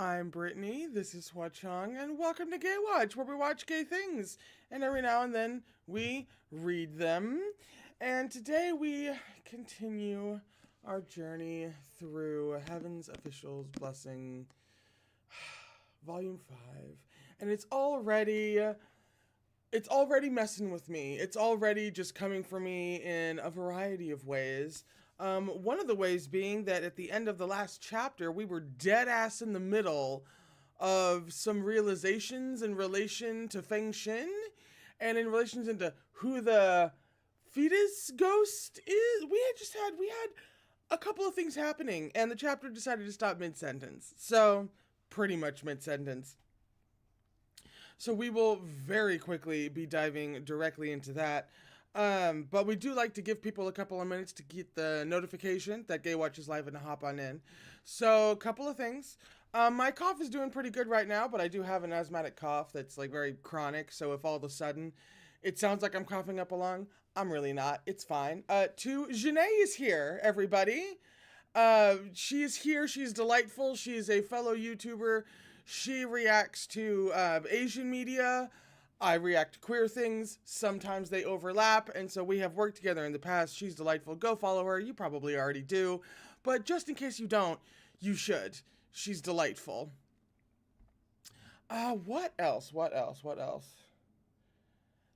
I'm Brittany, this is Huachong, and welcome to Gaywatch, where we watch gay things, and every now and then we read them. And today we continue our journey through Heaven's Officials Blessing, Volume 5. And it's already messing with me. It's already just coming for me in a variety of ways. One of the ways being that at the end of the last chapter, we were dead ass in the middle of some realizations in relation to Feng Xin and in relation into who the fetus ghost is. We had a couple of things happening, and the chapter decided to stop mid-sentence. So, pretty much mid-sentence. So we will very quickly be diving directly into that. But we do like to give people a couple of minutes to get the notification that Gaywatch is live and to hop on in. So, a couple of things. My cough is doing pretty good right now, but I do have an asthmatic cough that's like very chronic. So if all of a sudden it sounds like I'm coughing up a lung, I'm really not. It's fine. Janae is here, everybody. She's here. She's delightful. She's a fellow YouTuber. She reacts to Asian media. I react to queer things. Sometimes they overlap, and so we have worked together in the past. She's delightful. Go follow her. You probably already do. But just in case you don't, you should. She's delightful. What else?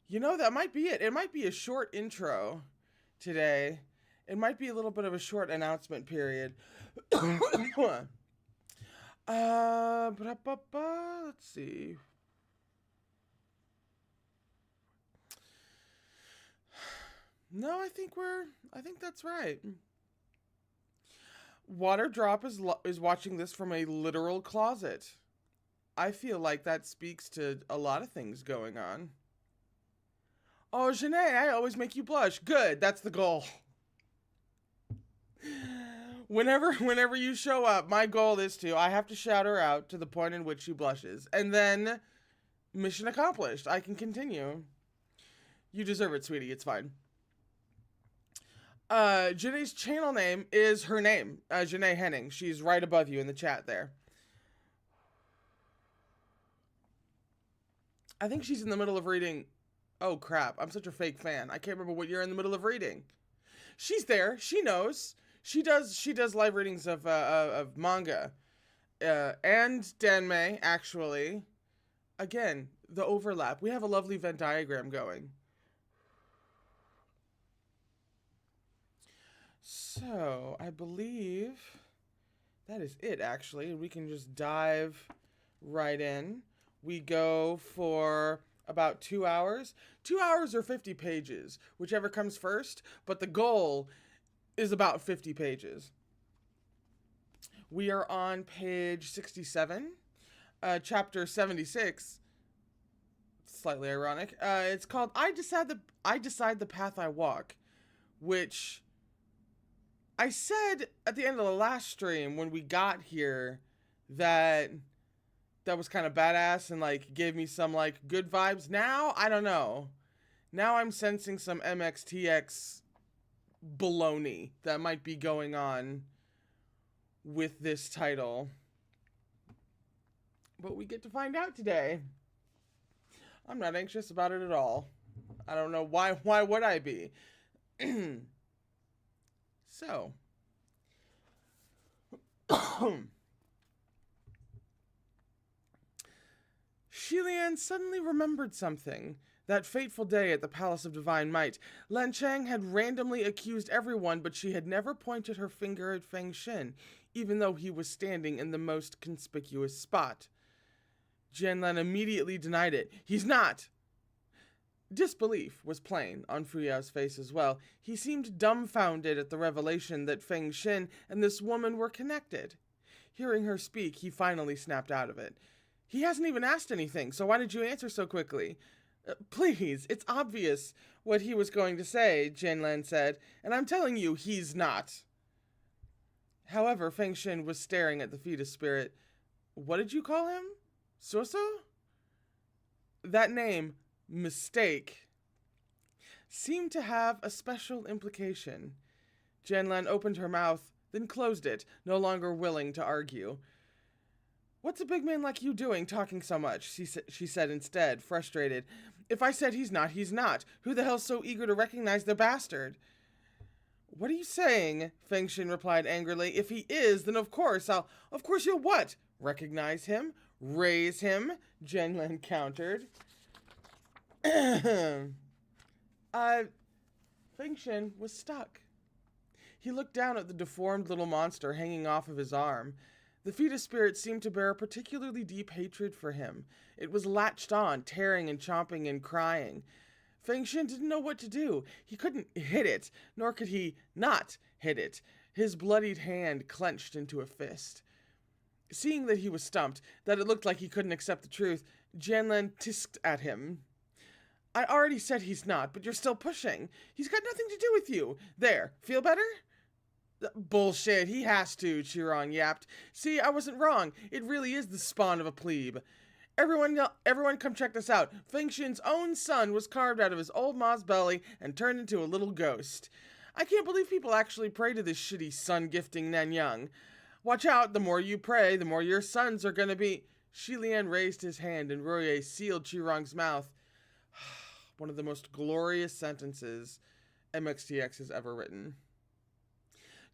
You know, that might be it. It might be a short intro today. It might be a little bit of a short announcement period. Let's see. No, I think that's right. Waterdrop is watching this from a literal closet. I feel like that speaks to a lot of things going on. Oh, Janae, I always make you blush. Good, that's the goal. Whenever you show up, my goal is I have to shout her out to the point in which she blushes. And then, mission accomplished. I can continue. You deserve it, sweetie. It's fine. Janae's channel name is her name, Janae Henning. She's right above you in the chat there. I think she's in the middle of reading. Oh crap, I'm such a fake fan. I can't remember what you're in the middle of reading. She's there. She knows. She does live readings of manga. And Danmei, actually. Again, the overlap. We have a lovely Venn diagram going. So, I believe that is it, actually. We can just dive right in. We go for about 2 hours. 2 hours or 50 pages, whichever comes first. But the goal is about 50 pages. We are on page 67, chapter 76. Slightly ironic. It's called I Decide the Path I Walk, which I said at the end of the last stream when we got here that was kind of badass and like gave me some like good vibes. Now, I don't know. Now I'm sensing some MXTX baloney that might be going on with this title. But we get to find out today. I'm not anxious about it at all. I don't know why would I be? So, Shilian suddenly remembered something. That fateful day at the Palace of Divine Might, Lan Chang had randomly accused everyone, but she had never pointed her finger at Feng Xin, even though he was standing in the most conspicuous spot. Jianlan immediately denied it. He's not! Disbelief was plain on Fuyao's face as well. He seemed dumbfounded at the revelation that Feng Xin and this woman were connected. Hearing her speak, he finally snapped out of it. He hasn't even asked anything, so why did you answer so quickly? Please, it's obvious what he was going to say, Jianlan said, and I'm telling you, he's not. However, Feng Xin was staring at the fetus spirit. What did you call him? Soso? That name, mistake, seemed to have a special implication. Jianlan opened her mouth, then closed it, no longer willing to argue. What's a big man like you doing talking so much? She said instead, frustrated. If I said he's not, he's not. Who the hell's so eager to recognize the bastard? What are you saying? Feng Xin replied angrily. If he is, then of course you'll what? Recognize him? Raise him? Jianlan countered. Feng Xin was stuck. He looked down at the deformed little monster hanging off of his arm. The fetus spirit seemed to bear a particularly deep hatred for him. It was latched on, tearing and chomping and crying. Feng Xin didn't know what to do. He couldn't hit it, nor could he not hit it. His bloodied hand clenched into a fist. Seeing that he was stumped, that it looked like he couldn't accept the truth, Jianlan tisked at him. I already said he's not, but you're still pushing. He's got nothing to do with you. There, feel better? Bullshit, he has to, Qirong yapped. See, I wasn't wrong. It really is the spawn of a plebe. Everyone come check this out. Feng Xin's own son was carved out of his old ma's belly and turned into a little ghost. I can't believe people actually pray to this shitty son-gifting Nanyang. Watch out, the more you pray, the more your sons are gonna be... Shilian raised his hand and Roye sealed Qirong's mouth. One of the most glorious sentences MXTX has ever written.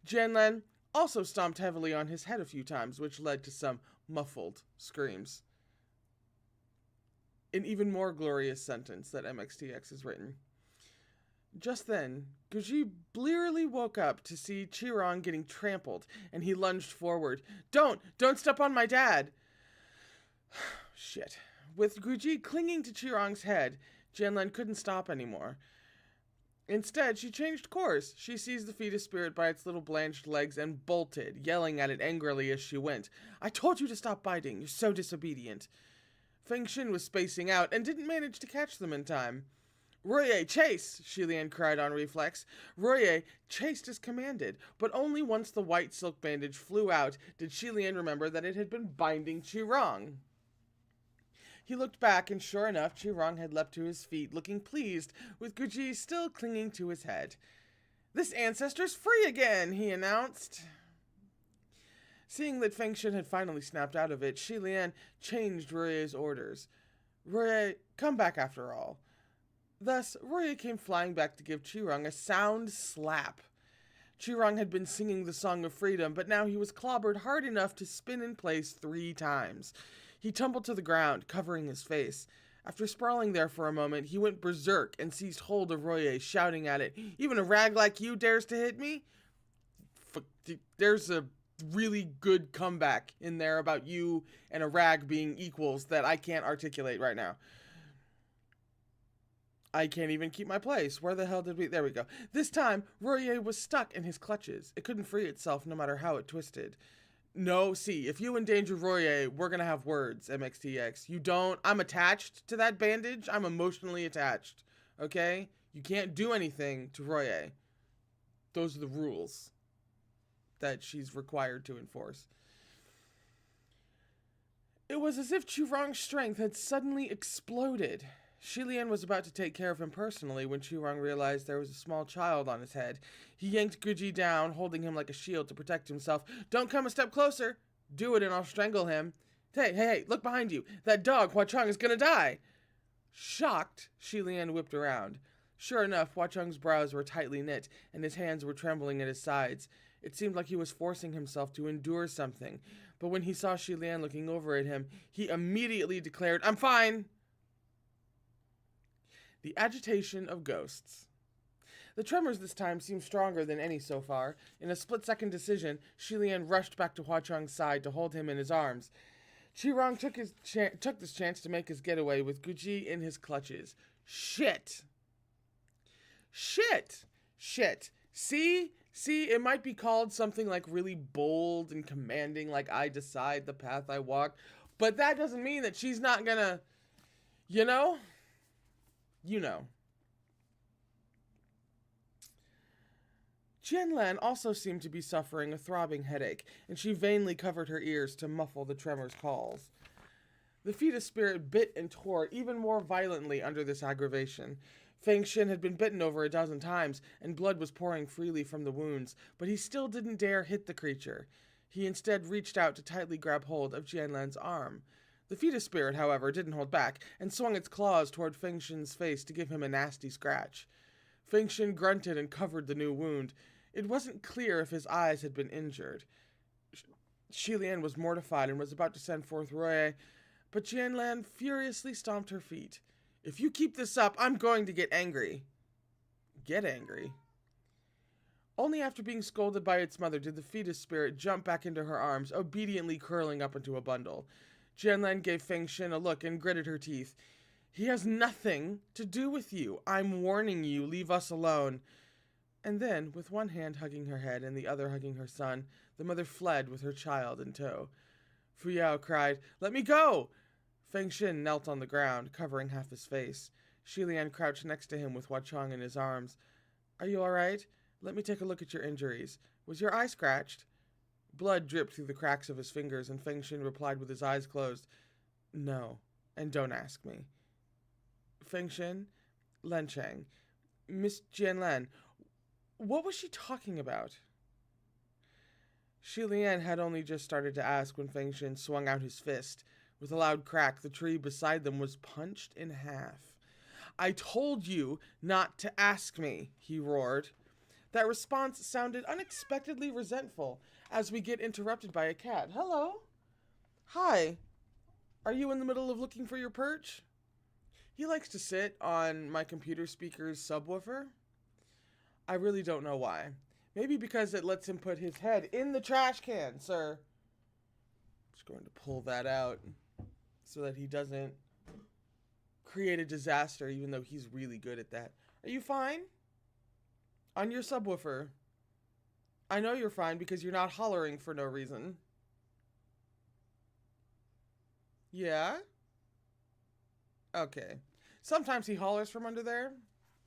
Jianlan also stomped heavily on his head a few times, which led to some muffled screams. An even more glorious sentence that MXTX has written. Just then, Guji blearily woke up to see Qirong getting trampled, and he lunged forward. Don't step on my dad! Shit. With Guji clinging to Qirong's head, Jianlan couldn't stop anymore. Instead, she changed course. She seized the fetus spirit by its little blanched legs and bolted, yelling at it angrily as she went. I told you to stop biting. You're so disobedient. Feng Xin was spacing out and didn't manage to catch them in time. Roye, chase! Shilian cried on reflex. Roye chased as commanded, but only once the white silk bandage flew out did Shilian remember that it had been binding Qirong. He looked back, and sure enough, Qirong had leapt to his feet, looking pleased, with Guji still clinging to his head. This ancestor's free again, he announced. Seeing that Feng Xin had finally snapped out of it, Shilian changed Roye's orders. Roye, come back after all. Thus, Roye came flying back to give Qirong a sound slap. Qirong had been singing the Song of Freedom, but now he was clobbered hard enough to spin in place 3 times. He tumbled to the ground, covering his face. After sprawling there for a moment, he went berserk and seized hold of Roye, shouting at it, Even a rag like you dares to hit me? There's a really good comeback in there about you and a rag being equals that I can't articulate right now. I can't even keep my place. Where the hell did we... There we go. This time, Roye was stuck in his clutches. It couldn't free itself no matter how it twisted. No, see, if you endanger Roye, we're gonna have words, MXTX. You don't... I'm attached to that bandage. I'm emotionally attached. Okay? You can't do anything to Roye. Those are the rules that she's required to enforce. It was as if Qirong's strength had suddenly exploded. Shilian was about to take care of him personally when Qirong realized there was a small child on his head. He yanked Guji down, holding him like a shield to protect himself. Don't come a step closer. Do it and I'll strangle him. Hey, look behind you. That dog, Huacheng, is gonna die. Shocked, Shilian whipped around. Sure enough, Huacheng's brows were tightly knit, and his hands were trembling at his sides. It seemed like he was forcing himself to endure something. But when he saw Shilian looking over at him, he immediately declared, I'm fine. The agitation of ghosts. The tremors this time seemed stronger than any so far. In a split-second decision, Shilian rushed back to Huacheng's side to hold him in his arms. Qirong took this chance to make his getaway with Guji in his clutches. Shit! See, it might be called something like really bold and commanding, like I decide the path I walk, but that doesn't mean that she's not gonna, you know. Jianlan also seemed to be suffering a throbbing headache, and she vainly covered her ears to muffle the tremor's calls. The fetus spirit bit and tore even more violently under this aggravation. Feng Xin had been bitten over a dozen times, and blood was pouring freely from the wounds, but he still didn't dare hit the creature. He instead reached out to tightly grab hold of Jianlan's arm. The fetus spirit, however, didn't hold back and swung its claws toward Feng Shen's face to give him a nasty scratch. Feng Shen grunted and covered the new wound. It wasn't clear if his eyes had been injured. Shilian was mortified and was about to send forth Roye, but Jianlan furiously stomped her feet. If you keep this up, I'm going to get angry. Get angry? Only after being scolded by its mother did the fetus spirit jump back into her arms, obediently curling up into a bundle. Jianlan gave Feng Shen a look and gritted her teeth. He has nothing to do with you. I'm warning you, leave us alone. And then, with one hand hugging her head and the other hugging her son, the mother fled with her child in tow. Fuyao cried, "Let me go!" Feng Shen knelt on the ground, covering half his face. Shilian crouched next to him with Huachang in his arms. Are you all right? Let me take a look at your injuries. Was your eye scratched? Blood dripped through the cracks of his fingers, and Feng Shen replied with his eyes closed, No, and don't ask me. Feng Shen, Len Chang, Miss Jianlan, what was she talking about? Shilian had only just started to ask when Feng Shen swung out his fist. With a loud crack, the tree beside them was punched in half. I told you not to ask me, he roared. That response sounded unexpectedly resentful as we get interrupted by a cat. Hello? Hi. Are you in the middle of looking for your perch? He likes to sit on my computer speaker's subwoofer. I really don't know why. Maybe because it lets him put his head in the trash can, sir. Just going to pull that out so that he doesn't create a disaster, even though he's really good at that. Are you fine? On your subwoofer. I know you're fine because you're not hollering for no reason. Yeah? Okay. Sometimes he hollers from under there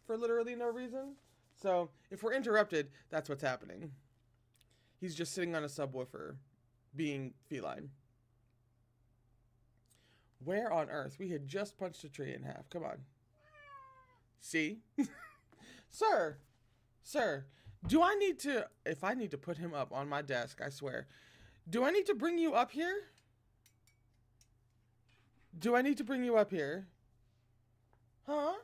for literally no reason. So, if we're interrupted, that's what's happening. He's just sitting on a subwoofer, being feline. Where on earth? We had just punched a tree in half. Come on. See? Sir, do I need to... If I need to put him up on my desk, I swear. Do I need to bring you up here? Do I need to bring you up here? Huh?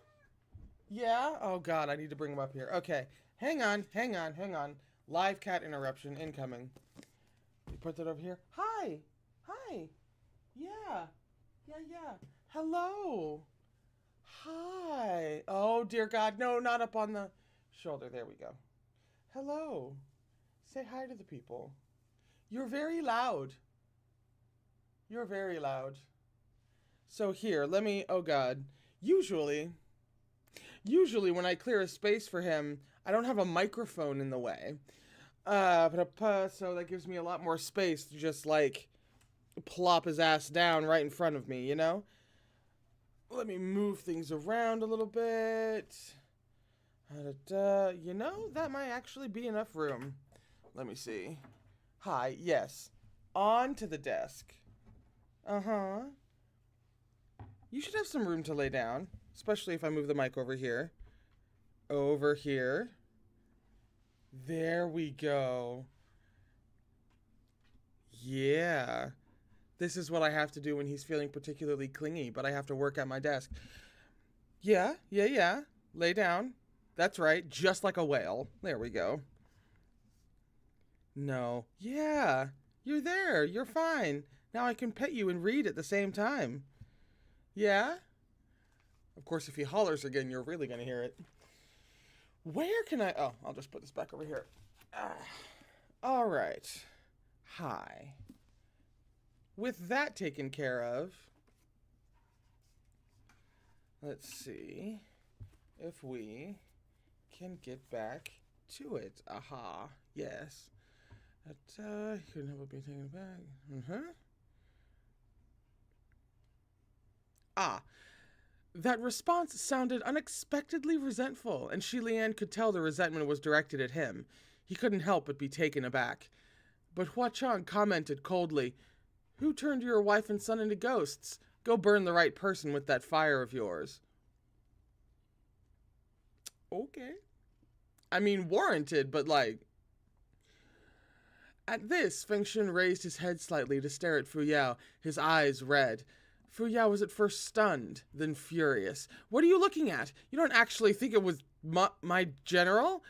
Yeah? Oh, God, I need to bring him up here. Okay. Hang on. Live cat interruption incoming. You put that over here. Hi. Yeah. Hello. Hi. Oh, dear God. No, not up on the shoulder. There we go. Hello. Say hi to the people. You're very loud. So here, let me... Oh, God. Usually when I clear a space for him, I don't have a microphone in the way. So that gives me a lot more space to just, like, plop his ass down right in front of me, you know? Let me move things around a little bit. You know, that might actually be enough room. Let me see. Hi, yes. On to the desk. Uh-huh. You should have some room to lay down, especially if I move the mic over here. Over here. There we go. Yeah. This is what I have to do when he's feeling particularly clingy, but I have to work at my desk. Yeah. Lay down. That's right, just like a whale. There we go. No. Yeah. You're there. You're fine. Now I can pet you and read at the same time. Yeah? Of course, if he hollers again, you're really going to hear it. Where can I... Oh, I'll just put this back over here. All right. Hi. With that taken care of, let's see if we can get back to it. Aha. Yes. You couldn't help but be taken back. That response sounded unexpectedly resentful, and Shilian could tell the resentment was directed at him. He couldn't help but be taken aback. But Huachang commented coldly, Who turned your wife and son into ghosts? Go burn the right person with that fire of yours. Okay. I mean, warranted, but like... At this, Feng Shen raised his head slightly to stare at Fu Yao, his eyes red. Fu Yao was at first stunned, then furious. What are you looking at? You don't actually think it was my general?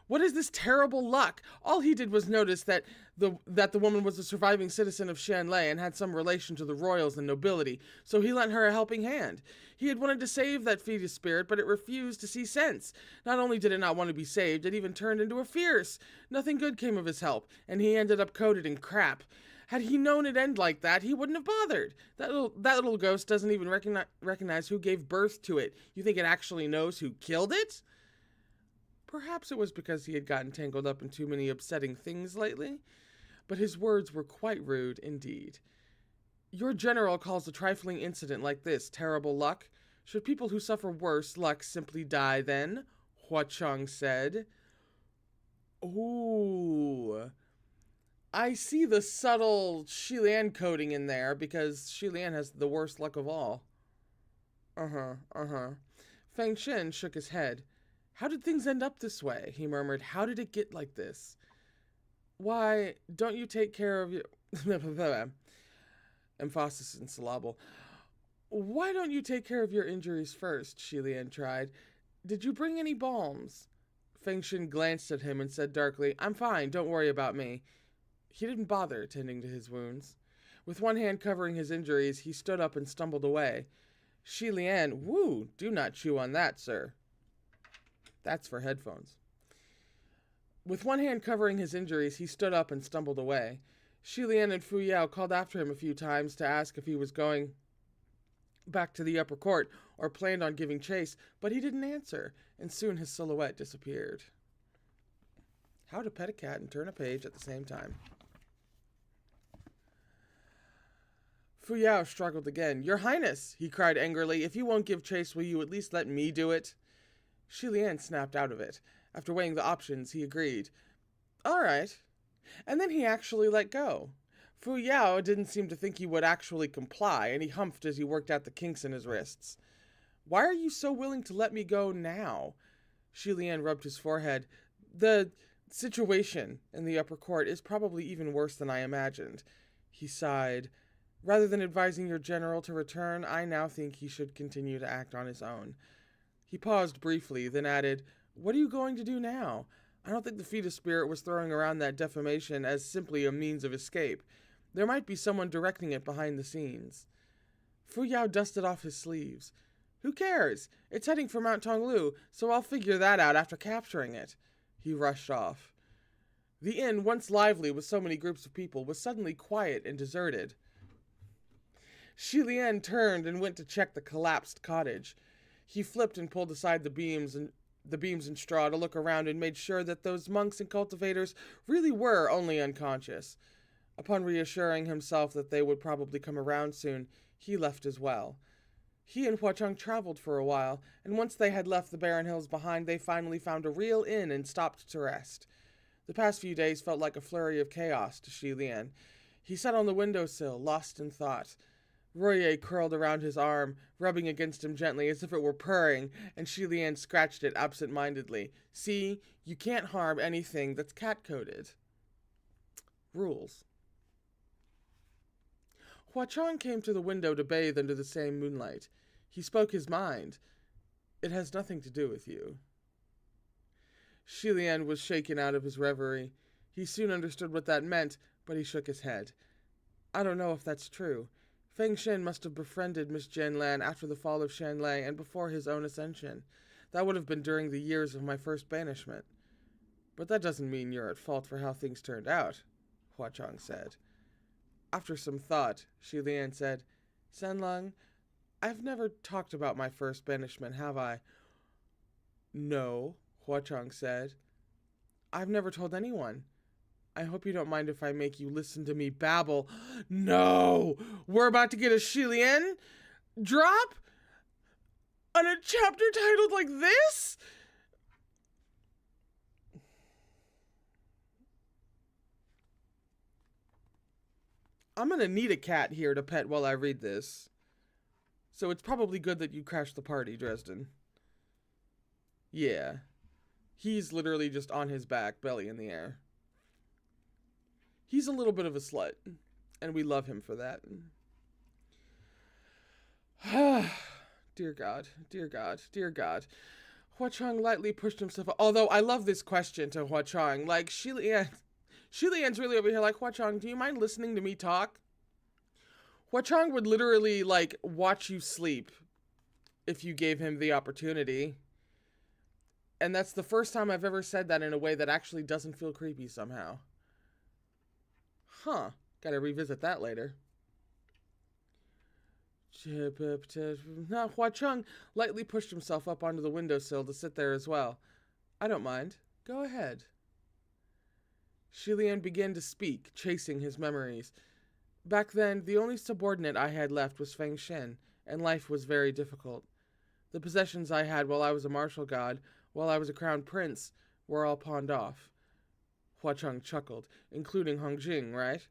What is this terrible luck? All he did was notice that the woman was a surviving citizen of Shanlei and had some relation to the royals and nobility, so he lent her a helping hand. He had wanted to save that fetus spirit, but it refused to see sense. Not only did it not want to be saved, it even turned into a fierce. Nothing good came of his help, and he ended up coated in crap. Had he known it'd end like that, he wouldn't have bothered. That little ghost doesn't even recognize who gave birth to it. You think it actually knows who killed it? Perhaps it was because he had gotten tangled up in too many upsetting things lately, but his words were quite rude indeed. Your general calls a trifling incident like this terrible luck. Should people who suffer worse luck simply die then? Hua Chong said. Ooh. I see the subtle Xilian coding in there because Xilian has the worst luck of all. Feng Shen shook his head. How did things end up this way? He murmured. How did it get like this? Why, don't you take care of your... Emphasis in syllable. Why don't you take care of your injuries first? Xilian tried. Did you bring any balms? Feng Shen glanced at him and said darkly, I'm fine, don't worry about me. He didn't bother tending to his wounds. With one hand covering his injuries, he stood up and stumbled away. Xilian, woo, do not chew on that, sir. That's for headphones. With one hand covering his injuries, he stood up and stumbled away. Xilian and Fu Yao called after him a few times to ask if he was going back to the upper court or planned on giving chase, but he didn't answer, and soon his silhouette disappeared. How to pet a cat and turn a page at the same time. Fu Yao struggled again. Your Highness, he cried angrily, if you won't give chase, will you at least let me do it? Xilian snapped out of it. After weighing the options, he agreed. All right. And then he actually let go. Fu Yao didn't seem to think he would actually comply, and he humphed as he worked out the kinks in his wrists. Why are you so willing to let me go now? Xilian rubbed his forehead. The situation in the upper court is probably even worse than I imagined. He sighed. Rather than advising your general to return, I now think he should continue to act on his own. He paused briefly, then added, What are you going to do now? I don't think the fetus spirit was throwing around that defamation as simply a means of escape. There might be someone directing it behind the scenes. Fu Yao dusted off his sleeves. Who cares? It's heading for Mount Tonglu, so I'll figure that out after capturing it. He rushed off. The inn, once lively with so many groups of people, was suddenly quiet and deserted. Xilian turned and went to check the collapsed cottage. He flipped and pulled aside the beams and straw to look around and made sure that those monks and cultivators really were only unconscious. Upon reassuring himself that they would probably come around soon, he left as well. He and Hua Chong traveled for a while, and once they had left the barren hills behind, they finally found a real inn and stopped to rest. The past few days felt like a flurry of chaos to Xilian. He sat on the windowsill, lost in thought. Royer curled around his arm, rubbing against him gently as if it were purring, and Xilian scratched it absent-mindedly. See, you can't harm anything that's cat-coded. Rules. Hua Chong came to the window to bathe under the same moonlight. He spoke his mind. It has nothing to do with you. Xilian was shaken out of his reverie. He soon understood what that meant, but he shook his head. I don't know if that's true. Feng Shen must have befriended Miss Jianlan after the fall of Shanlei and before his own ascension. That would have been during the years of my first banishment. But that doesn't mean you're at fault for how things turned out, Hua Chong said. After some thought, Xilian said, Sanlong, I've never talked about my first banishment, have I? No, Hua Chong said. I've never told anyone. I hope you don't mind if I make you listen to me babble. No! We're about to get a Xilian drop? On a chapter titled like this? I'm gonna need a cat here to pet while I read this. So it's probably good that you crashed the party, Dresden. Yeah. He's literally just on his back, belly in the air. He's a little bit of a slut, and we love him for that. Dear God, dear God, dear God. Hua Chong lightly pushed himself up. Although I love this question to Hua Chong. Like, Shilian's really over here like, Hua Chong, do you mind listening to me talk? Hua Chong would literally, like, watch you sleep if you gave him the opportunity. And that's the first time I've ever said that in a way that actually doesn't feel creepy somehow. Huh. Gotta revisit that later. Now, Hua Chong lightly pushed himself up onto the windowsill to sit there as well. I don't mind. Go ahead. Shilian began to speak, chasing his memories. Back then, the only subordinate I had left was Feng Shen, and life was very difficult. The possessions I had while I was a martial god, while I was a crown prince, were all pawned off. Hua Chong chuckled. Including Hong Jing, right?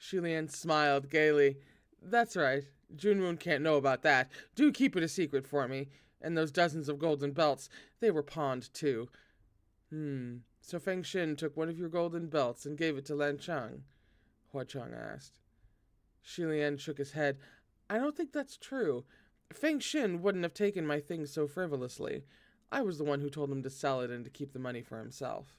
Shilian smiled gaily. That's right. Junwoon can't know about that. Do keep it a secret for me. And those dozens of golden belts, they were pawned too. So Feng Shen took one of your golden belts and gave it to Lan Chang? Hua Chong asked. Shilian shook his head. I don't think that's true. Feng Shen wouldn't have taken my things so frivolously. I was the one who told him to sell it and to keep the money for himself.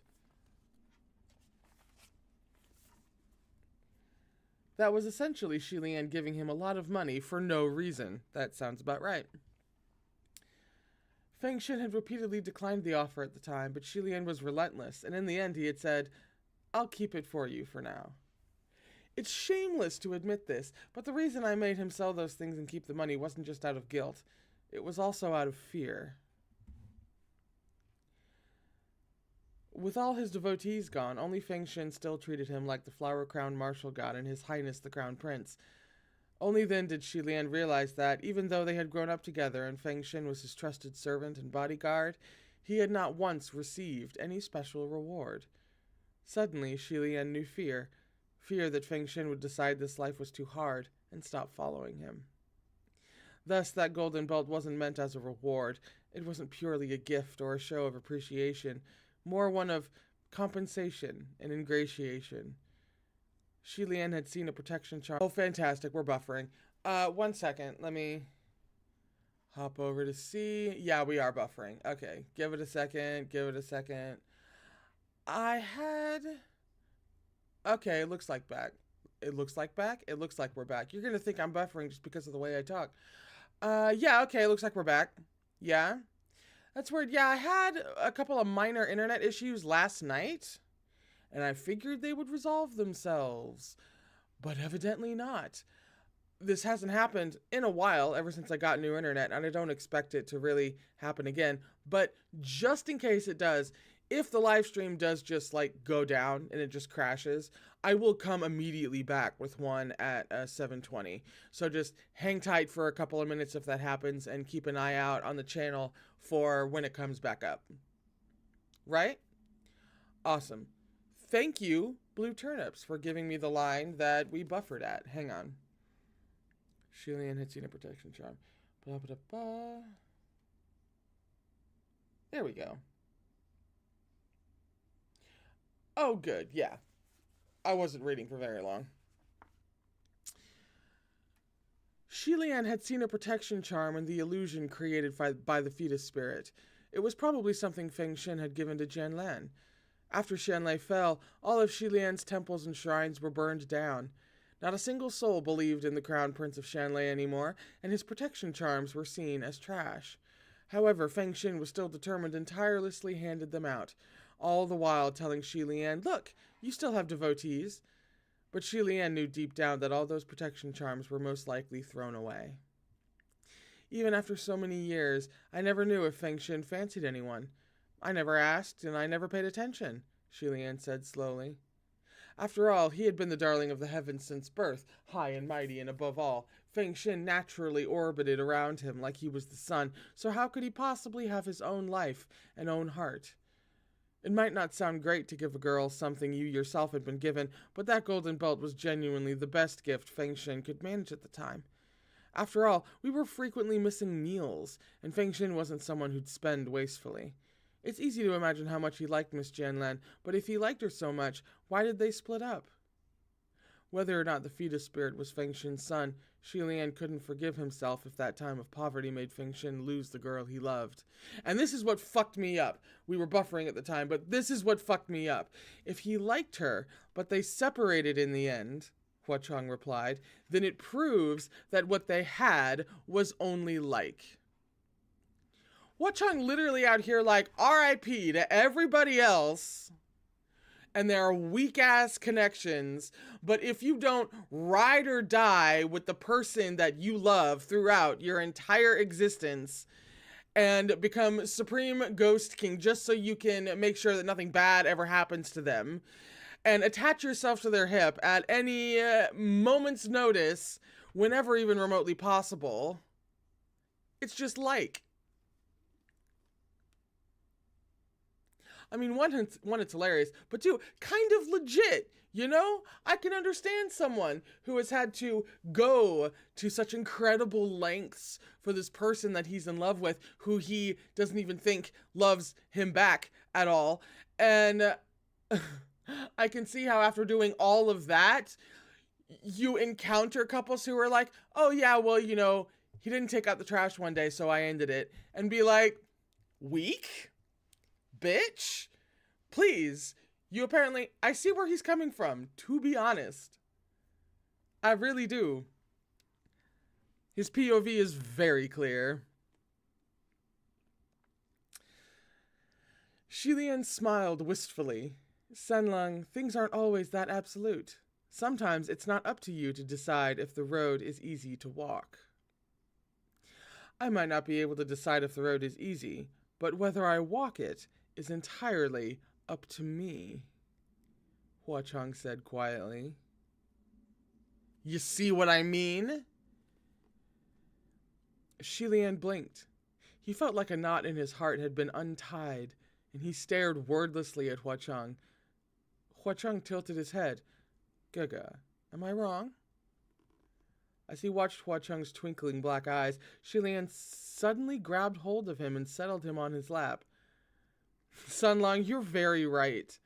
That was essentially Shilian giving him a lot of money for no reason. That sounds about right. Feng Shen had repeatedly declined the offer at the time, but Shilian was relentless, and in the end he had said, I'll keep it for you for now. It's shameless to admit this, but the reason I made him sell those things and keep the money wasn't just out of guilt. It was also out of fear. With all his devotees gone, only Feng Shen still treated him like the flower-crowned martial god and His Highness the Crown Prince. Only then did Shilian realize that, even though they had grown up together and Feng Shen was his trusted servant and bodyguard, he had not once received any special reward. Suddenly, Shilian knew fear. Fear that Feng Shen would decide this life was too hard and stop following him. Thus, that golden belt wasn't meant as a reward. It wasn't purely a gift or a show of appreciation, more one of compensation and ingratiation. Shilian had seen a protection charm. Oh, fantastic, we're buffering. 1 second, let me hop over to see. Yeah, we are buffering. Okay, give it a second, I had... Okay, it looks like back. It looks like back? It looks like we're back. You're gonna think I'm buffering just because of the way I talk. Yeah, okay, it looks like we're back. Yeah? That's weird. Yeah, I had a couple of minor internet issues last night, and I figured they would resolve themselves, but evidently not. This hasn't happened in a while, ever since I got new internet, and I don't expect it to really happen again, but just in case it does, if the live stream does just like go down and it just crashes, I will come immediately back with one at 7:20. So just hang tight for a couple of minutes if that happens, and keep an eye out on the channel for when it comes back up. Right? Awesome. Thank you, Blue Turnips, for giving me the line that we buffered at. Hang on. Shilian had seen a protection charm. Blah, blah, blah. There we go. Oh, good. Yeah. I wasn't reading for very long. Shilian had seen a protection charm in the illusion created by the fetus spirit. It was probably something Feng Shen had given to Jianlan. After Xianlei fell, all of Shilian's temples and shrines were burned down. Not a single soul believed in the Crown Prince of Xianlei anymore, and his protection charms were seen as trash. However, Feng Shen was still determined and tirelessly handed them out, all the while telling Shilian, look, you still have devotees. But Shilian knew deep down that all those protection charms were most likely thrown away. Even after so many years, I never knew if Feng Shen fancied anyone. I never asked, and I never paid attention, Shilian said slowly. After all, he had been the darling of the heavens since birth, high and mighty, and above all, Feng Shen naturally orbited around him like he was the sun, so how could he possibly have his own life and own heart? It might not sound great to give a girl something you yourself had been given, but that golden belt was genuinely the best gift Feng Shen could manage at the time. After all, we were frequently missing meals, and Feng Shen wasn't someone who'd spend wastefully. It's easy to imagine how much he liked Miss Jianlan, but if he liked her so much, why did they split up? Whether or not the fetus spirit was Feng Shin's son, Xilian couldn't forgive himself if that time of poverty made Feng Shin lose the girl he loved. And this is what fucked me up. We were buffering at the time, but this is what fucked me up. If he liked her, but they separated in the end, Hua Chong replied, then it proves that what they had was only like. Hua Chong literally out here like R.I.P. to everybody else. And there are weak-ass connections, but if you don't ride or die with the person that you love throughout your entire existence and become Supreme Ghost King just so you can make sure that nothing bad ever happens to them, and attach yourself to their hip at any moment's notice, whenever even remotely possible, it's just like. I mean, one, it's hilarious, but two, kind of legit, you know? I can understand someone who has had to go to such incredible lengths for this person that he's in love with, who he doesn't even think loves him back at all. And I can see how after doing all of that, you encounter couples who are like, oh yeah, well, you know, he didn't take out the trash one day, so I ended it. And be like, weak? Bitch, please, you apparently, I see where he's coming from, to be honest. I really do. His POV is very clear. Xilian smiled wistfully. Sanlang, things aren't always that absolute. Sometimes it's not up to you to decide if the road is easy to walk. I might not be able to decide if the road is easy, but whether I walk it is entirely up to me, Hua Chong said quietly. You see what I mean? Xilian blinked. He felt like a knot in his heart had been untied, and he stared wordlessly at Hua Chong. Hua Chong tilted his head. Gaga, am I wrong? As he watched Hua Chong's twinkling black eyes, Xilian suddenly grabbed hold of him and settled him on his lap. Sanlang, you're very right.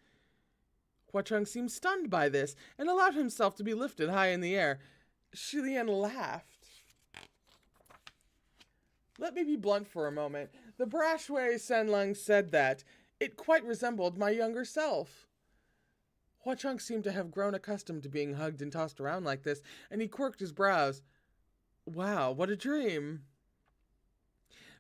Hua Chong seemed stunned by this and allowed himself to be lifted high in the air. Xilian laughed. Let me be blunt for a moment. The brash way Sanlang said that, it quite resembled my younger self. Hua Chong seemed to have grown accustomed to being hugged and tossed around like this, and he quirked his brows. Wow, what a dream.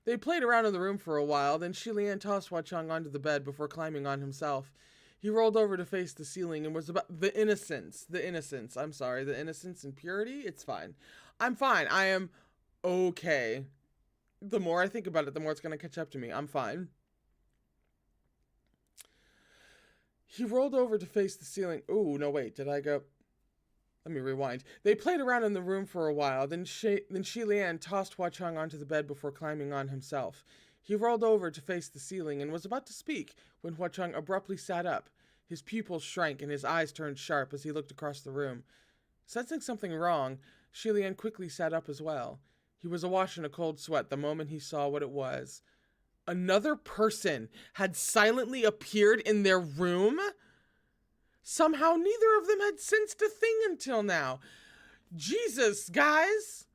They played around in the room for a while, then Xilian tossed Hua Chong onto the bed before climbing on himself. He rolled over to face the ceiling and was about the innocence and purity. It's fine. I'm fine. I am okay. The more I think about it, the more it's going to catch up to me. I'm fine. He rolled over to face the ceiling. Ooh, no, wait, did I go? Let me rewind. They played around in the room for a while, then Xilian tossed Hua Chong onto the bed before climbing on himself. He rolled over to face the ceiling and was about to speak when Hua Chong abruptly sat up. His pupils shrank and his eyes turned sharp as he looked across the room. Sensing something wrong, Xilian quickly sat up as well. He was awash in a cold sweat the moment he saw what it was. Another person had silently appeared in their room? Somehow neither of them had sensed a thing until now. Jesus, guys!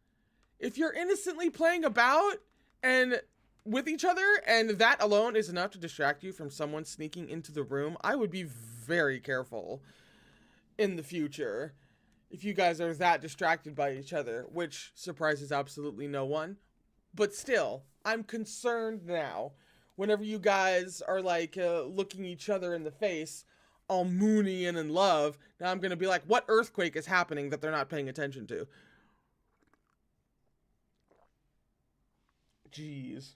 If you're innocently playing about and with each other and that alone is enough to distract you from someone sneaking into the room, I would be very careful in the future if you guys are that distracted by each other, which surprises absolutely no one. But still, I'm concerned now whenever you guys are like looking each other in the face all moony and in love. Now I'm going to be like, what earthquake is happening that they're not paying attention to? Jeez.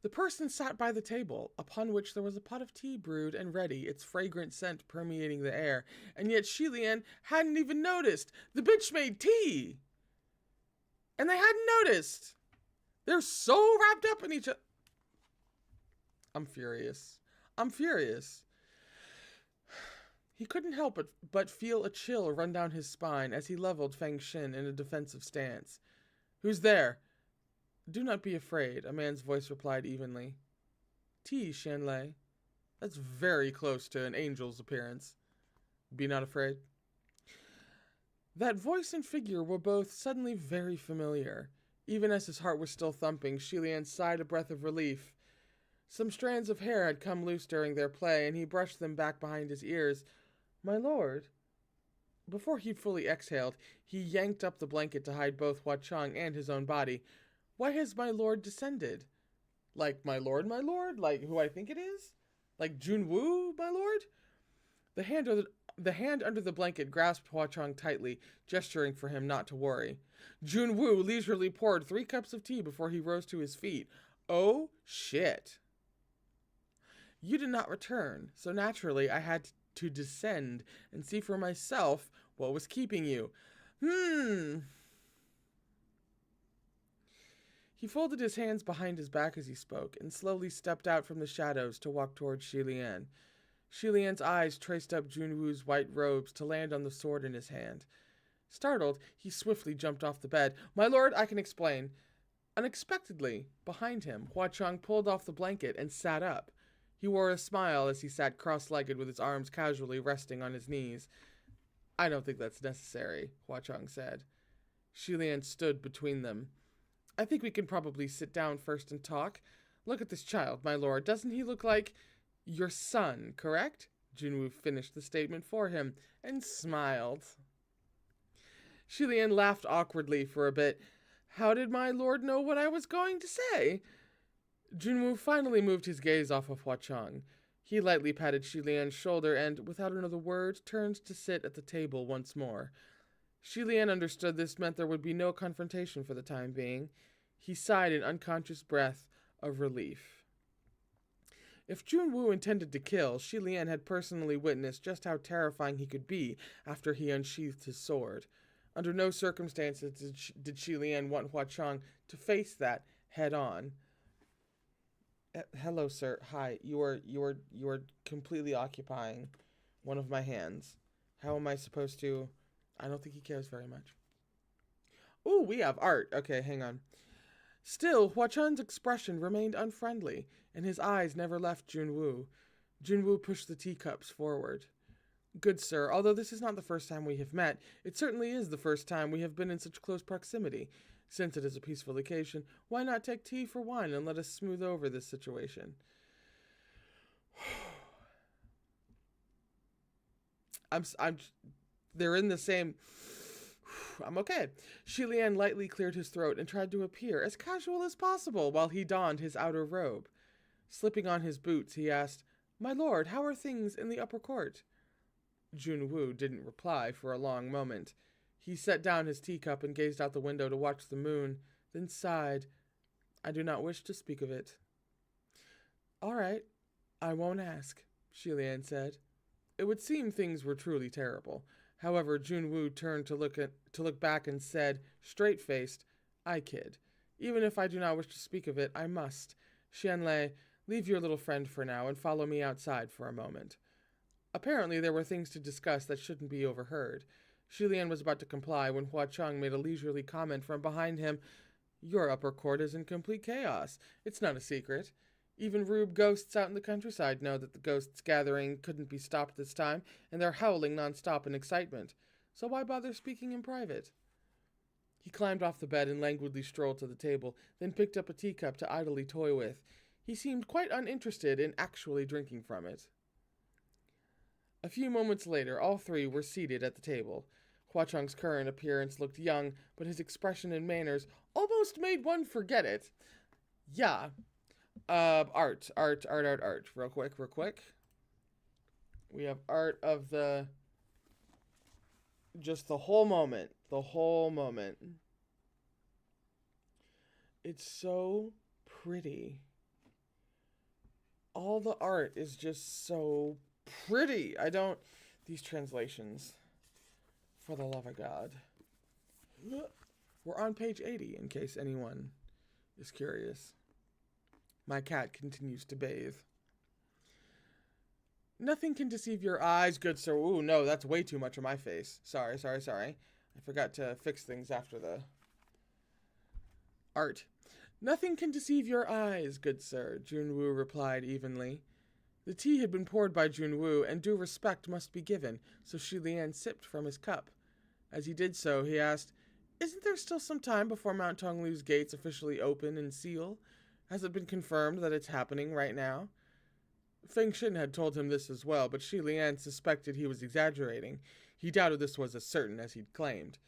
The person sat by the table, upon which there was a pot of tea brewed and ready, its fragrant scent permeating the air, and yet Xilian hadn't even noticed. The bitch made tea! And they hadn't noticed! They're so wrapped up in each other. I'm furious. I'm furious. He couldn't help but feel a chill run down his spine as he leveled Feng Shin in a defensive stance. Who's there? Do not be afraid, a man's voice replied evenly. Tea, Shanlei. That's very close to an angel's appearance. Be not afraid. That voice and figure were both suddenly very familiar. Even as his heart was still thumping, Shilian sighed a breath of relief. Some strands of hair had come loose during their play, and he brushed them back behind his ears. My lord. Before he fully exhaled, he yanked up the blanket to hide both Hua Chong and his own body. Why has my lord descended? Like, my lord? Like, who I think it is? Like Junwoo, my lord? The hand under the blanket grasped Hua Chong tightly, gesturing for him not to worry. Junwoo leisurely poured 3 cups of tea before he rose to his feet. Oh, shit. You did not return, so naturally I had to descend and see for myself what was keeping you. He folded his hands behind his back as he spoke, and slowly stepped out from the shadows to walk towards Shilian. Shilian's eyes traced up Junwoo's white robes to land on the sword in his hand. Startled, he swiftly jumped off the bed. My lord, I can explain. Unexpectedly, behind him, Hua Chong pulled off the blanket and sat up. He wore a smile as he sat cross-legged with his arms casually resting on his knees. I don't think that's necessary, Hua Chong said. Shilian stood between them. I think we can probably sit down first and talk. Look at this child, my lord. Doesn't he look like your son, correct? Junwoo finished the statement for him and smiled. Shilian laughed awkwardly for a bit. How did my lord know what I was going to say? Junwoo finally moved his gaze off of Hua Chong. He lightly patted Shilian's shoulder and, without another word, turned to sit at the table once more. Shilian understood this meant there would be no confrontation for the time being. He sighed an unconscious breath of relief. If Junwoo intended to kill, Shilian had personally witnessed just how terrifying he could be after he unsheathed his sword. Under no circumstances did Shilian want Hua Chong to face that head on. Hello, sir. Hi. You are completely occupying one of my hands. How am I supposed to? I don't think he cares very much. Ooh, we have art. Okay, hang on. Still, Hua Chong's expression remained unfriendly, and his eyes never left Junwoo. Junwoo pushed the teacups forward. Good sir, although this is not the first time we have met, it certainly is the first time we have been in such close proximity. Since it is a peaceful occasion, why not take tea for wine and let us smooth over this situation? They're in the same... I'm okay. Shilian lightly cleared his throat and tried to appear as casual as possible while he donned his outer robe. Slipping on his boots, he asked, My lord, how are things in the upper court? Junwoo didn't reply for a long moment. He set down his teacup and gazed out the window to watch the moon, then sighed. I do not wish to speak of it. All right, I won't ask, Shilian said. It would seem things were truly terrible. However, Junwoo turned to look back and said, straight-faced, I kid. Even if I do not wish to speak of it, I must. Xianlei, leave your little friend for now and follow me outside for a moment. Apparently there were things to discuss that shouldn't be overheard. Shilian was about to comply when Hua Chong made a leisurely comment from behind him. Your upper court is in complete chaos. It's not a secret. Even rube ghosts out in the countryside know that the ghosts gathering couldn't be stopped this time, and they're howling non-stop in excitement. So why bother speaking in private? He climbed off the bed and languidly strolled to the table, then picked up a teacup to idly toy with. He seemed quite uninterested in actually drinking from it. A few moments later, all three were seated at the table. Hua Chong's current appearance looked young, but his expression and manners almost made one forget it. Yeah. Art. Real quick. We have art of just the whole moment. It's so pretty. All the art is just so pretty. These translations, for the love of God. We're on page 80, in case anyone is curious. My cat continues to bathe. Nothing can deceive your eyes, good sir. Ooh, no, that's way too much of my face. Sorry. I forgot to fix things after the art. Nothing can deceive your eyes, good sir, Junwoo replied evenly. The tea had been poured by Junwoo, and due respect must be given, so Shi Lian sipped from his cup. As he did so, he asked, "Isn't there still some time before Mount Tonglu's gates officially open and seal? Has it been confirmed that it's happening right now?" Feng Shin had told him this as well, but Shi Lian suspected he was exaggerating. He doubted this was as certain as he'd claimed.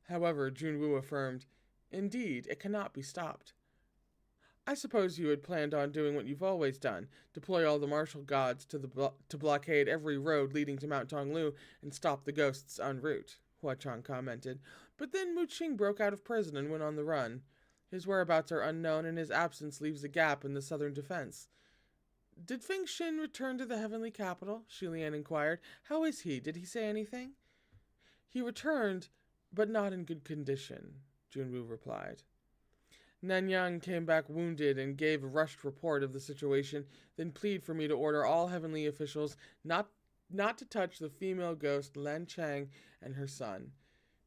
However, Junwoo affirmed, "Indeed, it cannot be stopped." "I suppose you had planned on doing what you've always done, deploy all the martial gods to blockade every road leading to Mount Tonglu and stop the ghosts en route," Huachang commented. "But then Mu Qing broke out of prison and went on the run. His whereabouts are unknown, and his absence leaves a gap in the southern defense." "Did Feng Shin return to the heavenly capital?" Shi Lian inquired. "How is he? Did he say anything?" "He returned, but not in good condition," Junwoo replied. Nanyang came back wounded and gave a rushed report of the situation, then pleaded for me to order all heavenly officials not to touch the female ghost Lan Chang and her son.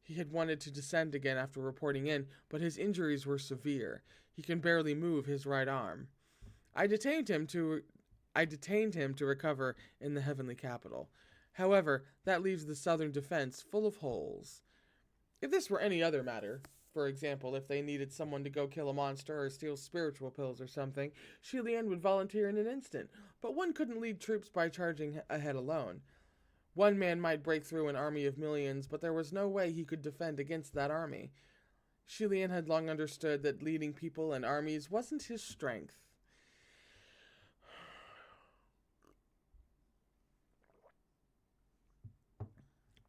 He had wanted to descend again after reporting in, but his injuries were severe. He can barely move his right arm. I detained him to recover in the heavenly capital. However, that leaves the southern defense full of holes. If this were any other matter, for example, if they needed someone to go kill a monster or steal spiritual pills or something, Shi Lian would volunteer in an instant, but one couldn't lead troops by charging ahead alone. One man might break through an army of millions, but there was no way he could defend against that army. Shi Lian had long understood that leading people and armies wasn't his strength.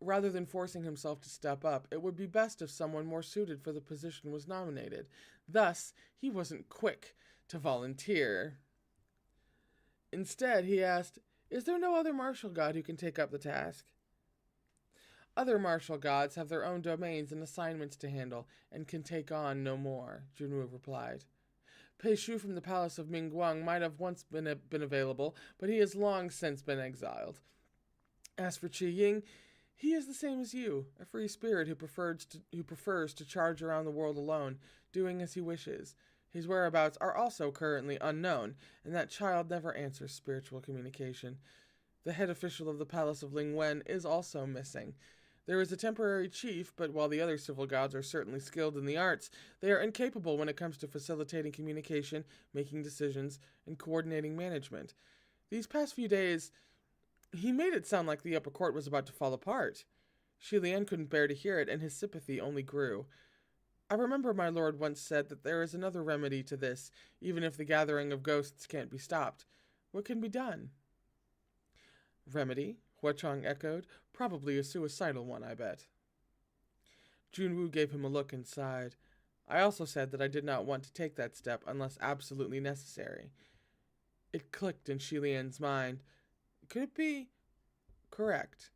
Rather than forcing himself to step up, it would be best if someone more suited for the position was nominated. Thus, he wasn't quick to volunteer. Instead, he asked, "Is there no other martial god who can take up the task?" "Other martial gods have their own domains and assignments to handle, and can take on no more," Junwoo replied. Pei Shu from the palace of Mingguang might have once been available, but he has long since been exiled. As for Qi Ying, he is the same as you, a free spirit who prefers to charge around the world alone, doing as he wishes. His whereabouts are also currently unknown, and that child never answers spiritual communication. The head official of the Palace of Lingwen is also missing. There is a temporary chief, but while the other civil gods are certainly skilled in the arts, they are incapable when it comes to facilitating communication, making decisions, and coordinating management. These past few days, he made it sound like the upper court was about to fall apart. Shi Lian couldn't bear to hear it, and his sympathy only grew. "I remember my lord once said that there is another remedy to this, even if the gathering of ghosts can't be stopped. What can be done?" "Remedy?" Huachang echoed. "Probably a suicidal one, I bet." Junwoo gave him a look and sighed. "I also said that I did not want to take that step unless absolutely necessary." It clicked in Shi Lian's mind. Could it be correct?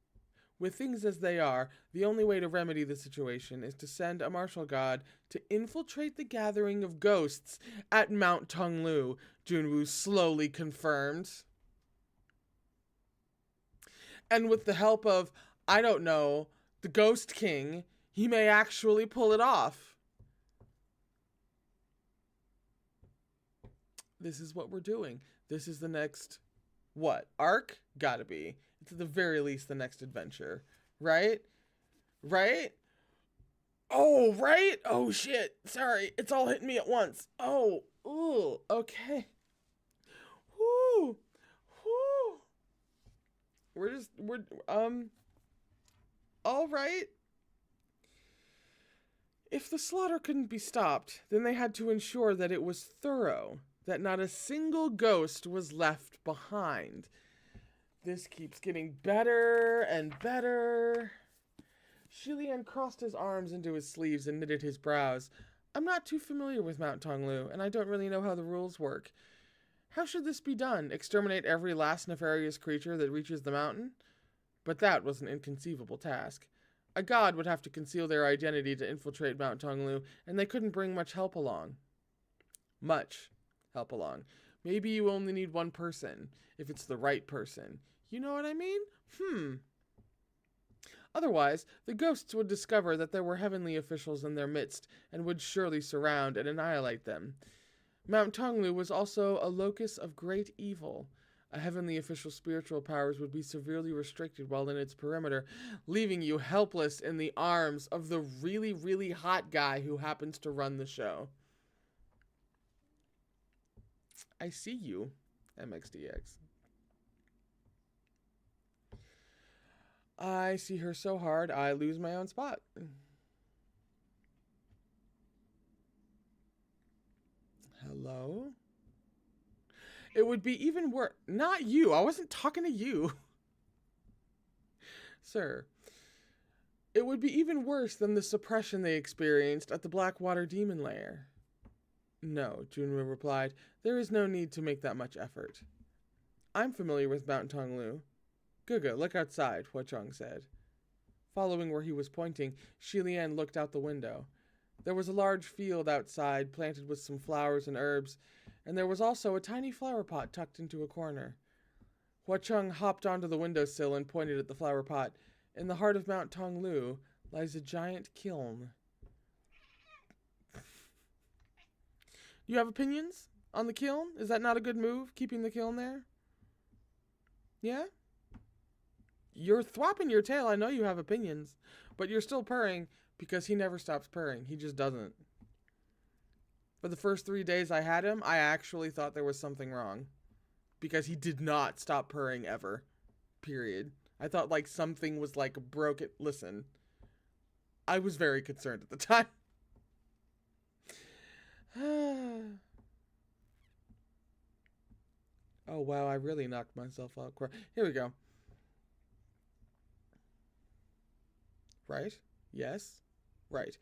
With things as they are, the only way to remedy the situation is to send a martial god to infiltrate the gathering of ghosts at Mount Tonglu, Junwoo slowly confirmed. And with the help of, I don't know, the Ghost King, he may actually pull it off. This is what we're doing. This is the next, arc? Gotta be. It's at the very least the next adventure. Right? Right? Oh, right? Oh, shit. Sorry. It's all hitting me at once. Oh, ooh, okay. Whoo. Whoo. All right. If the slaughter couldn't be stopped, then they had to ensure that it was thorough, that not a single ghost was left behind. This keeps getting better and better. Shi Lian crossed his arms into his sleeves and knitted his brows. I'm not too familiar with Mount Tonglu, and I don't really know how the rules work. How should this be done? Exterminate every last nefarious creature that reaches the mountain? But that was an inconceivable task. A god would have to conceal their identity to infiltrate Mount Tonglu, and they couldn't bring much help along. Maybe you only need one person, if it's the right person. You know what I mean? Otherwise, the ghosts would discover that there were heavenly officials in their midst, and would surely surround and annihilate them. Mount Tonglu was also a locus of great evil. A heavenly official's spiritual powers would be severely restricted while in its perimeter, leaving you helpless in the arms of the really, really hot guy who happens to run the show. I see you, MXDX. I see her so hard, I lose my own spot. Hello? It would be even worse. Not you. I wasn't talking to you. Sir. It would be even worse than the suppression they experienced at the Blackwater Demon Lair. No, Junwu replied. There is no need to make that much effort. I'm familiar with Mount Tonglu. Guga, look outside, Huachong said. Following where he was pointing, Shilian looked out the window. There was a large field outside, planted with some flowers and herbs, and there was also a tiny flower pot tucked into a corner. Huachong hopped onto the windowsill and pointed at the flower pot. In the heart of Mount Tonglu lies a giant kiln. You have opinions on the kiln? Is that not a good move, keeping the kiln there? Yeah? You're thwopping your tail. I know you have opinions, but you're still purring because he never stops purring. He just doesn't. For the first 3 days I had him, I actually thought there was something wrong because he did not stop purring ever. Period. I thought like something was like broken. Listen, I was very concerned at the time. Oh wow, I really knocked myself out. Here we go. Right? Yes? Right.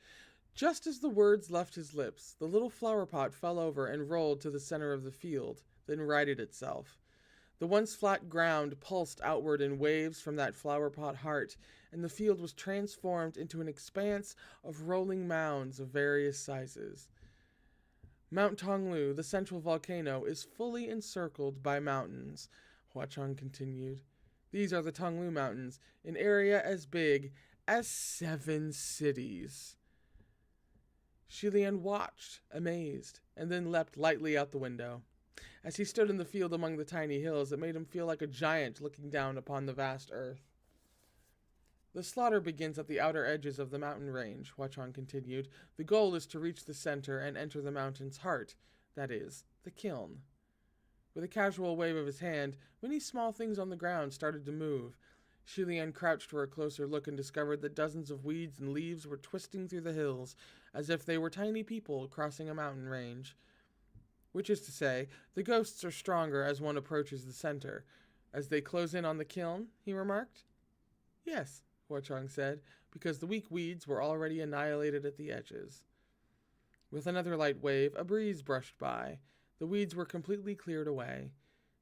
Just as the words left his lips, the little flower pot fell over and rolled to the center of the field, then righted itself. The once flat ground pulsed outward in waves from that flower pot heart, and the field was transformed into an expanse of rolling mounds of various sizes. Mount Tonglu, the central volcano, is fully encircled by mountains, Huachong continued. These are the Tonglu Mountains, an area as big as 7 cities. Shilian watched, amazed, and then leapt lightly out the window. As he stood in the field among the tiny hills, it made him feel like a giant looking down upon the vast earth. The slaughter begins at the outer edges of the mountain range, Huachong continued. The goal is to reach the center and enter the mountain's heart, that is, the kiln. With a casual wave of his hand, many small things on the ground started to move. Shilian crouched for a closer look and discovered that dozens of weeds and leaves were twisting through the hills, as if they were tiny people crossing a mountain range. Which is to say, the ghosts are stronger as one approaches the center. As they close in on the kiln, he remarked. Yes, Huachong said, because the weak weeds were already annihilated at the edges. With another light wave, a breeze brushed by. The weeds were completely cleared away.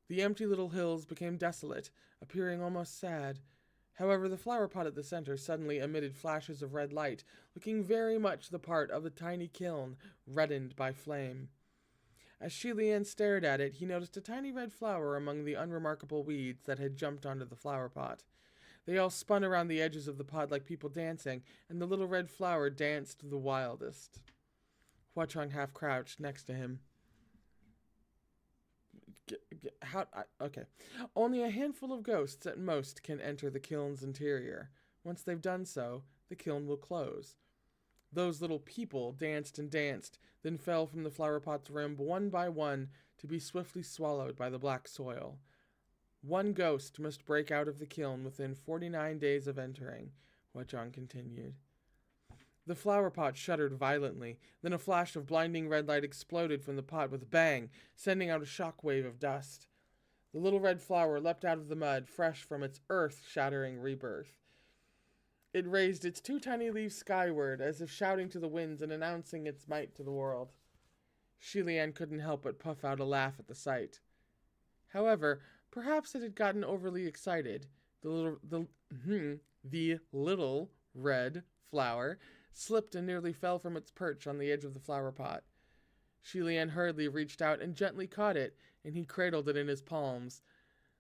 The empty little hills became desolate, appearing almost sad. However, the flower pot at the center suddenly emitted flashes of red light, looking very much the part of the tiny kiln, reddened by flame. As Shilian stared at it, he noticed a tiny red flower among the unremarkable weeds that had jumped onto the flower pot. They all spun around the edges of the pot like people dancing, and the little red flower danced the wildest. Huachong half crouched next to him. Okay. Only a handful of ghosts at most can enter the kiln's interior. Once they've done so, the kiln will close. Those little people danced and danced, then fell from the flower pot's rim one by one to be swiftly swallowed by the black soil. One ghost must break out of the kiln within 49 days of entering, Huachong continued. The flower pot shuddered violently, then a flash of blinding red light exploded from the pot with a bang, sending out a shockwave of dust. The little red flower leapt out of the mud, fresh from its earth-shattering rebirth. It raised its 2 tiny leaves skyward, as if shouting to the winds and announcing its might to the world. Shilian couldn't help but puff out a laugh at the sight. However, perhaps it had gotten overly excited. The little red flower slipped and nearly fell from its perch on the edge of the flower pot. Shilian hurriedly reached out and gently caught it, and he cradled it in his palms.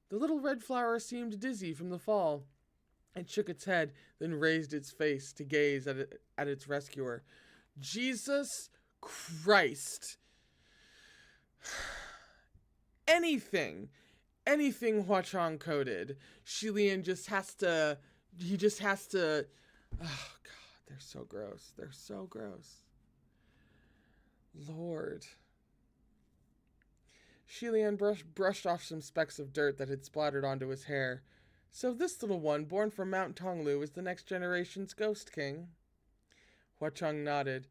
The little red flower seemed dizzy from the fall. It shook its head, then raised its face to gaze at its rescuer. Jesus Christ! anything, anything Huachong coded, Shilian just has to, he just has to, oh god, they're so gross. They're so gross. Lord. Shilian brushed off some specks of dirt that had splattered onto his hair. So this little one, born from Mount Tonglu, is the next generation's Ghost King? Huachong nodded.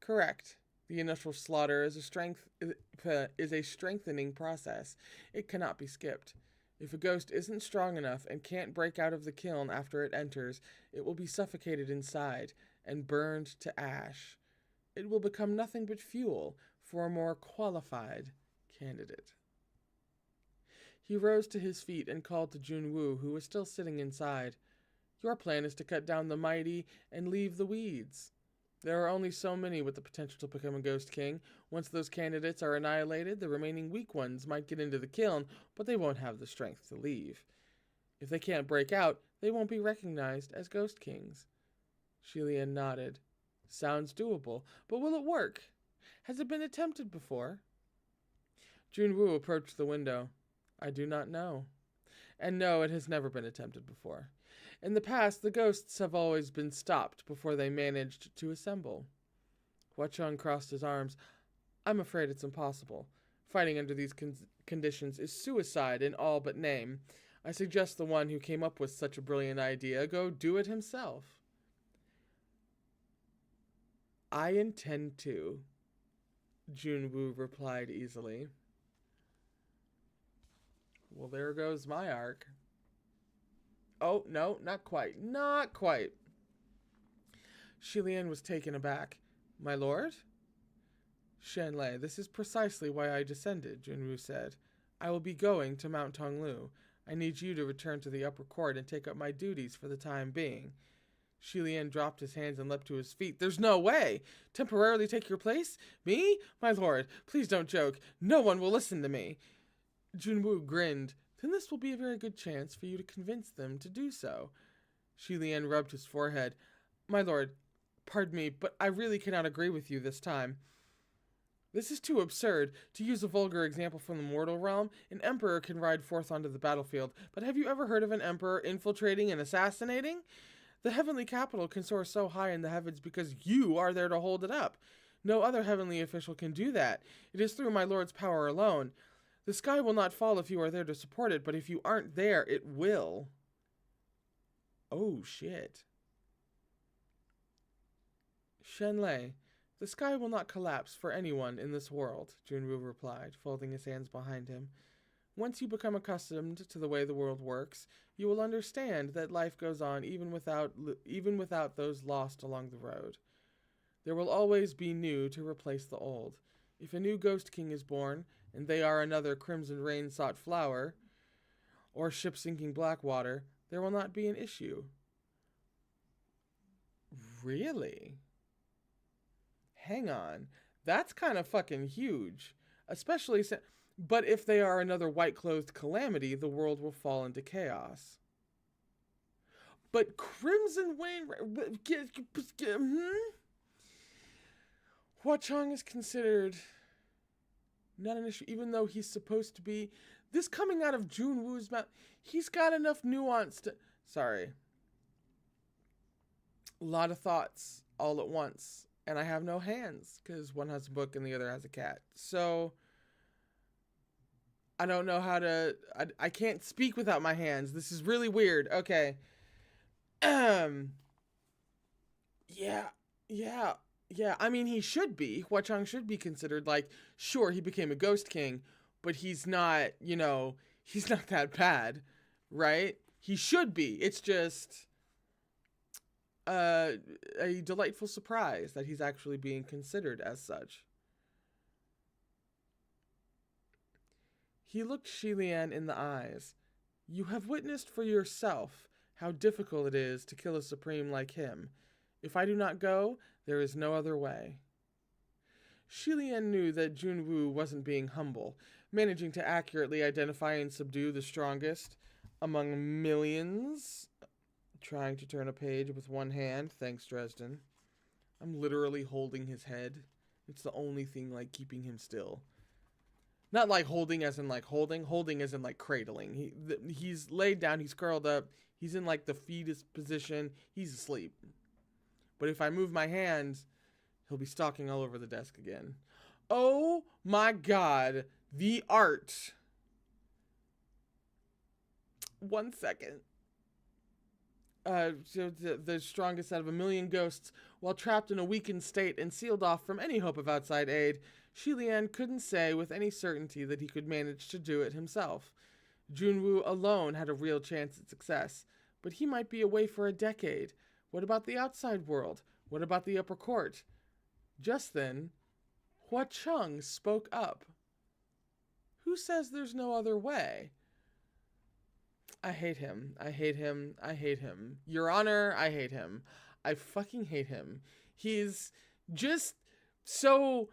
Correct. The initial slaughter is a strengthening process. It cannot be skipped. If a ghost isn't strong enough and can't break out of the kiln after it enters, it will be suffocated inside and burned to ash. It will become nothing but fuel for a more qualified candidate. He rose to his feet and called to Junwoo, who was still sitting inside. Your plan is to cut down the mighty and leave the weeds. There are only so many with the potential to become a Ghost King. Once those candidates are annihilated, the remaining weak ones might get into the kiln, but they won't have the strength to leave. If they can't break out, they won't be recognized as Ghost Kings. Shilian nodded. Sounds doable, but will it work? Has it been attempted before? Junwoo approached the window. I do not know. And no, it has never been attempted before. In the past, the ghosts have always been stopped before they managed to assemble. Huachong crossed his arms. I'm afraid it's impossible. Fighting under these conditions is suicide in all but name. I suggest the one who came up with such a brilliant idea go do it himself. I intend to, Junwoo replied easily. Well, there goes my arc. Oh, no, not quite. Not quite. Shilian was taken aback. My lord? Shenlei, this is precisely why I descended, Junwoo said. I will be going to Mount Tonglu. I need you to return to the upper court and take up my duties for the time being. Shilian dropped his hands and leapt to his feet. There's no way! Temporarily take your place? Me? My lord, please don't joke. No one will listen to me. Junwoo grinned. Then this will be a very good chance for you to convince them to do so. Shilian rubbed his forehead. My lord, pardon me, but I really cannot agree with you this time. This is too absurd. To use a vulgar example from the mortal realm, an emperor can ride forth onto the battlefield, but have you ever heard of an emperor infiltrating and assassinating? The heavenly capital can soar so high in the heavens because you are there to hold it up. No other heavenly official can do that. It is through my lord's power alone. The sky will not fall if you are there to support it, but if you aren't there, it will. Oh, shit. Shenlei, the sky will not collapse for anyone in this world, Junwoo replied, folding his hands behind him. Once you become accustomed to the way the world works, you will understand that life goes on even without those lost along the road. There will always be new to replace the old. If a new Ghost King is born, and they are another Crimson Rain-sought flower, or ship-sinking Blackwater, there will not be an issue. Really? Hang on. That's kind of fucking huge. Especially but if they are another white-clothed calamity, the world will fall into chaos. But Crimson Rain... Huachong is considered not an issue, even though he's supposed to be... This coming out of Junwoo's mouth, he's got enough nuance to... Sorry. A lot of thoughts all at once. And I have no hands, because one has a book and the other has a cat. So, I don't know how to... I can't speak without my hands. This is really weird. Okay. Yeah, I mean, he should be. Huachong should be considered, like, sure, he became a Ghost King, but he's not, you know, he's not that bad, right? He should be. It's just a delightful surprise that he's actually being considered as such. He looked Shilian in the eyes. You have witnessed for yourself how difficult it is to kill a supreme like him. If I do not go, there is no other way. Shilian knew that Junwoo wasn't being humble, managing to accurately identify and subdue the strongest among millions. Trying to turn a page with one hand. Thanks, Dresden. I'm literally holding his head. It's the only thing, like, keeping him still. Not like holding as in like holding as in like cradling. He's laid down, he's curled up, he's in like the fetus position, he's asleep. But if I move my hands, he'll be stalking all over the desk again. Oh my god, the art. 1 second. The strongest out of a million ghosts, while trapped in a weakened state and sealed off from any hope of outside aid, Shilian couldn't say with any certainty that he could manage to do it himself. Junwoo alone had a real chance at success, but he might be away for a decade. What about the outside world? What about the upper court? Just then, Hua Chung spoke up. Who says there's no other way? I hate him. I hate him. I hate him. Your Honor, I hate him. I fucking hate him. He's just so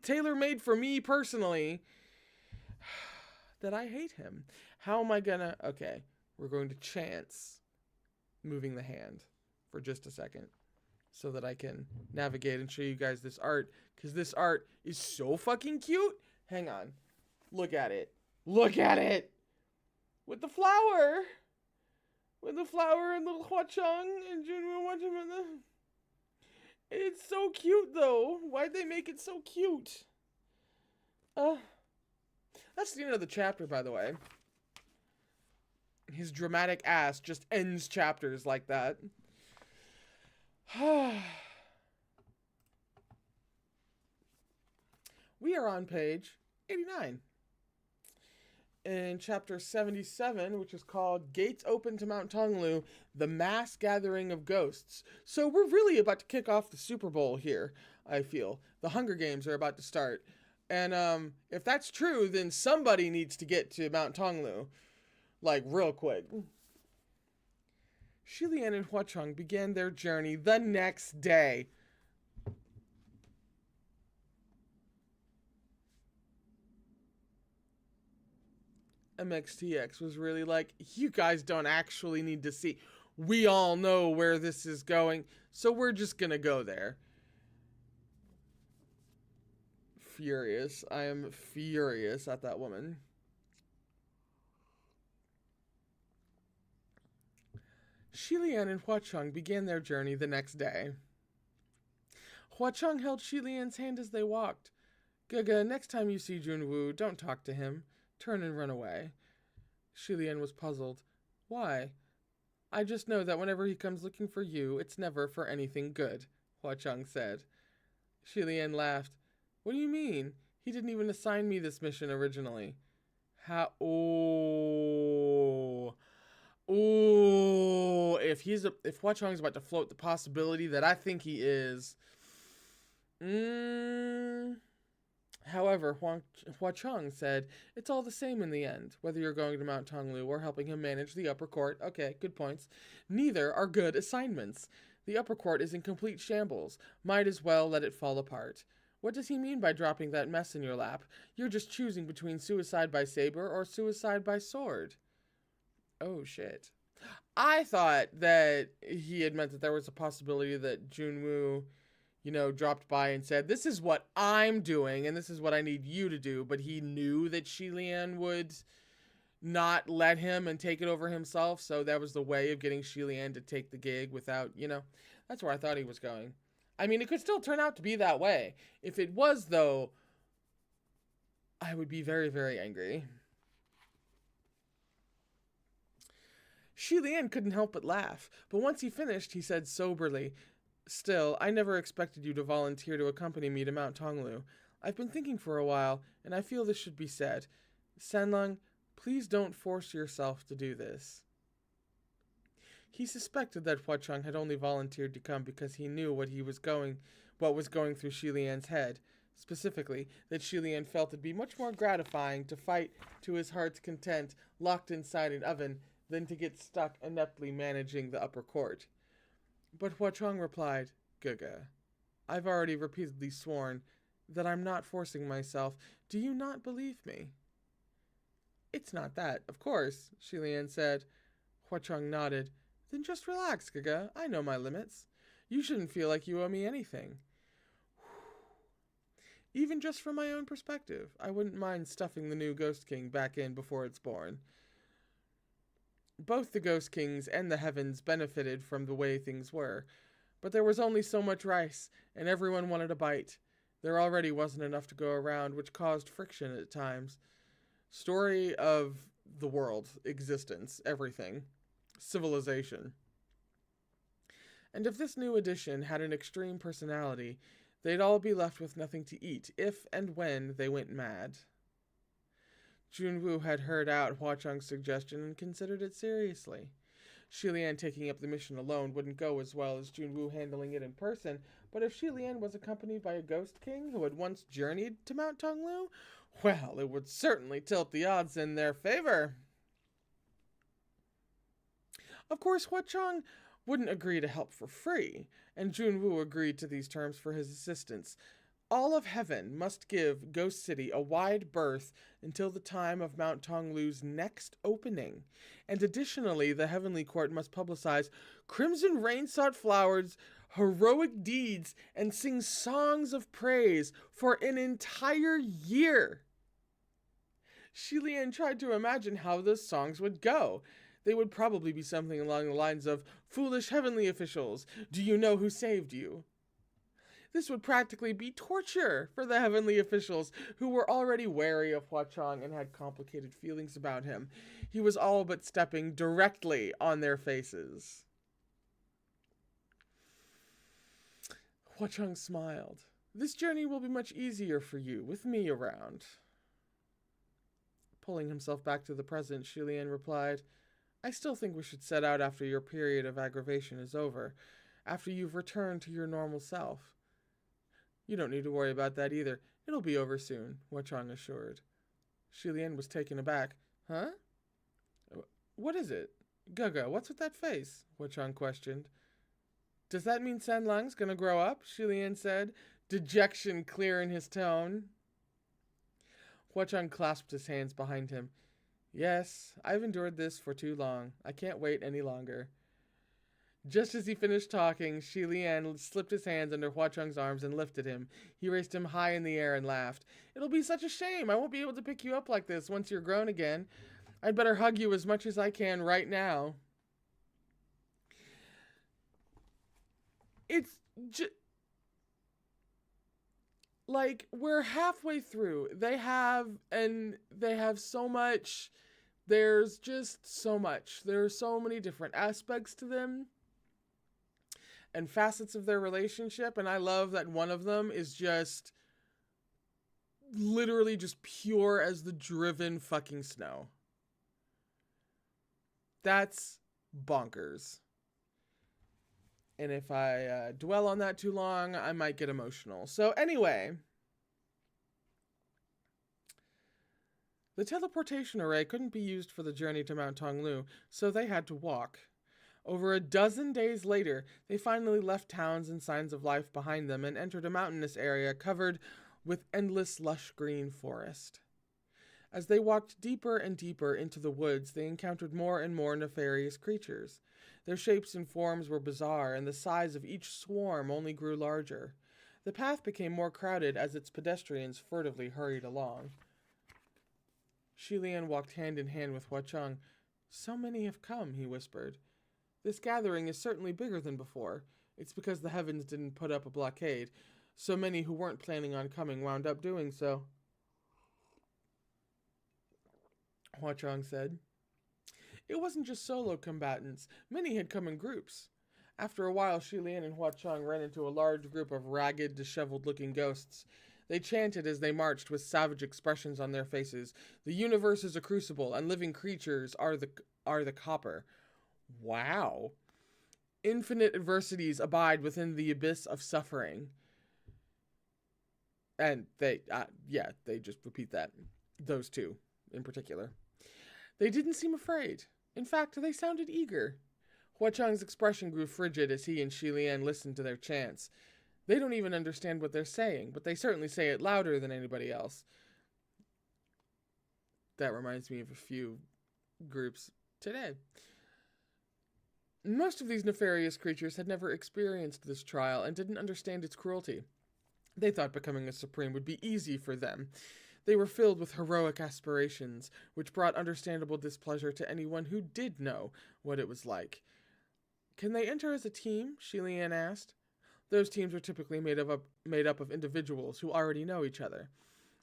tailor-made for me personally that I hate him. How am I gonna... Okay, we're going to chance moving the hand for just a second so that I can navigate and show you guys this art, because this art is so fucking cute. Hang on. Look at it. Look at it! With the flower! With the flower and little Hua Chung and Junwoo watching with the... It's so cute, though. Why'd they make it so cute? That's the end of the chapter, by the way. His dramatic ass just ends chapters like that. We are on page 89. In chapter 77, which is called Gates Open to Mount Tonglu, The Mass Gathering of Ghosts. So we're really about to kick off the Super Bowl here, I feel. The Hunger Games are about to start. And if that's true, then somebody needs to get to Mount Tonglu. Like, real quick. Shilian and Hua Chung began their journey the next day. MXTX was really like, you guys don't actually need to see. We all know where this is going, so we're just gonna go there. Furious. I am furious at that woman. Shilian and Hua Chung began their journey the next day. Hua Chung held Shilian's hand as they walked. Gaga, next time you see Junwoo, don't talk to him. Turn and run away. Shilian was puzzled. Why? I just know that whenever he comes looking for you, it's never for anything good, Hua Chung said. Shilian laughed. What do you mean? He didn't even assign me this mission originally. How? Oh. If Hua Chung's about to float the possibility that I think he is. However, Hua Chung said, it's all the same in the end, whether you're going to Mount Tonglu or helping him manage the upper court. Okay, good points. Neither are good assignments. The upper court is in complete shambles. Might as well let it fall apart. What does he mean by dropping that mess in your lap? You're just choosing between suicide by saber or suicide by sword. Oh, shit. I thought that he had meant that there was a possibility that Junwoo, dropped by and said, this is what I'm doing and this is what I need you to do. But he knew that Shilian would not let him and take it over himself. So that was the way of getting Shilian to take the gig without, that's where I thought he was going. I mean, it could still turn out to be that way. If it was, though, I would be very, very angry. Shilian couldn't help but laugh, but once he finished, he said soberly, Still, I never expected you to volunteer to accompany me to Mount Tonglu. I've been thinking for a while, and I feel this should be said. Sanlung, please don't force yourself to do this. He suspected that Hua Chung had only volunteered to come because he knew what was going through Shilian's head. Specifically, that Shilian felt it'd be much more gratifying to fight to his heart's content, locked inside an oven, than to get stuck ineptly managing the upper court. But Hua Chung replied, Gaga, I've already repeatedly sworn that I'm not forcing myself. Do you not believe me? It's not that, of course, Shilian said. Hua Chung nodded. Then just relax, Gaga. I know my limits. You shouldn't feel like you owe me anything. Even just from my own perspective, I wouldn't mind stuffing the new Ghost King back in before it's born. Both the Ghost Kings and the Heavens benefited from the way things were, but there was only so much rice, and everyone wanted a bite. There already wasn't enough to go around, which caused friction at times. Story of the world, existence, everything. Civilization. And if this new addition had an extreme personality, they'd all be left with nothing to eat if and when they went mad. Junwoo had heard out Hua Chang's suggestion and considered it seriously. Shilian taking up the mission alone wouldn't go as well as Junwoo handling it in person, but if Shilian was accompanied by a Ghost King who had once journeyed to Mount Tonglu, well, it would certainly tilt the odds in their favor. Of course, Hua Chang wouldn't agree to help for free, and Junwoo agreed to these terms for his assistance. All of heaven must give Ghost City a wide berth until the time of Mount Tonglu's next opening. And additionally, the Heavenly Court must publicize Crimson Rain-sought flowers, heroic deeds, and sing songs of praise for an entire year. Shilian tried to imagine how those songs would go. They would probably be something along the lines of, "Foolish heavenly officials, do you know who saved you?" This would practically be torture for the heavenly officials, who were already wary of Hua Chang and had complicated feelings about him. He was all but stepping directly on their faces. Hua Chang smiled. "This journey will be much easier for you, with me around." Pulling himself back to the present, Shilian replied, "I still think we should set out after your period of aggravation is over, after you've returned to your normal self." "You don't need to worry about that either. It'll be over soon," Hua Chang assured. Shilian was taken aback. "Huh? What is it? Gaga, what's with that face?" Hua Chang questioned. "Does that mean San Lang's gonna grow up?" Shilian said, dejection clear in his tone. Hua Chang clasped his hands behind him. "Yes, I've endured this for too long. I can't wait any longer." Just as he finished talking, Shilian slipped his hands under Hua Chang's arms and lifted him. He raised him high in the air and laughed. "It'll be such a shame. I won't be able to pick you up like this once you're grown again. I'd better hug you as much as I can right now." It's just like we're halfway through. They have so much. There's just so much. There are so many different aspects to them and facets of their relationship, and I love that one of them is just literally just pure as the driven fucking snow. That's bonkers. And if I dwell on that too long, I might get emotional. So anyway, the teleportation array couldn't be used for the journey to Mount Tonglu, so they had to walk. Over a dozen days later, they finally left towns and signs of life behind them and entered a mountainous area covered with endless lush green forest. As they walked deeper and deeper into the woods, they encountered more and more nefarious creatures. Their shapes and forms were bizarre, and the size of each swarm only grew larger. The path became more crowded as its pedestrians furtively hurried along. Shilian walked hand in hand with Hua Chang. "So many have come," he whispered. "This gathering is certainly bigger than before. It's because the heavens didn't put up a blockade. So many who weren't planning on coming wound up doing so." Hua Chang said. It wasn't just solo combatants. Many had come in groups. After a while, Shilian and Hua Chang ran into a large group of ragged, disheveled-looking ghosts. They chanted as they marched with savage expressions on their faces. "The universe is a crucible, and living creatures are the copper." Wow. "Infinite adversities abide within the abyss of suffering." And they just repeat that. Those two, in particular. They didn't seem afraid. In fact, they sounded eager. Hua Chang's expression grew frigid as he and Shilian listened to their chants. They don't even understand what they're saying, but they certainly say it louder than anybody else. That reminds me of a few groups today. Most of these nefarious creatures had never experienced this trial and didn't understand its cruelty. They thought becoming a supreme would be easy for them. They were filled with heroic aspirations, which brought understandable displeasure to anyone who did know what it was like. Can they enter as a team? Shilian asked. Those teams are typically made up of individuals who already know each other.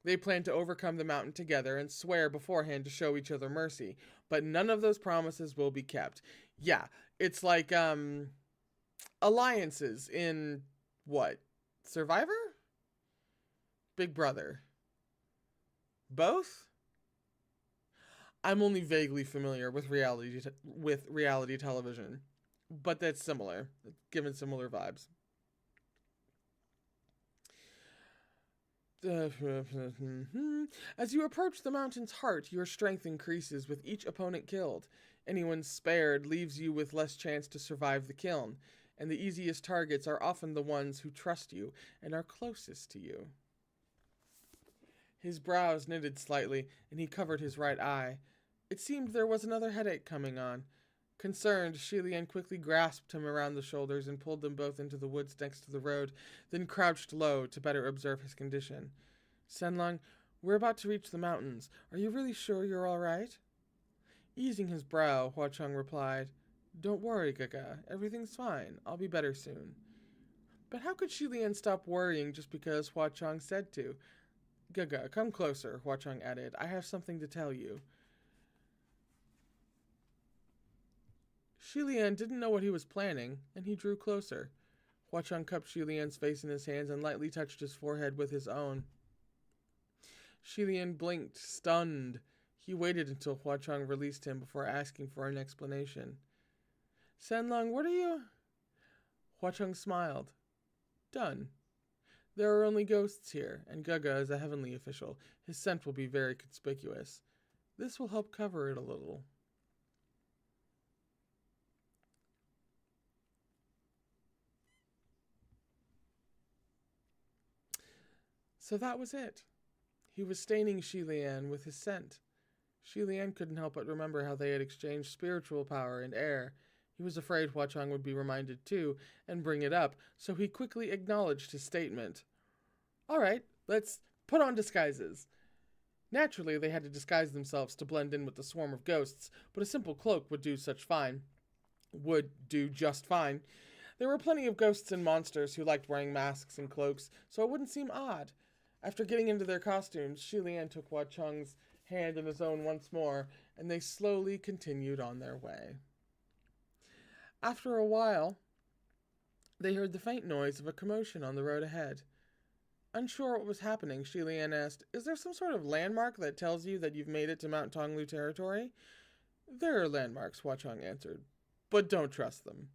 They plan to overcome the mountain together and swear beforehand to show each other mercy, but none of those promises will be kept. Yeah, it's like alliances in what? Survivor? Big Brother. Both? I'm only vaguely familiar with reality television, but that's similar, given similar vibes. As you approach the mountain's heart, your strength increases with each opponent killed. Anyone spared leaves you with less chance to survive the kiln, and the easiest targets are often the ones who trust you and are closest to you. His brows knitted slightly, and he covered his right eye. It seemed there was another headache coming on. Concerned, Shilian quickly grasped him around the shoulders and pulled them both into the woods next to the road, then crouched low to better observe his condition. Senlong, we're about to reach the mountains. Are you really sure you're all right? Easing his brow, Huacheng replied, Don't worry, Gaga. Everything's fine. I'll be better soon. But how could Shilian stop worrying just because Huacheng said to? Gaga, come closer, Huacheng added. I have something to tell you. Shilian didn't know what he was planning, and he drew closer. Huacheng cupped Shilian's face in his hands and lightly touched his forehead with his own. Shilian blinked, stunned. He waited until Huacheng released him before asking for an explanation. Senlong, what are you? Huacheng smiled. Done. There are only ghosts here, and Gaga is a heavenly official. His scent will be very conspicuous. This will help cover it a little. So that was it. He was staining Shilian with his scent. Shilian couldn't help but remember how they had exchanged spiritual power and air. He was afraid Huacheng would be reminded too, and bring it up, so he quickly acknowledged his statement. All right, let's put on disguises. Naturally, they had to disguise themselves to blend in with the swarm of ghosts, but a simple cloak would do just fine. There were plenty of ghosts and monsters who liked wearing masks and cloaks, so it wouldn't seem odd. After getting into their costumes, Shilian took Huacheng's hand in his own once more, and they slowly continued on their way. After a while, they heard the faint noise of a commotion on the road ahead. Unsure what was happening, Shilian asked, Is there some sort of landmark that tells you that you've made it to Mount Tonglu territory? There are landmarks, Huacheng answered, but don't trust them.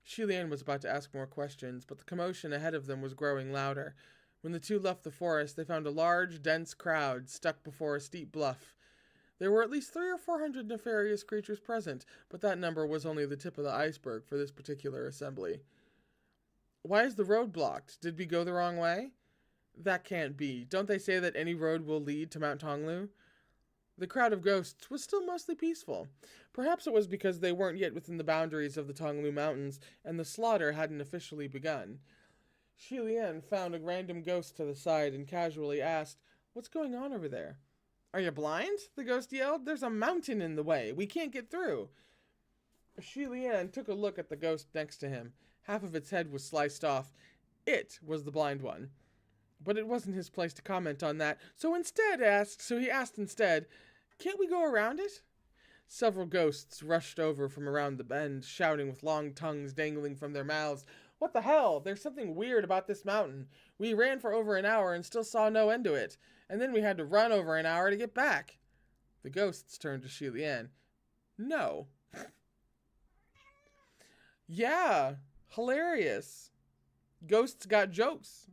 Shilian was about to ask more questions, but the commotion ahead of them was growing louder. When the two left the forest, they found a large, dense crowd stuck before a steep bluff. There were at least 300 or 400 nefarious creatures present, but that number was only the tip of the iceberg for this particular assembly. Why is the road blocked? Did we go the wrong way? That can't be. Don't they say that any road will lead to Mount Tonglu? The crowd of ghosts was still mostly peaceful. Perhaps it was because they weren't yet within the boundaries of the Tonglu Mountains, and the slaughter hadn't officially begun. Shilian found a random ghost to the side and casually asked, What's going on over there? Are you blind? The ghost yelled. There's a mountain in the way. We can't get through. Shilian took a look at the ghost next to him. Half of its head was sliced off. It was the blind one. But it wasn't his place to comment on that, so he asked instead, Can't we go around it? Several ghosts rushed over from around the bend, shouting with long tongues dangling from their mouths, What the hell? There's something weird about this mountain. We ran for over an hour and still saw no end to it, and then we had to run over an hour to get back. The ghosts turned to Shilian. No. Yeah, hilarious. Ghosts got jokes.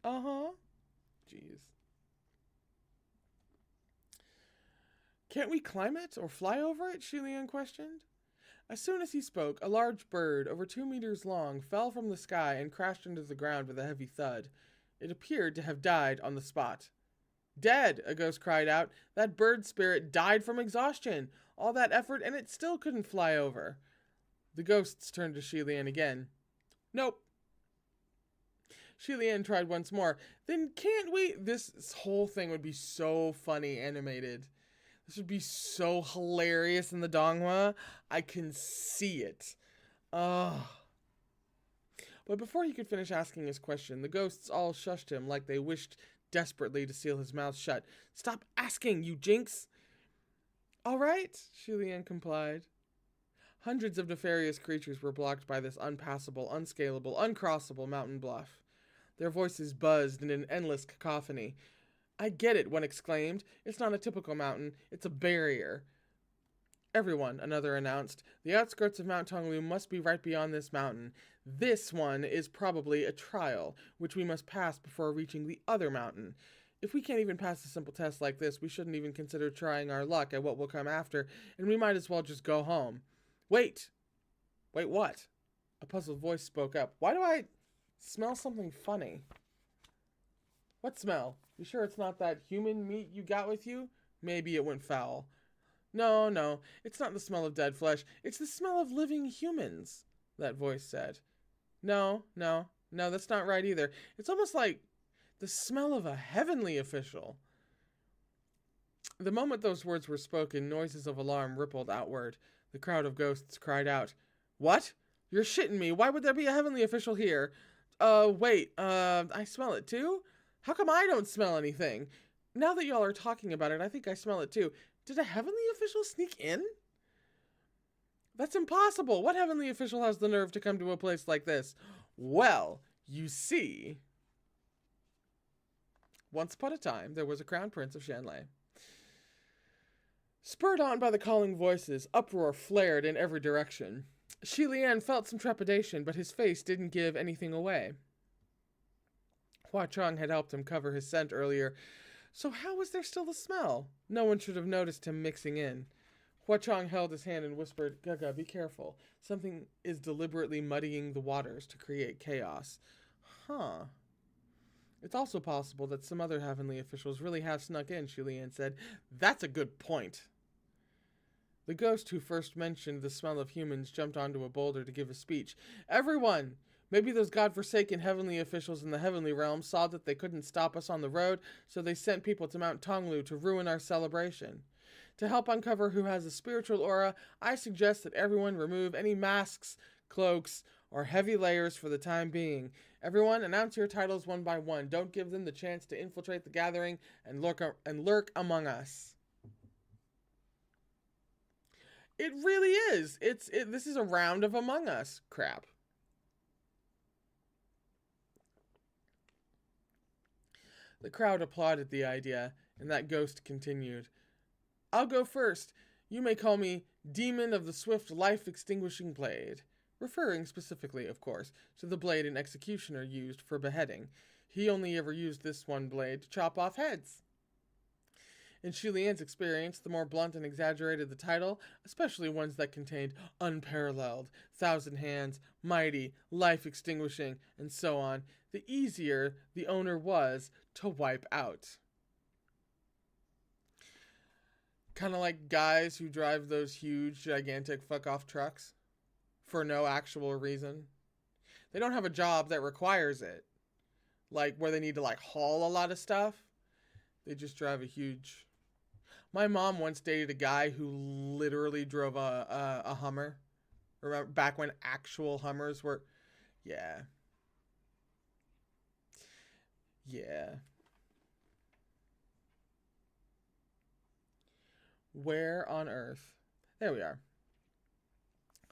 Uh-huh. Jeez. Can't we climb it or fly over it? Shilian questioned. As soon as he spoke, a large bird, over 2 meters long, fell from the sky and crashed into the ground with a heavy thud. It appeared to have died on the spot. Dead, a ghost cried out. That bird spirit died from exhaustion. All that effort and it still couldn't fly over. The ghosts turned to Shilian again. Nope. Shi Lian tried once more. Then can't we? This whole thing would be so funny animated. This would be so hilarious in the Donghua. I can see it. Ugh. But before he could finish asking his question, the ghosts all shushed him like they wished desperately to seal his mouth shut. Stop asking, you jinx! All right, Shi Lian complied. Hundreds of nefarious creatures were blocked by this unpassable, unscalable, uncrossable mountain bluff. Their voices buzzed in an endless cacophony. I get it, one exclaimed. It's not a typical mountain, it's a barrier. Everyone, another announced. The outskirts of Mount Tonglu must be right beyond this mountain. This one is probably a trial, which we must pass before reaching the other mountain. If we can't even pass a simple test like this, we shouldn't even consider trying our luck at what will come after, and we might as well just go home. Wait! Wait, what? A puzzled voice spoke up. Why do I smell something funny? What smell? You sure it's not that human meat you got with you? Maybe it went foul. No, it's not the smell of dead flesh. It's the smell of living humans, that voice said. No, that's not right either. It's almost like the smell of a heavenly official. The moment those words were spoken, noises of alarm rippled outward. The crowd of ghosts cried out, What? You're shitting me. Why would there be a heavenly official here? Wait, I smell it too? How come I don't smell anything? Now that y'all are talking about it, I think I smell it too. Did a heavenly official sneak in? That's impossible. What heavenly official has the nerve to come to a place like this? Well, you see. Once upon a time, there was a crown prince of Shanlei. Spurred on by the calling voices, uproar flared in every direction. Shi Lian felt some trepidation, but his face didn't give anything away. Hua Chong had helped him cover his scent earlier, so how was there still a smell? No one should have noticed him mixing in. Hua Chong held his hand and whispered, Gaga, be careful. Something is deliberately muddying the waters to create chaos. Huh. It's also possible that some other heavenly officials really have snuck in, Shi Lian said. That's a good point. The ghost who first mentioned the smell of humans jumped onto a boulder to give a speech. Everyone! Maybe those godforsaken heavenly officials in the heavenly realm saw that they couldn't stop us on the road, so they sent people to Mount Tonglu to ruin our celebration. To help uncover who has a spiritual aura, I suggest that everyone remove any masks, cloaks, or heavy layers for the time being. Everyone, announce your titles one by one. Don't give them the chance to infiltrate the gathering and lurk among us. It really is. This is a round of Among Us crap. The crowd applauded the idea, and that ghost continued. I'll go first. You may call me Demon of the Swift Life-Extinguishing Blade. Referring specifically, of course, to the blade an executioner used for beheading. He only ever used this one blade to chop off heads. In Shi Lian's experience, the more blunt and exaggerated the title, especially ones that contained unparalleled, thousand hands, mighty, life-extinguishing, and so on, the easier the owner was to wipe out. Kind of like guys who drive those huge, gigantic fuck-off trucks for no actual reason. They don't have a job that requires it. Like, where they need to, haul a lot of stuff. They just drive a huge... My mom once dated a guy who literally drove a Hummer. Remember, back when actual Hummers were... Yeah. Where on earth? There we are.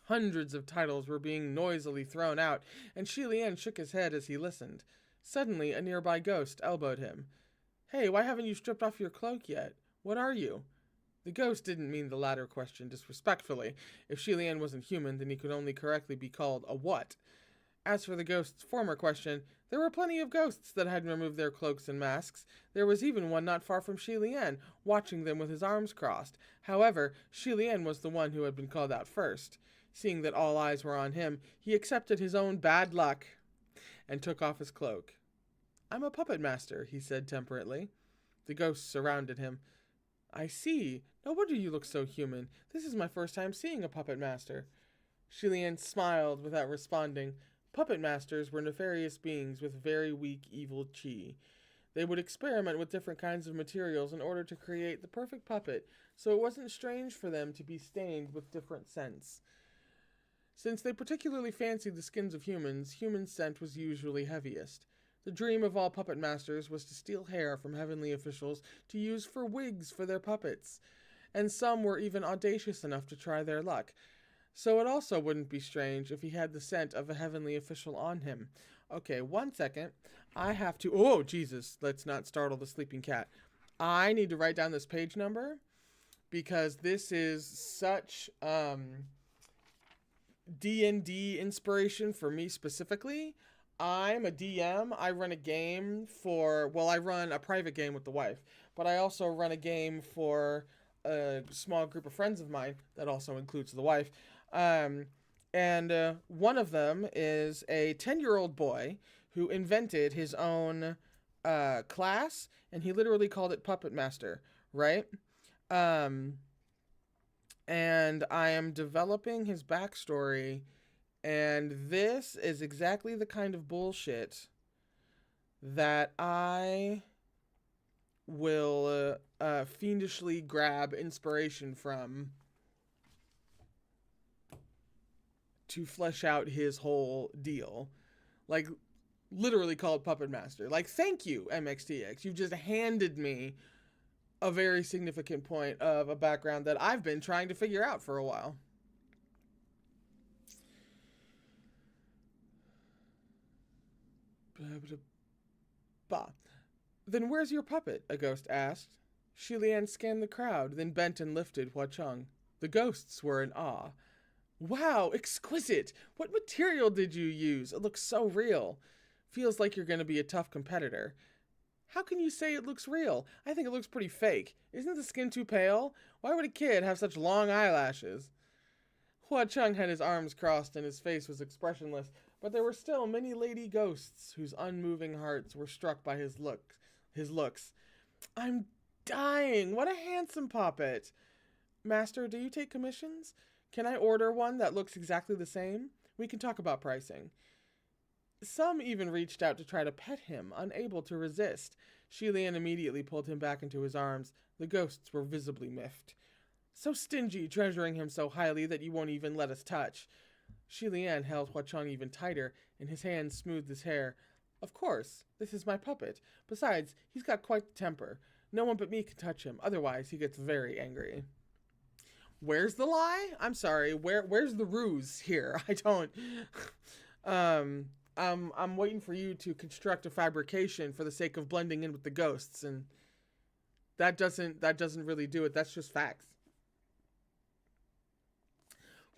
Hundreds of titles were being noisily thrown out, and Shi Lian shook his head as he listened. Suddenly, a nearby ghost elbowed him. Hey, why haven't you stripped off your cloak yet? What are you? The ghost didn't mean the latter question disrespectfully. If Shi Lian wasn't human, then he could only correctly be called a what? As for the ghost's former question, there were plenty of ghosts that hadn't removed their cloaks and masks. There was even one not far from Shi Lian, watching them with his arms crossed. However, Shi Lian was the one who had been called out first. Seeing that all eyes were on him, he accepted his own bad luck and took off his cloak. I'm a puppet master, he said temperately. The ghosts surrounded him. I see. No wonder you look so human. This is my first time seeing a puppet master. Shi Lian smiled without responding. puppet masters were nefarious beings with very weak evil chi. They would experiment with different kinds of materials in order to create the perfect puppet, so it wasn't strange for them to be stained with different scents. Since they particularly fancied the skins of humans, human scent was usually heaviest. The dream of all puppet masters was to steal hair from heavenly officials to use for wigs for their puppets, and some were even audacious enough to try their luck. So it also wouldn't be strange if he had the scent of a heavenly official on him. Okay, 1 second. I have to... Oh, Jesus. Let's not startle the sleeping cat. I need to write down this page number because this is such D&D inspiration for me specifically. I'm a DM. I run a game for... Well, I run a private game with the wife, but I also run a game for a small group of friends of mine that also includes the wife. And one of them is a 10-year-old boy who invented his own class, and he literally called it Puppet Master, right? And I am developing his backstory, and this is exactly the kind of bullshit that I will fiendishly grab inspiration from to flesh out his whole deal. Like, literally called Puppet Master. Like, thank you, MXTX. You've just handed me a very significant point of a background that I've been trying to figure out for a while. Bah. Then where's your puppet? A ghost asked. Shilian scanned the crowd, then bent and lifted Huacheng. The ghosts were in awe. Wow, exquisite! What material did you use? It looks so real. Feels like you're going to be a tough competitor. How can you say it looks real? I think it looks pretty fake. Isn't the skin too pale? Why would a kid have such long eyelashes? Huacheng had his arms crossed and his face was expressionless, but there were still many lady ghosts whose unmoving hearts were struck by his looks. I'm dying! What a handsome puppet! Master, do you take commissions? Can I order one that looks exactly the same? We can talk about pricing. Some even reached out to try to pet him, unable to resist. Shilian immediately pulled him back into his arms. The ghosts were visibly miffed. So stingy, treasuring him so highly that you won't even let us touch. Shilian held Huacheng even tighter, and his hands smoothed his hair. Of course, this is my puppet. Besides, he's got quite the temper. No one but me can touch him, otherwise he gets very angry. Where's the lie? I'm sorry. Where's the ruse here? I don't. I'm waiting for you to construct a fabrication for the sake of blending in with the ghosts, and that doesn't really do it. That's just facts.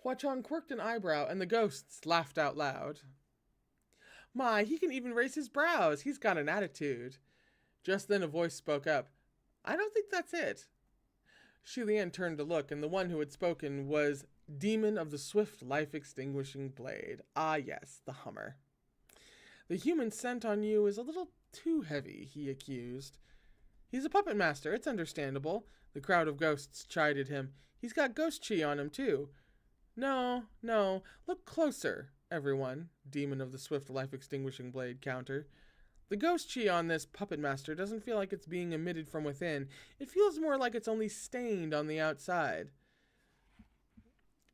Huacheng quirked an eyebrow, and the ghosts laughed out loud. My, he can even raise his brows. He's got an attitude. Just then a voice spoke up. I don't think that's it. Shilian turned to look, and the one who had spoken was Demon of the Swift Life-Extinguishing Blade. Ah, yes, the Hummer. The human scent on you is a little too heavy, he accused. He's a puppet master, it's understandable. The crowd of ghosts chided him. He's got ghost chi on him, too. No, look closer, everyone, Demon of the Swift Life-Extinguishing Blade countered. The ghost chi on this puppet master doesn't feel like it's being emitted from within. It feels more like it's only stained on the outside.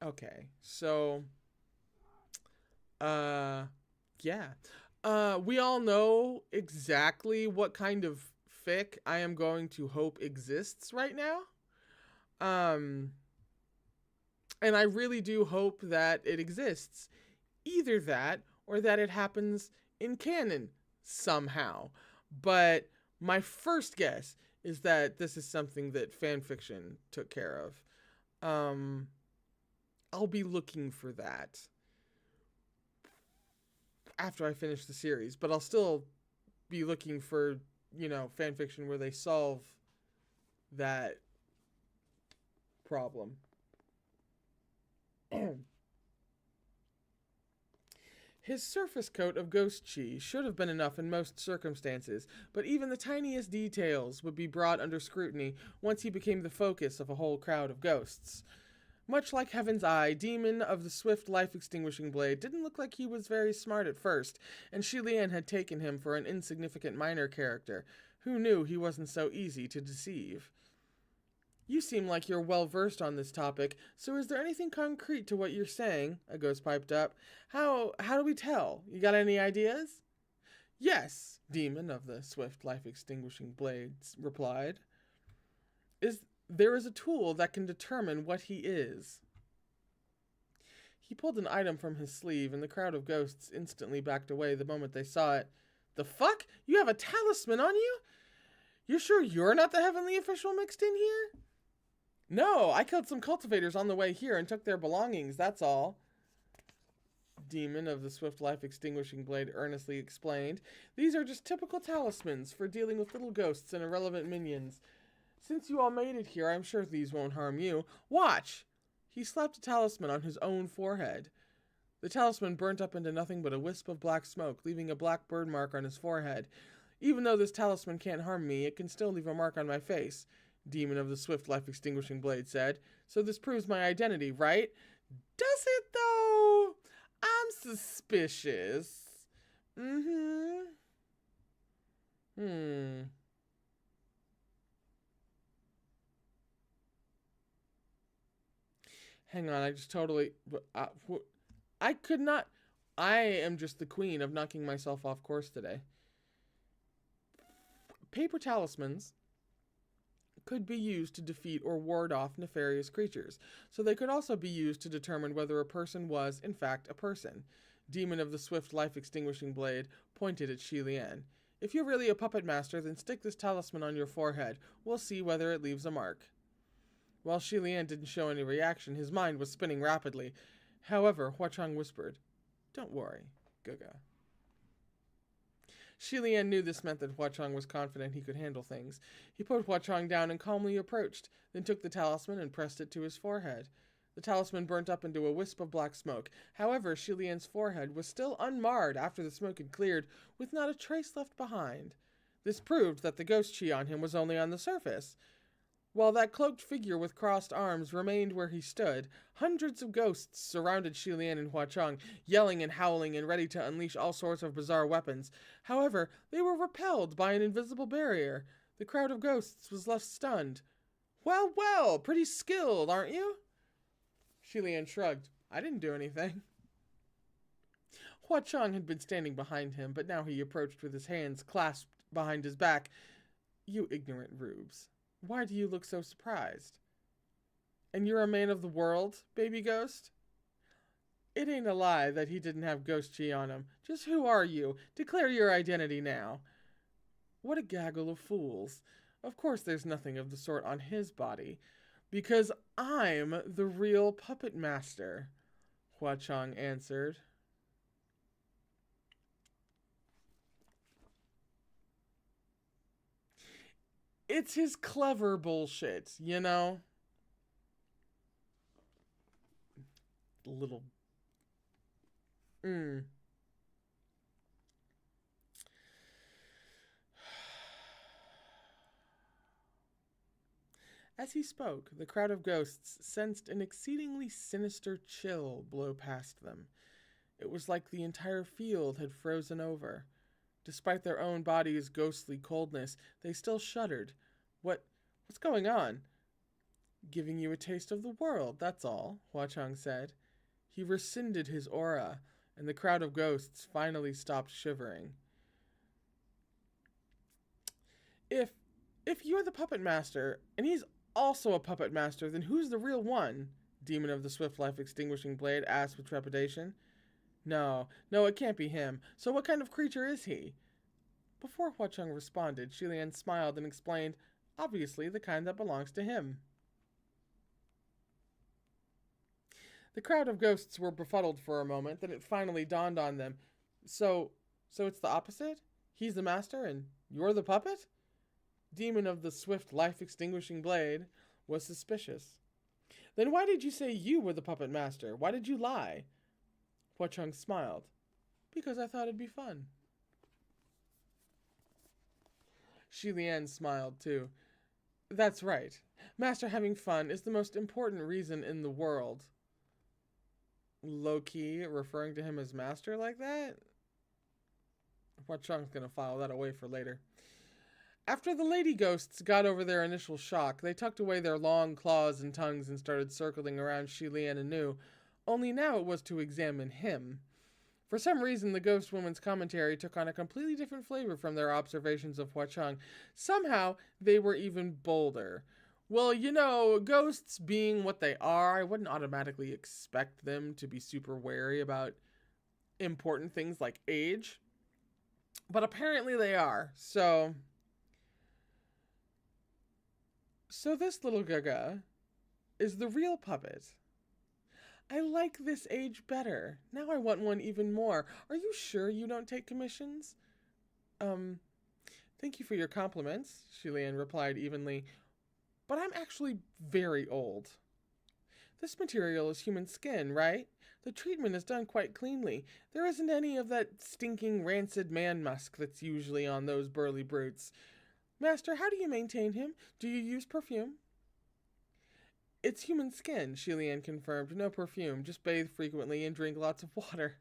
Okay, so, yeah. We all know exactly what kind of fic I am going to hope exists right now. And I really do hope that it exists. Either that, or that it happens in canon somehow. But my first guess is that this is something that fanfiction took care of. I'll be looking for that after I finish the series, but I'll still be looking for, fanfiction where they solve that problem. His surface coat of ghost chi should have been enough in most circumstances, but even the tiniest details would be brought under scrutiny once he became the focus of a whole crowd of ghosts. Much like Heaven's Eye, Demon of the Swift Life-Extinguishing Blade didn't look like he was very smart at first, and Shilian had taken him for an insignificant minor character. Who knew he wasn't so easy to deceive? You seem like you're well versed on this topic, so is there anything concrete to what you're saying? A ghost piped up. How do we tell? You got any ideas? Yes, Demon of the Swift Life-Extinguishing Blades replied. There is a tool that can determine what he is. He pulled an item from his sleeve, and the crowd of ghosts instantly backed away the moment they saw it. The fuck? You have a talisman on you? You're sure you're not the heavenly official mixed in here? No, I killed some cultivators on the way here and took their belongings, that's all. Demon of the Swift Life-Extinguishing Blade earnestly explained. These are just typical talismans for dealing with little ghosts and irrelevant minions. Since you all made it here, I'm sure these won't harm you. Watch! He slapped a talisman on his own forehead. The talisman burnt up into nothing but a wisp of black smoke, leaving a black bird mark on his forehead. Even though this talisman can't harm me, it can still leave a mark on my face, Demon of the Swift Life-Extinguishing Blade said. So this proves my identity, right? Does it, though? I'm suspicious. Hang on, I just totally... I could not... I am just the queen of knocking myself off course today. Paper talismans could be used to defeat or ward off nefarious creatures, so they could also be used to determine whether a person was, in fact, a person. Demon of the Swift Life-Extinguishing Blade pointed at Shilian. If you're really a puppet master, then stick this talisman on your forehead. We'll see whether it leaves a mark. While Shilian didn't show any reaction, his mind was spinning rapidly. However, Huachang whispered, "Don't worry, Guga." Shilian knew this meant that Huachang was confident he could handle things. He put Huachang down and calmly approached, then took the talisman and pressed it to his forehead. The talisman burnt up into a wisp of black smoke. However, Shilian's forehead was still unmarred after the smoke had cleared, with not a trace left behind. This proved that the ghost chi on him was only on the surface. While that cloaked figure with crossed arms remained where he stood, hundreds of ghosts surrounded Shilian and Huachang, yelling and howling and ready to unleash all sorts of bizarre weapons. However, they were repelled by an invisible barrier. The crowd of ghosts was left stunned. Well, pretty skilled, aren't you? Shilian shrugged. I didn't do anything. Huachang had been standing behind him, but now he approached with his hands clasped behind his back. You ignorant rubes. Why do you look so surprised? And you're a man of the world, baby ghost? It ain't a lie that he didn't have ghost chi on him. Just who are you? Declare your identity now. What a gaggle of fools. Of course there's nothing of the sort on his body. Because I'm the real puppet master, Huachang answered. It's his clever bullshit, you know? Little... As he spoke, the crowd of ghosts sensed an exceedingly sinister chill blow past them. It was like the entire field had frozen over. Despite their own body's ghostly coldness, they still shuddered. What's going on? Giving you a taste of the world, that's all, Huachang said. He rescinded his aura, and the crowd of ghosts finally stopped shivering. If you're the puppet master, and he's also a puppet master, then who's the real one? Demon of the Swift Life-Extinguishing Blade asked with trepidation. No, it can't be him. So what kind of creature is he? Before Huachang responded, Shilian smiled and explained, obviously the kind that belongs to him. The crowd of ghosts were befuddled for a moment, then it finally dawned on them. So it's the opposite? He's the master and you're the puppet? Demon of the Swift Life-Extinguishing Blade was suspicious. Then why did you say you were the puppet master? Why did you lie? Huachang smiled. Because I thought it'd be fun. Shilian smiled too. That's right. Master having fun is the most important reason in the world. Low-key referring to him as master like that? Hua Chang's gonna file that away for later. After the lady ghosts got over their initial shock, they tucked away their long claws and tongues and started circling around Shi Lian anew, only now it was to examine him. For some reason, the ghost woman's commentary took on a completely different flavor from their observations of Hua Chang. Somehow, they were even bolder. Well, you know, ghosts being what they are, I wouldn't automatically expect them to be super wary about important things like age. But apparently they are, so this little Gaga is the real puppet. I like this age better. Now I want one even more. Are you sure you don't take commissions? Thank you for your compliments, Shi Lian replied evenly, but I'm actually very old. This material is human skin, right? The treatment is done quite cleanly. There isn't any of that stinking, rancid man musk that's usually on those burly brutes. Master, how do you maintain him? Do you use perfume? It's human skin, Shi Lian confirmed. No perfume. Just bathe frequently and drink lots of water.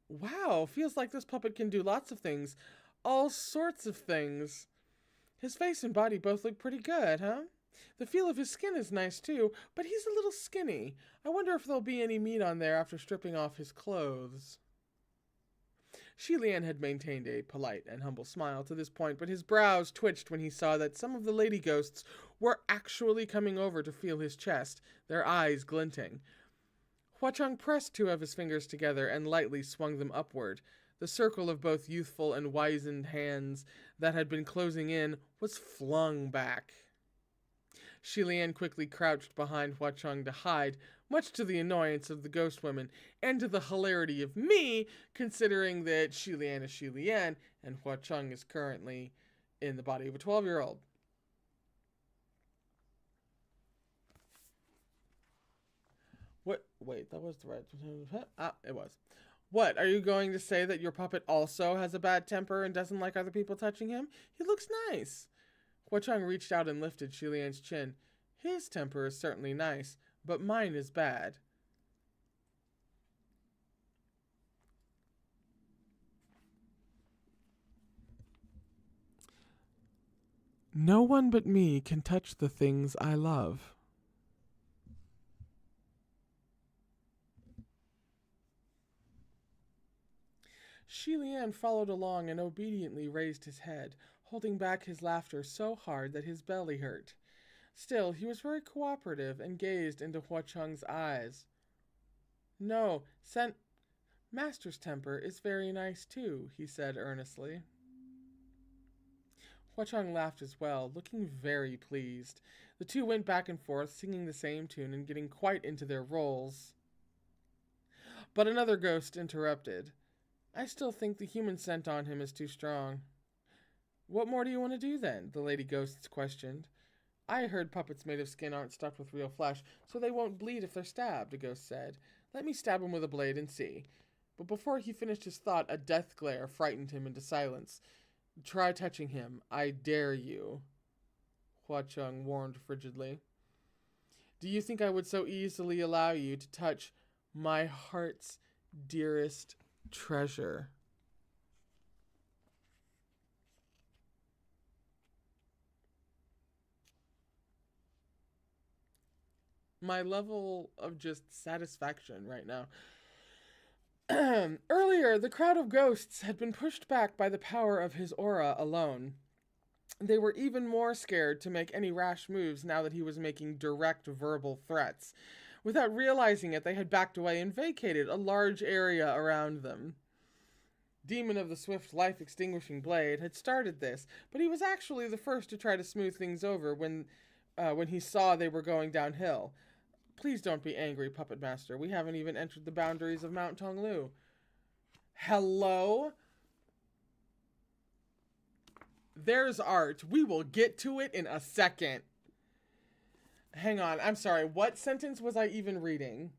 Wow, feels like this puppet can do lots of things. All sorts of things. His face and body both look pretty good, huh? The feel of his skin is nice too, but he's a little skinny. I wonder if there'll be any meat on there after stripping off his clothes. Shi Lian had maintained a polite and humble smile to this point, but his brows twitched when he saw that some of the lady ghosts were actually coming over to feel his chest, their eyes glinting. Hua Chang pressed two of his fingers together and lightly swung them upward. The circle of both youthful and wizened hands that had been closing in was flung back. Shi Lian quickly crouched behind Hua Chang to hide, much to the annoyance of the ghost women, and to the hilarity of me, considering that Shi Lian is Shi Lian, and Hua Chang is currently in the body of a 12-year-old. What? Wait, that was the right... it was. What, are you going to say that your puppet also has a bad temper and doesn't like other people touching him? He looks nice. Hua Chang reached out and lifted Shi Lian's chin. His temper is certainly nice, but mine is bad. No one but me can touch the things I love. Shi Lian followed along and obediently raised his head, holding back his laughter so hard that his belly hurt. Still, he was very cooperative and gazed into Hua Chang's eyes. No, Master's temper is very nice too, he said earnestly. Hua Chang laughed as well, looking very pleased. The two went back and forth, singing the same tune and getting quite into their roles. But another ghost interrupted. I still think the human scent on him is too strong. What more do you want to do then? The lady ghosts questioned. I heard puppets made of skin aren't stuffed with real flesh, so they won't bleed if they're stabbed, a ghost said. Let me stab him with a blade and see. But before he finished his thought, a death glare frightened him into silence. Try touching him. I dare you, Hua Chang warned frigidly. Do you think I would so easily allow you to touch my heart's dearest treasure? My level of just satisfaction right now. Earlier, the crowd of ghosts had been pushed back by the power of his aura alone. They were even more scared to make any rash moves now that he was making direct verbal threats. Without realizing it, they had backed away and vacated a large area around them. Demon of the Swift Life-Extinguishing Blade had started this, but he was actually the first to try to smooth things over when he saw they were going downhill. Please don't be angry, Puppet Master. We haven't even entered the boundaries of Mount Tonglu. Hello? There's art. We will get to it in a second. Hang on, I'm sorry. What sentence was I even reading?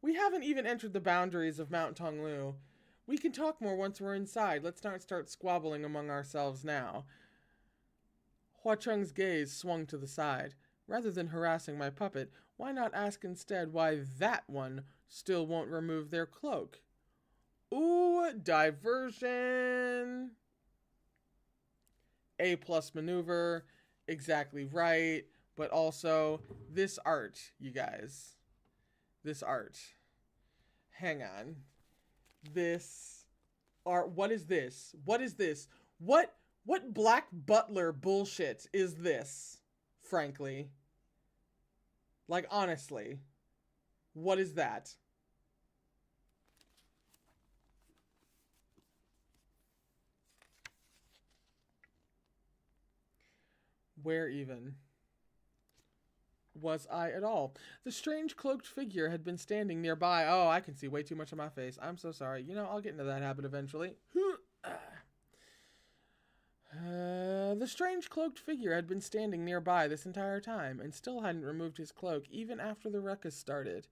We haven't even entered the boundaries of Mount Tonglu. We can talk more once we're inside. Let's not start squabbling among ourselves now. Hua Cheng's gaze swung to the side. Rather than harassing my puppet, why not ask instead why that one still won't remove their cloak? Ooh, diversion. A+ maneuver. Exactly right. But also, this art, you guys. This art. Hang on. This art. What is this? What is this? What Black Butler bullshit is this? Frankly. Like, honestly. What is that? Where even was I at all? The strange cloaked figure had been standing nearby. Oh, I can see way too much of my face. I'm so sorry. You know, I'll get into that habit eventually. The strange cloaked figure had been standing nearby this entire time, and still hadn't removed his cloak even after the ruckus started.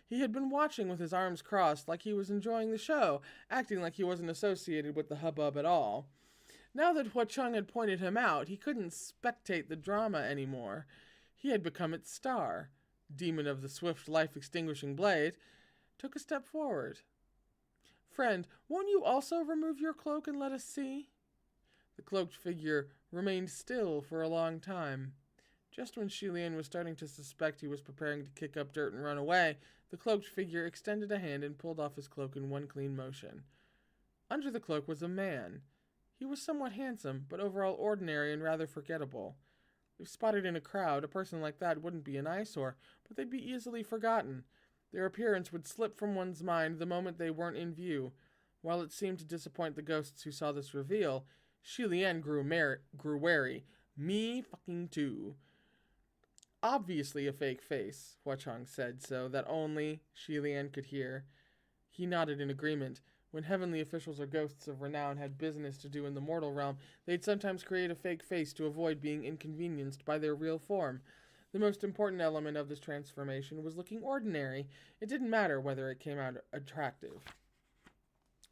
He had been watching with his arms crossed like he was enjoying the show, acting like he wasn't associated with the hubbub at all. Now that Hua Cheng had pointed him out, he couldn't spectate the drama anymore. He had become its star. Demon of the swift life-extinguishing blade took a step forward. Friend, won't you also remove your cloak and let us see? The cloaked figure remained still for a long time. Just when Shilian was starting to suspect he was preparing to kick up dirt and run away, the cloaked figure extended a hand and pulled off his cloak in one clean motion. Under the cloak was a man. He was somewhat handsome, but overall ordinary and rather forgettable. If spotted in a crowd, a person like that wouldn't be an eyesore, but they'd be easily forgotten. Their appearance would slip from one's mind the moment they weren't in view. While it seemed to disappoint the ghosts who saw this reveal, Shilian grew wary. Me fucking too. Obviously a fake face, Hua Cheng said so that only Shilian could hear. He nodded in agreement. When heavenly officials or ghosts of renown had business to do in the mortal realm, they'd sometimes create a fake face to avoid being inconvenienced by their real form. The most important element of this transformation was looking ordinary. It didn't matter whether it came out attractive,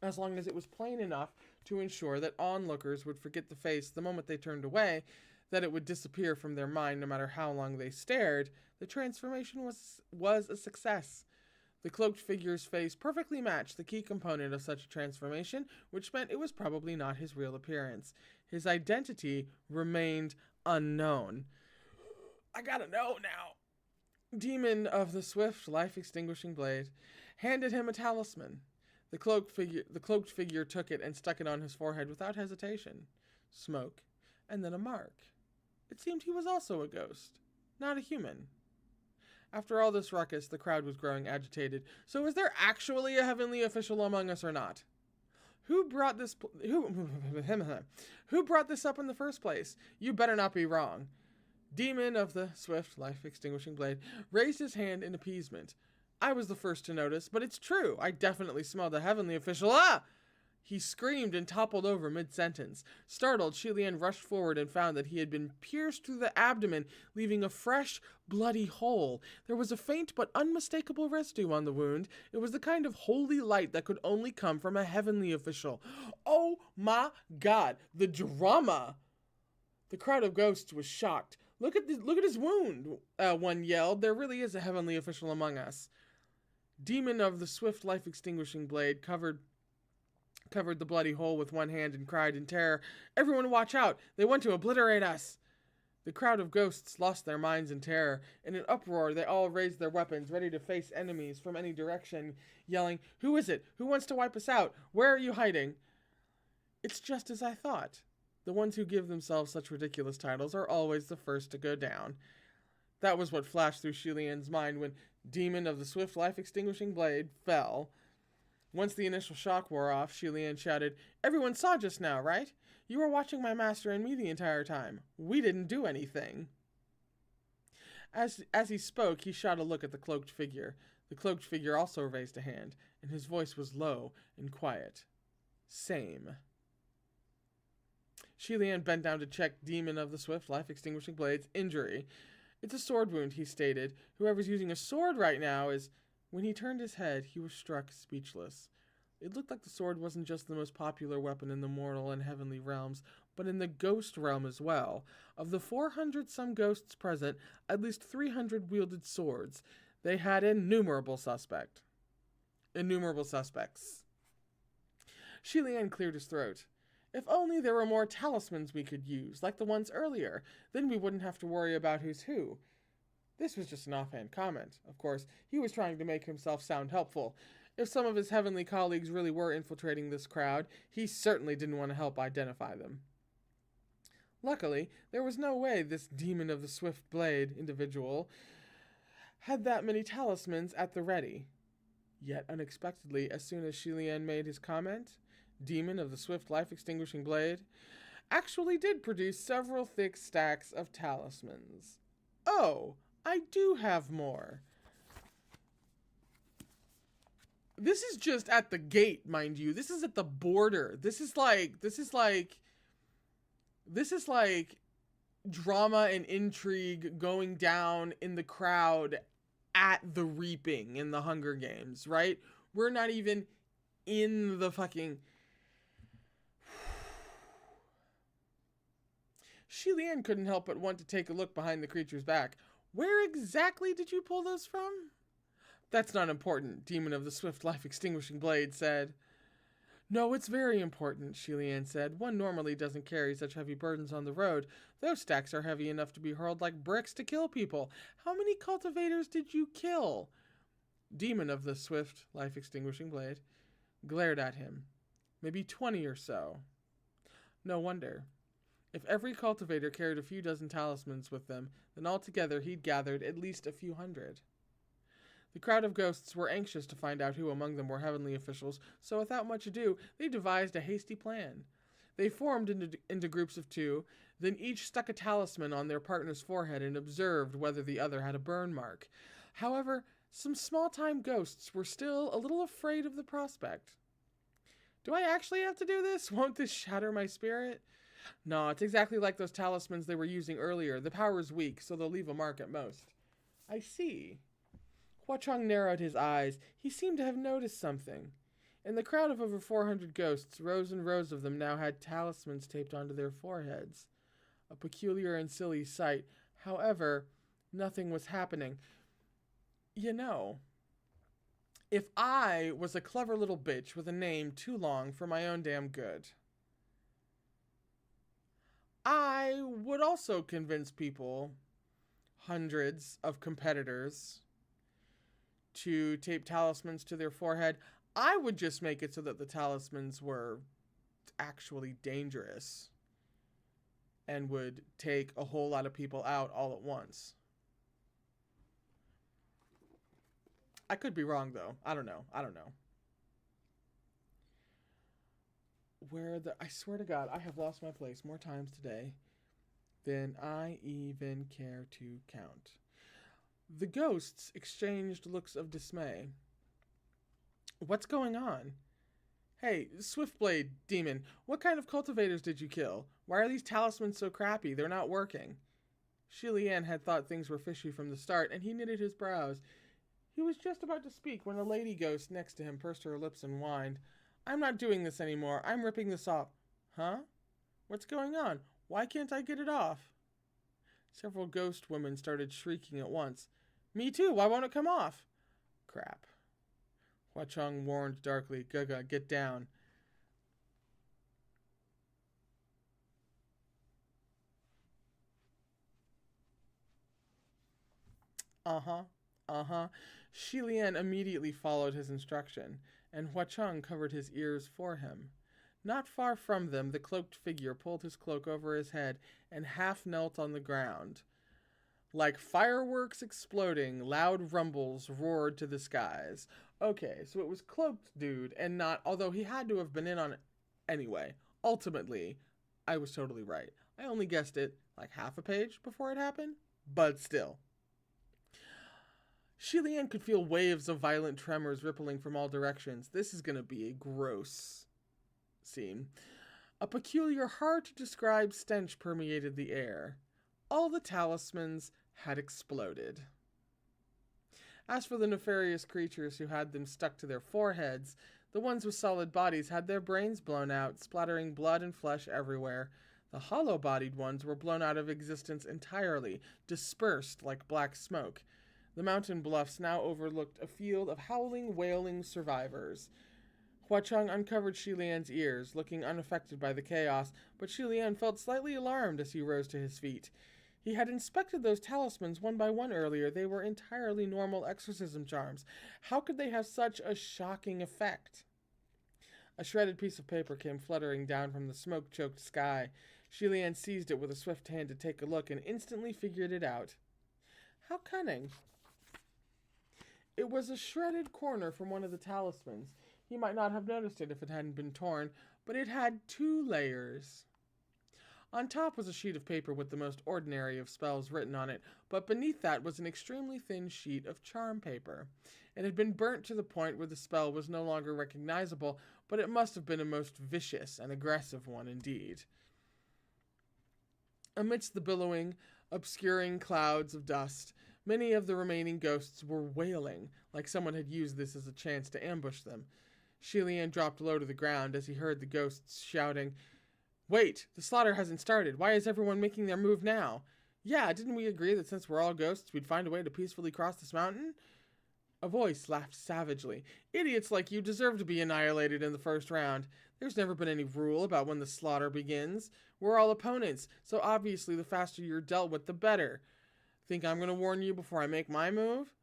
as long as it was plain enough to ensure that onlookers would forget the face the moment they turned away, that it would disappear from their mind no matter how long they stared. The transformation was a success. The cloaked figure's face perfectly matched the key component of such a transformation, which meant it was probably not his real appearance. His identity remained unknown. I gotta know now. Demon of the swift, life-extinguishing blade handed him a talisman. The cloaked figure took it and stuck it on his forehead without hesitation. Smoke, and then a mark. It seemed he was also a ghost, not a human. After all this ruckus, the crowd was growing agitated. So is there actually a heavenly official among us or not? Who brought this up in the first place? You better not be wrong. Demon of the swift, life-extinguishing blade raised his hand in appeasement. I was the first to notice, but it's true. I definitely smelled a heavenly official. Ah! He screamed and toppled over mid-sentence. Startled, Shilian rushed forward and found that he had been pierced through the abdomen, leaving a fresh, bloody hole. There was a faint but unmistakable residue on the wound. It was the kind of holy light that could only come from a heavenly official. Oh my God, the drama! The crowd of ghosts was shocked. Look at his wound, one yelled. There really is a heavenly official among us. Demon of the swift life-extinguishing blade covered the bloody hole with one hand and cried in terror, Everyone watch out! They want to obliterate us! The crowd of ghosts lost their minds in terror. In an uproar, they all raised their weapons, ready to face enemies from any direction, yelling, Who is it? Who wants to wipe us out? Where are you hiding? It's just as I thought. The ones who give themselves such ridiculous titles are always the first to go down. That was what flashed through Shilian's mind when Demon of the swift life-extinguishing blade fell. Once the initial shock wore off, Shilian shouted, Everyone saw just now, right? You were watching my master and me the entire time. We didn't do anything. As he spoke, he shot a look at the cloaked figure. The cloaked figure also raised a hand, and his voice was low and quiet. Same. Shilian bent down to check Demon of the swift life-extinguishing blade's injury. It's a sword wound, he stated. Whoever's using a sword right now is... When he turned his head, he was struck speechless. It looked like the sword wasn't just the most popular weapon in the mortal and heavenly realms, but in the ghost realm as well. Of the 400 some ghosts present, at least 300 wielded swords. They had innumerable suspects. Hualian cleared his throat. If only there were more talismans we could use, like the ones earlier. Then we wouldn't have to worry about who's who. This was just an offhand comment. Of course, he was trying to make himself sound helpful. If some of his heavenly colleagues really were infiltrating this crowd, he certainly didn't want to help identify them. Luckily, there was no way this demon of the swift blade individual had that many talismans at the ready. Yet unexpectedly, as soon as Hualian made his comment, demon of the swift life-extinguishing blade actually did produce several thick stacks of talismans. Oh, I do have more. This is just at the gate, mind you. This is at the border. This is like drama and intrigue going down in the crowd at the reaping in the Hunger Games, right? We're not even in the fucking... Hualian couldn't help but want to take a look behind the creature's back. Where exactly did you pull those from? That's not important, Demon of the Swift Life-Extinguishing Blade said. No, it's very important, Hualian said. One normally doesn't carry such heavy burdens on the road. Those stacks are heavy enough to be hurled like bricks to kill people. How many cultivators did you kill? Demon of the Swift Life-Extinguishing Blade glared at him. Maybe 20 or so. No wonder. If every cultivator carried a few dozen talismans with them, then altogether he'd gathered at least a few hundred. The crowd of ghosts were anxious to find out who among them were heavenly officials, so without much ado, they devised a hasty plan. They formed into groups of two, then each stuck a talisman on their partner's forehead and observed whether the other had a burn mark. However, some small-time ghosts were still a little afraid of the prospect. Do I actually have to do this? Won't this shatter my spirit? No, it's exactly like those talismans they were using earlier. The power is weak, so they'll leave a mark at most. I see. Huacheng narrowed his eyes. He seemed to have noticed something. In the crowd of over 400 ghosts, rows and rows of them now had talismans taped onto their foreheads. A peculiar and silly sight. However, nothing was happening. You know, if I was a clever little bitch with a name too long for my own damn good, I would also convince people, hundreds of competitors, to tape talismans to their forehead. I would just make it so that the talismans were actually dangerous and would take a whole lot of people out all at once. I could be wrong, though. I don't know. I swear to God, I have lost my place more times today than I even care to count. The ghosts exchanged looks of dismay. What's going on? Hey, Swiftblade, demon, what kind of cultivators did you kill? Why are these talismans so crappy? They're not working. Hualian had thought things were fishy from the start, and he knitted his brows. He was just about to speak when a lady ghost next to him pursed her lips and whined. I'm not doing this anymore. I'm ripping this off. Huh? What's going on? Why can't I get it off? Several ghost women started shrieking at once. Me too. Why won't it come off? Crap. Huacheng warned darkly. Gaga, get down. Hualian immediately followed his instruction, and Huacheng covered his ears for him. Not far from them, the cloaked figure pulled his cloak over his head and half knelt on the ground. Like fireworks exploding, loud rumbles roared to the skies. Okay, so it was cloaked dude, and not, although he had to have been in on it anyway. Ultimately, I was totally right. I only guessed it like half a page before it happened, but still. Hualian could feel waves of violent tremors rippling from all directions. This is going to be a gross scene. A peculiar, hard-to-describe stench permeated the air. All the talismans had exploded. As for the nefarious creatures who had them stuck to their foreheads, The ones with solid bodies had their brains blown out, splattering blood and flesh everywhere. The hollow-bodied ones were blown out of existence entirely, dispersed like black smoke. The mountain bluffs now overlooked a field of howling, wailing survivors. Hua Cheng uncovered Shi Lian's ears, looking unaffected by the chaos, but Shi Lian felt slightly alarmed as he rose to his feet. He had inspected those talismans one by one earlier. They were entirely normal exorcism charms. How could they have such a shocking effect? A shredded piece of paper came fluttering down from the smoke-choked sky. Shi Lian seized it with a swift hand to take a look and instantly figured it out. How cunning. It was a shredded corner from one of the talismans. He might not have noticed it if it hadn't been torn, but it had 2 layers. On top was a sheet of paper with the most ordinary of spells written on it, but beneath that was an extremely thin sheet of charm paper. It had been burnt to the point where the spell was no longer recognizable, but it must have been a most vicious and aggressive one indeed. Amidst the billowing, obscuring clouds of dust, many of the remaining ghosts were wailing, like someone had used this as a chance to ambush them. Shi Lian dropped low to the ground as he heard the ghosts shouting, "Wait, the slaughter hasn't started. Why is everyone making their move now? Yeah, didn't we agree that since we're all ghosts, we'd find a way to peacefully cross this mountain?" A voice laughed savagely. "Idiots like you deserve to be annihilated in the first round. There's never been any rule about when the slaughter begins. We're all opponents, so obviously the faster you're dealt with, the better. Think I'm going to warn you before I make my move?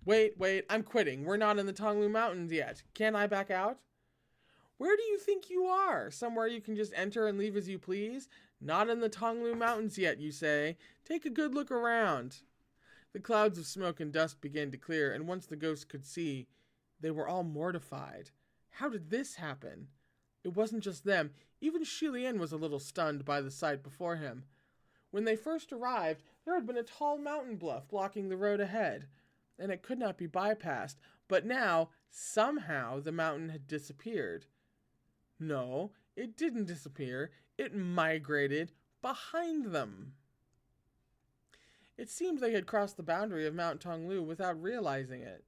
Wait, I'm quitting. We're not in the Tonglu Mountains yet. Can't I back out?" "Where do you think you are? Somewhere you can just enter and leave as you please? Not in the Tonglu Mountains yet, you say? Take a good look around." The clouds of smoke and dust began to clear, and once the ghosts could see, they were all mortified. How did this happen? It wasn't just them. Even Shi Lian was a little stunned by the sight before him. When they first arrived, there had been a tall mountain bluff blocking the road ahead, and it could not be bypassed. But now, somehow, the mountain had disappeared. No, it didn't disappear. It migrated behind them. It seemed they had crossed the boundary of Mount Tonglu without realizing it.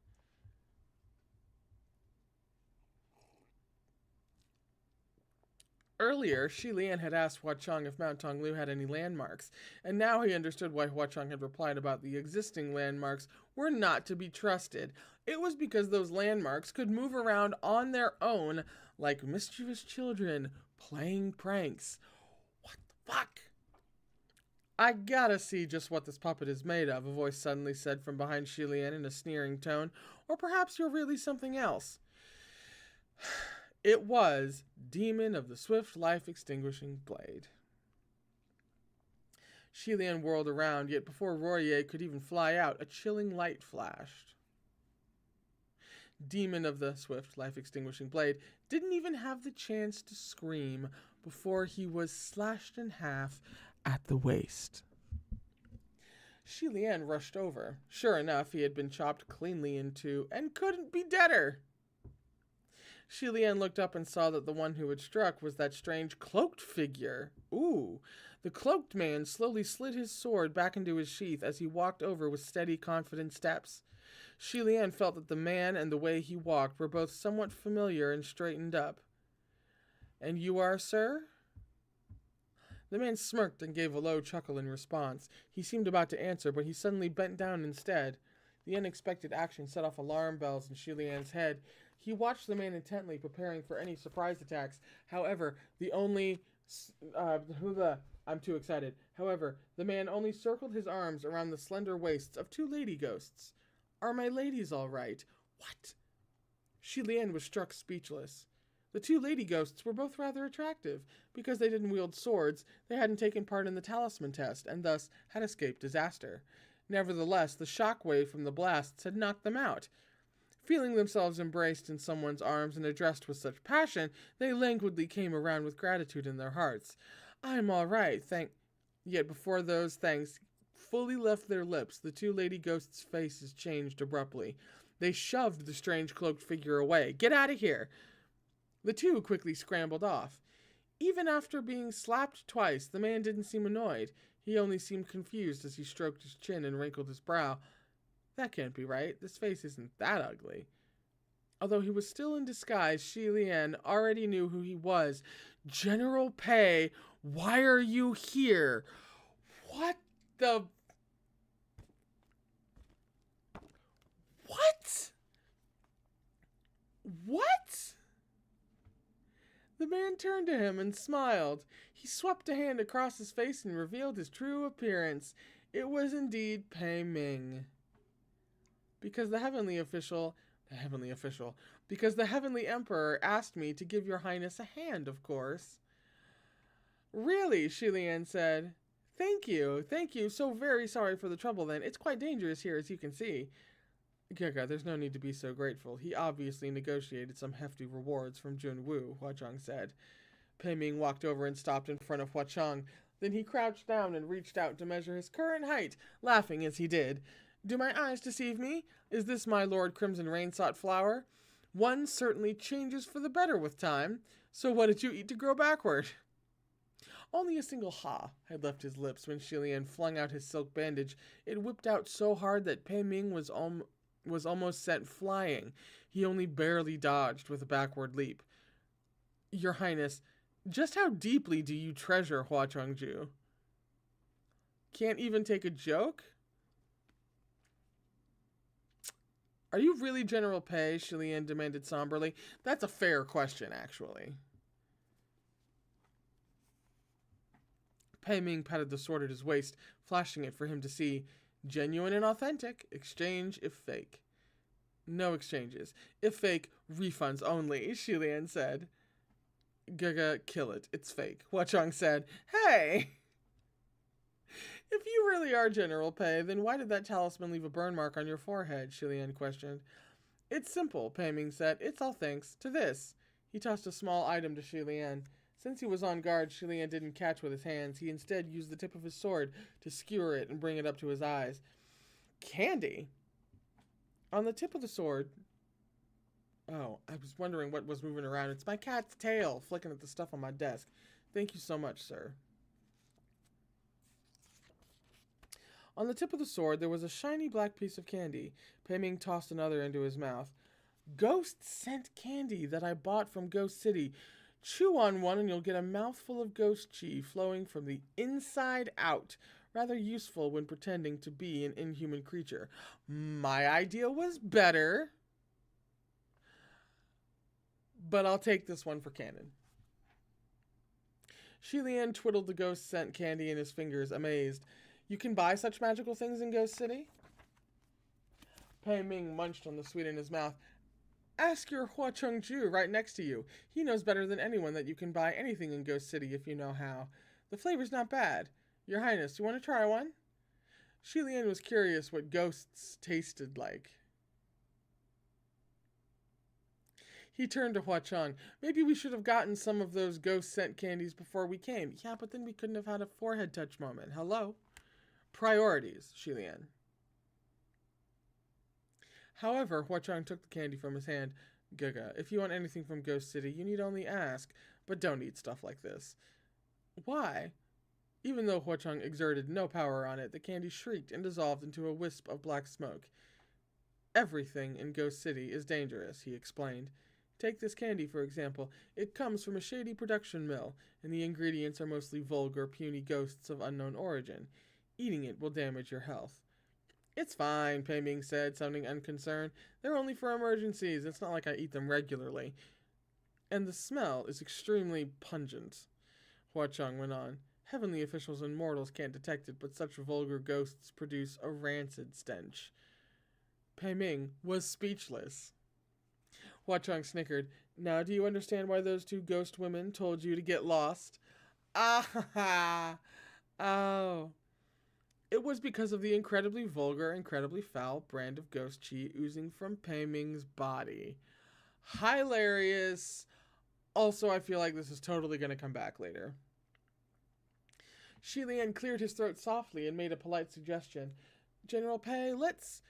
Earlier, Shi Lian had asked Hua Cheng if Mount Tonglu had any landmarks, and now he understood why Hua Cheng had replied about the existing landmarks were not to be trusted. It was because those landmarks could move around on their own like mischievous children playing pranks. What the fuck? "I gotta see just what this puppet is made of," a voice suddenly said from behind Shi Lian in a sneering tone. "Or perhaps you're really something else." It was Demon of the Swift Life-Extinguishing Blade. Shi Lian whirled around, yet before Royer could even fly out, a chilling light flashed. Demon of the Swift Life-Extinguishing Blade didn't even have the chance to scream before he was slashed in half at the waist. Shi Lian rushed over. Sure enough, he had been chopped cleanly in two and couldn't be deader. Shi Lian looked up and saw that the one who had struck was that strange cloaked figure. Ooh. The cloaked man slowly slid his sword back into his sheath as he walked over with steady, confident steps. Shi Lian felt that the man and the way he walked were both somewhat familiar and straightened up. "And you are, sir?" The man smirked and gave a low chuckle in response. He seemed about to answer, but he suddenly bent down instead. The unexpected action set off alarm bells in Shi Lian's head. He watched the man intently, preparing for any surprise attacks. However, the man only circled his arms around the slender waists of two lady ghosts. "Are my ladies all right?" "What?" Shi Lian was struck speechless. The two lady ghosts were both rather attractive. Because they didn't wield swords, they hadn't taken part in the talisman test, and thus had escaped disaster. Nevertheless, the shock wave from the blasts had knocked them out. Feeling themselves embraced in someone's arms and addressed with such passion, they languidly came around with gratitude in their hearts. "I'm all right, Yet before those thanks fully left their lips, the two lady ghosts' faces changed abruptly. They shoved the strange cloaked figure away. "Get out of here!" The two quickly scrambled off. Even after being slapped twice, the man didn't seem annoyed. He only seemed confused as he stroked his chin and wrinkled his brow. "That can't be right. This face isn't that ugly." Although he was still in disguise, Shi Lian already knew who he was. General Pei, why are you here? What the... What? What? The man turned to him and smiled. He swept a hand across his face and revealed his true appearance. It was indeed Pei Ming. Because the heavenly emperor asked me to give your highness a hand, of course. Really, Shi Lian said. Thank you. So very sorry for the trouble then. It's quite dangerous here, as you can see. Gaga, there's no need to be so grateful. He obviously negotiated some hefty rewards from Jun Wu, Hua Chong said. Pei Ming walked over and stopped in front of Hua Chong. Then he crouched down and reached out to measure his current height, laughing as he did. Do my eyes deceive me? Is this my Lord Crimson Rain-sought flower? One certainly changes for the better with time. So what did you eat to grow backward? Only a single ha had left his lips when Shi Lian flung out his silk bandage. It whipped out so hard that Pei Ming was almost sent flying. He only barely dodged with a backward leap. Your Highness, just how deeply do you treasure Hua Chongju? Can't even take a joke? Are you really General Pei? Shi Lian demanded somberly. That's a fair question, actually. Pei Ming patted the sword at his waist, flashing it for him to see. Genuine and authentic. Exchange if fake. No exchanges. If fake, refunds only, Shi Lian said. Gaga, kill it. It's fake. Hua Chong said. Hey! If you really are General Pei, then why did that talisman leave a burn mark on your forehead? Shi Lian questioned. It's simple, Pei Ming said. It's all thanks to this. He tossed a small item to Shi Lian. Since he was on guard, Shi Lian didn't catch with his hands. He instead used the tip of his sword to skewer it and bring it up to his eyes. Candy? On the tip of the sword... Oh, I was wondering what was moving around. It's my cat's tail flicking at the stuff on my desk. Thank you so much, sir. On the tip of the sword, there was a shiny black piece of candy. Pei Ming tossed another into his mouth. Ghost scent candy that I bought from Ghost City. Chew on one and you'll get a mouthful of ghost chi flowing from the inside out. Rather useful when pretending to be an inhuman creature. My idea was better. But I'll take this one for canon. Shi Lian twiddled the ghost scent candy in his fingers, amazed. You can buy such magical things in Ghost City? Pei Ming munched on the sweet in his mouth. Ask your Hua Chongju right next to you. He knows better than anyone that you can buy anything in Ghost City if you know how. The flavor's not bad. Your Highness, you want to try one? Shi Lian was curious what ghosts tasted like. He turned to Hua Chong. Maybe we should have gotten some of those ghost scent candies before we came. Yeah, but then we couldn't have had a forehead touch moment. Hello? Priorities, Shi Lian. However, Hua Chong took the candy from his hand. Gaga, if you want anything from Ghost City, you need only ask. But don't eat stuff like this. Why? Even though Hua Chong exerted no power on it, the candy shrieked and dissolved into a wisp of black smoke. Everything in Ghost City is dangerous, he explained. Take this candy, for example. It comes from a shady production mill, and the ingredients are mostly vulgar, puny ghosts of unknown origin. Eating it will damage your health. It's fine, Pei Ming said, sounding unconcerned. They're only for emergencies. It's not like I eat them regularly. And the smell is extremely pungent, Hua Chong went on. Heavenly officials and mortals can't detect it, but such vulgar ghosts produce a rancid stench. Pei Ming was speechless. Hua Chong snickered. Now do you understand why those two ghost women told you to get lost? Ah ha ha! Oh. It was because of the incredibly vulgar, incredibly foul brand of ghost chi oozing from Pei Ming's body. Hilarious. Also, I feel like this is totally going to come back later. Shi Lian cleared his throat softly and made a polite suggestion. General Pei, let's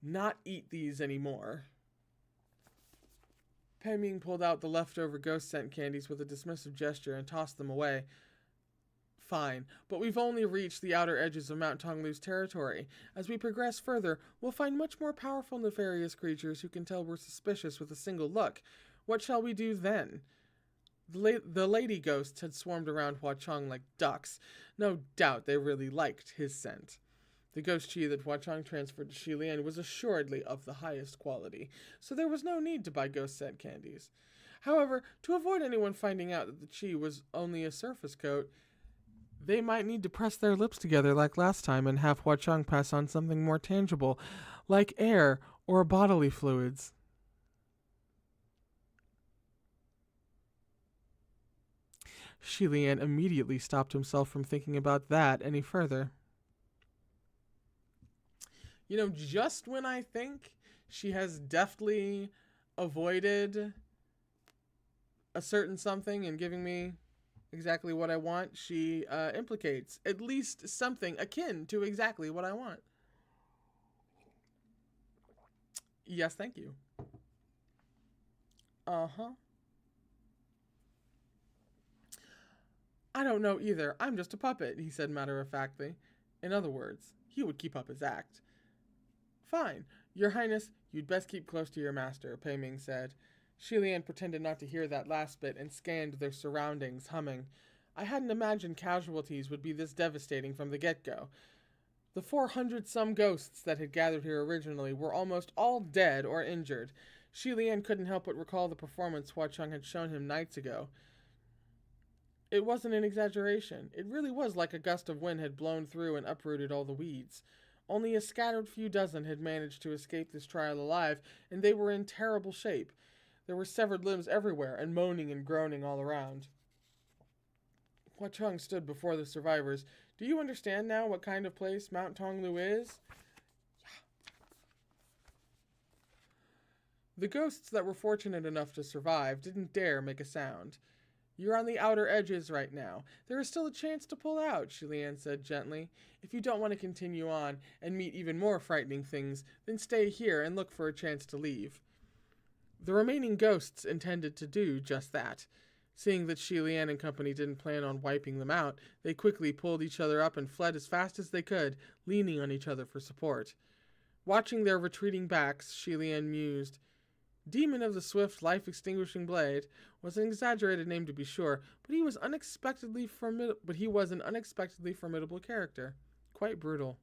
not eat these anymore. Pei Ming pulled out the leftover ghost scent candies with a dismissive gesture and tossed them away. Fine, but we've only reached the outer edges of Mount Tonglu's territory. As we progress further, we'll find much more powerful nefarious creatures who can tell we're suspicious with a single look. What shall we do then? The lady ghosts had swarmed around Hua Chong like ducks. No doubt they really liked his scent. The ghost chi that Hua Chong transferred to Shi Lian was assuredly of the highest quality, so there was no need to buy ghost scent candies. However, to avoid anyone finding out that the chi was only a surface coat, they might need to press their lips together like last time and have Hua Chong pass on something more tangible, like air or bodily fluids. Shi Lian immediately stopped himself from thinking about that any further. You know, just when I think she has deftly avoided a certain something and giving me exactly what I want, she implicates at least something akin to exactly what I want. Yes, thank you. Uh-huh. I don't know either. I'm just a puppet, he said matter-of-factly. In other words, he would keep up his act. Fine. Your Highness, you'd best keep close to your master, Pei Ming said. Shi Lian pretended not to hear that last bit and scanned their surroundings, humming. I hadn't imagined casualties would be this devastating from the get-go. The 400-some ghosts that had gathered here originally were almost all dead or injured. Shi Lian couldn't help but recall the performance Hua Chong had shown him nights ago. It wasn't an exaggeration. It really was like a gust of wind had blown through and uprooted all the weeds. Only a scattered few dozen had managed to escape this trial alive, and they were in terrible shape. There were severed limbs everywhere, and moaning and groaning all around. Hua Chong stood before the survivors. Do you understand now what kind of place Mount Tonglu is? The ghosts that were fortunate enough to survive didn't dare make a sound. You're on the outer edges right now. There is still a chance to pull out, Shi Lian said gently. If you don't want to continue on and meet even more frightening things, then stay here and look for a chance to leave. The remaining ghosts intended to do just that. Seeing that Shi Lian and company didn't plan on wiping them out, they quickly pulled each other up and fled as fast as they could, leaning on each other for support. Watching their retreating backs, Shi Lian mused. Demon of the Swift Life-Extinguishing Blade was an exaggerated name to be sure, but he was an unexpectedly formidable character. Quite brutal.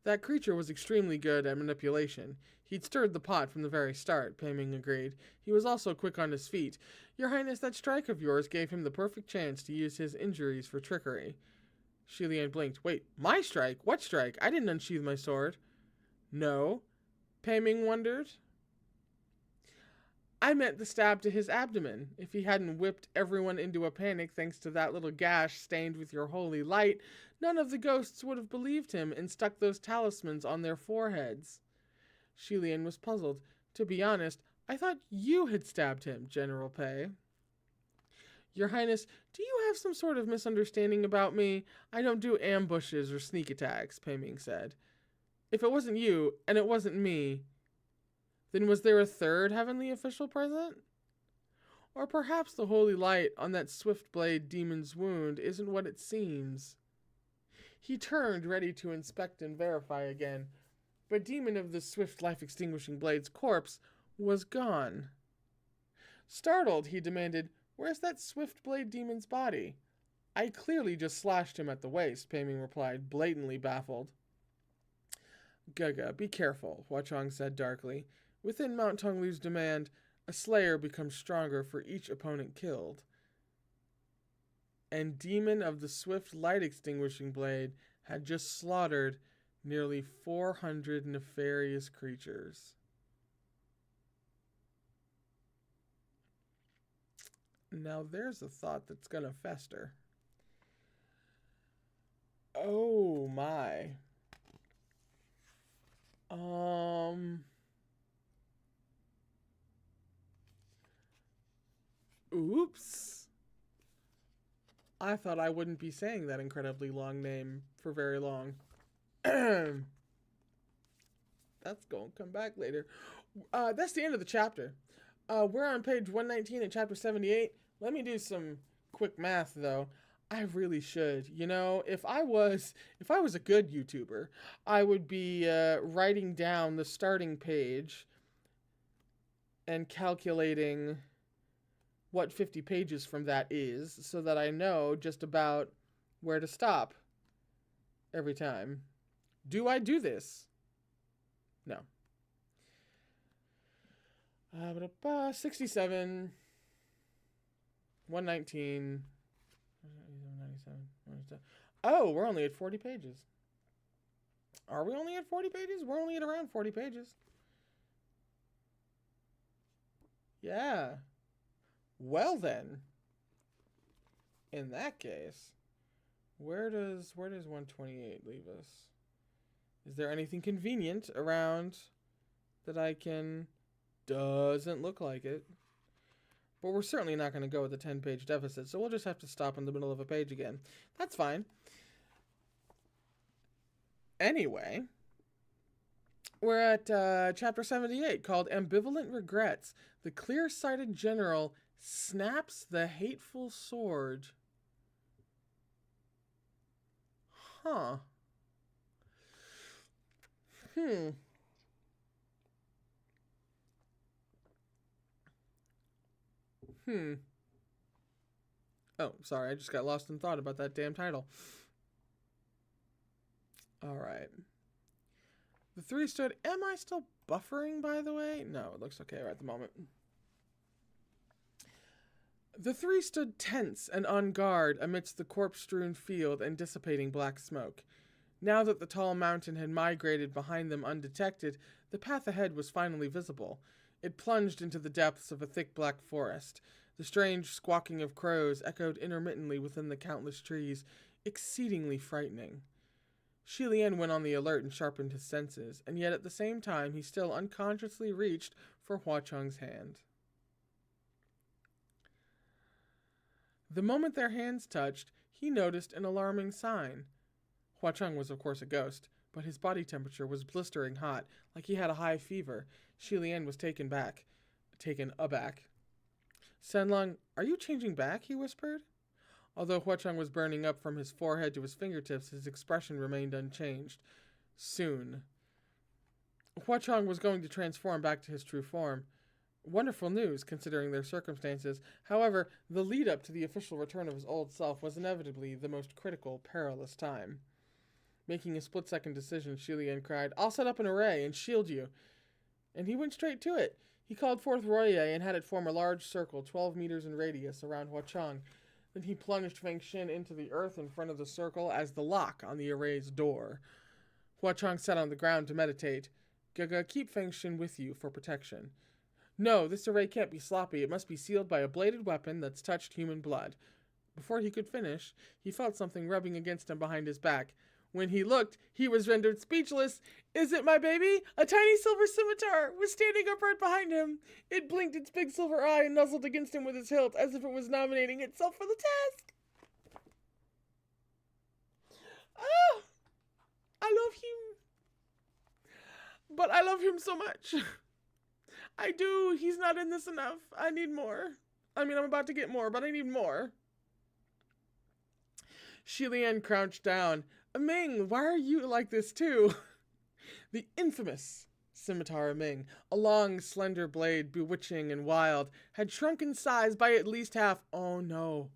That creature was extremely good at manipulation. He'd stirred the pot from the very start, Pei Ming agreed. He was also quick on his feet. Your Highness, that strike of yours gave him the perfect chance to use his injuries for trickery. Shi Lian blinked. Wait, my strike? What strike? I didn't unsheath my sword. No? Pei Ming wondered. I meant the stab to his abdomen. If he hadn't whipped everyone into a panic thanks to that little gash stained with your holy light, none of the ghosts would have believed him and stuck those talismans on their foreheads. Shi Lian was puzzled. To be honest, I thought you had stabbed him, General Pei. Your Highness, do you have some sort of misunderstanding about me? I don't do ambushes or sneak attacks, Pei Ming said. If it wasn't you, and it wasn't me, then was there a third heavenly official present? Or perhaps the holy light on that swift-blade demon's wound isn't what it seems. He turned, ready to inspect and verify again, but Demon of the Swift Life-Extinguishing Blade's corpse was gone. Startled, he demanded, Where's that Swift-Blade demon's body? I clearly just slashed him at the waist, Pei Ming replied, blatantly baffled. Gaga, be careful, Hua Chong said darkly. Within Mount Tonglu's demand, a slayer becomes stronger for each opponent killed. And Demon of the Swift Light-Extinguishing Blade had just slaughtered nearly 400 nefarious creatures. Now there's a thought that's gonna fester. Oh my. Oops. I thought I wouldn't be saying that incredibly long name for very long. That's going to come back later. That's the end of the chapter. We're on page 119 in chapter 78. Let me do some quick math, though. I really should. You know, if I was a good YouTuber, I would be writing down the starting page and calculating what 50 pages from that is so that I know just about where to stop every time. Do I do this? No. 67, 119, 97. Oh, we're only at 40 pages. Are we only at 40 pages? We're only at around 40 pages. Yeah. Well then, in that case, where does 128 leave us? Is there anything convenient around that I can... Doesn't look like it. But we're certainly not going to go with a 10-page deficit, so we'll just have to stop in the middle of a page again. That's fine. Anyway, we're at chapter 78, called Ambivalent Regrets. The clear-sighted general snaps the hateful sword. Huh. Oh, sorry, I just got lost in thought about that damn title. Alright. The three stood... Am I still buffering, by the way? No, it looks okay right at the moment. The three stood tense and on guard amidst the corpse-strewn field and dissipating black smoke. Now that the tall mountain had migrated behind them undetected, the path ahead was finally visible. It plunged into the depths of a thick black forest. The strange squawking of crows echoed intermittently within the countless trees, exceedingly frightening. Hualian went on the alert and sharpened his senses, and yet at the same time he still unconsciously reached for Hua Cheng's hand. The moment their hands touched, he noticed an alarming sign. Hua Cheng was of course a ghost, but his body temperature was blistering hot, like he had a high fever. Hualian was taken aback. Senlong, are you changing back? He whispered. Although Hua Cheng was burning up from his forehead to his fingertips, his expression remained unchanged. Soon. Hua Cheng was going to transform back to his true form. Wonderful news, considering their circumstances. However, the lead-up to the official return of his old self was inevitably the most critical, perilous time. Making a split-second decision, Hualian cried, I'll set up an array and shield you. And he went straight to it. He called forth Roye and had it form a large circle, 12 meters in radius, around Hua Cheng. Then he plunged Feng Xin into the earth in front of the circle as the lock on the array's door. Hua Cheng sat on the ground to meditate. Gaga, keep Feng Xin with you for protection. No, this array can't be sloppy. It must be sealed by a bladed weapon that's touched human blood. Before he could finish, he felt something rubbing against him behind his back. When he looked, he was rendered speechless. Is it my baby? A tiny silver scimitar was standing upright behind him. It blinked its big silver eye and nuzzled against him with its hilt as if it was nominating itself for the task. Oh, I love him. But I love him so much. I do. He's not in this enough. I need more. I mean, I'm about to get more, but I need more. Hualian crouched down. Ming, why are you like this too? The infamous scimitar Ming, a long, slender blade, bewitching and wild, had shrunk in size by at least half. Oh no.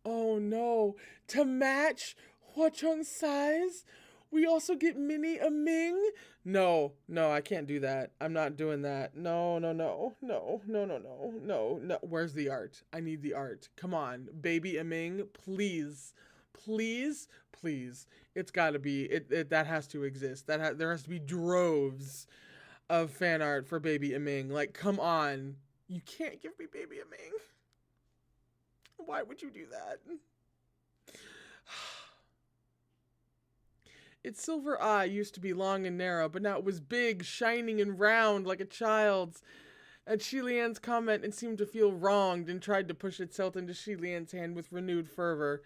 Oh no. To match Hua Cheng's size? We also get mini a Ming? No, I can't do that. I'm not doing that. No. Where's the art? I need the art. Come on, baby a Ming, please. Please. It's got to be, that has to exist. There has to be droves of fan art for baby Ming. Like, come on. You can't give me baby Ming. Why would you do that? Its silver eye used to be long and narrow, but now it was big, shining and round like a child's. At Hualian's comment, it seemed to feel wronged and tried to push its hilt into Hualian's hand with renewed fervor.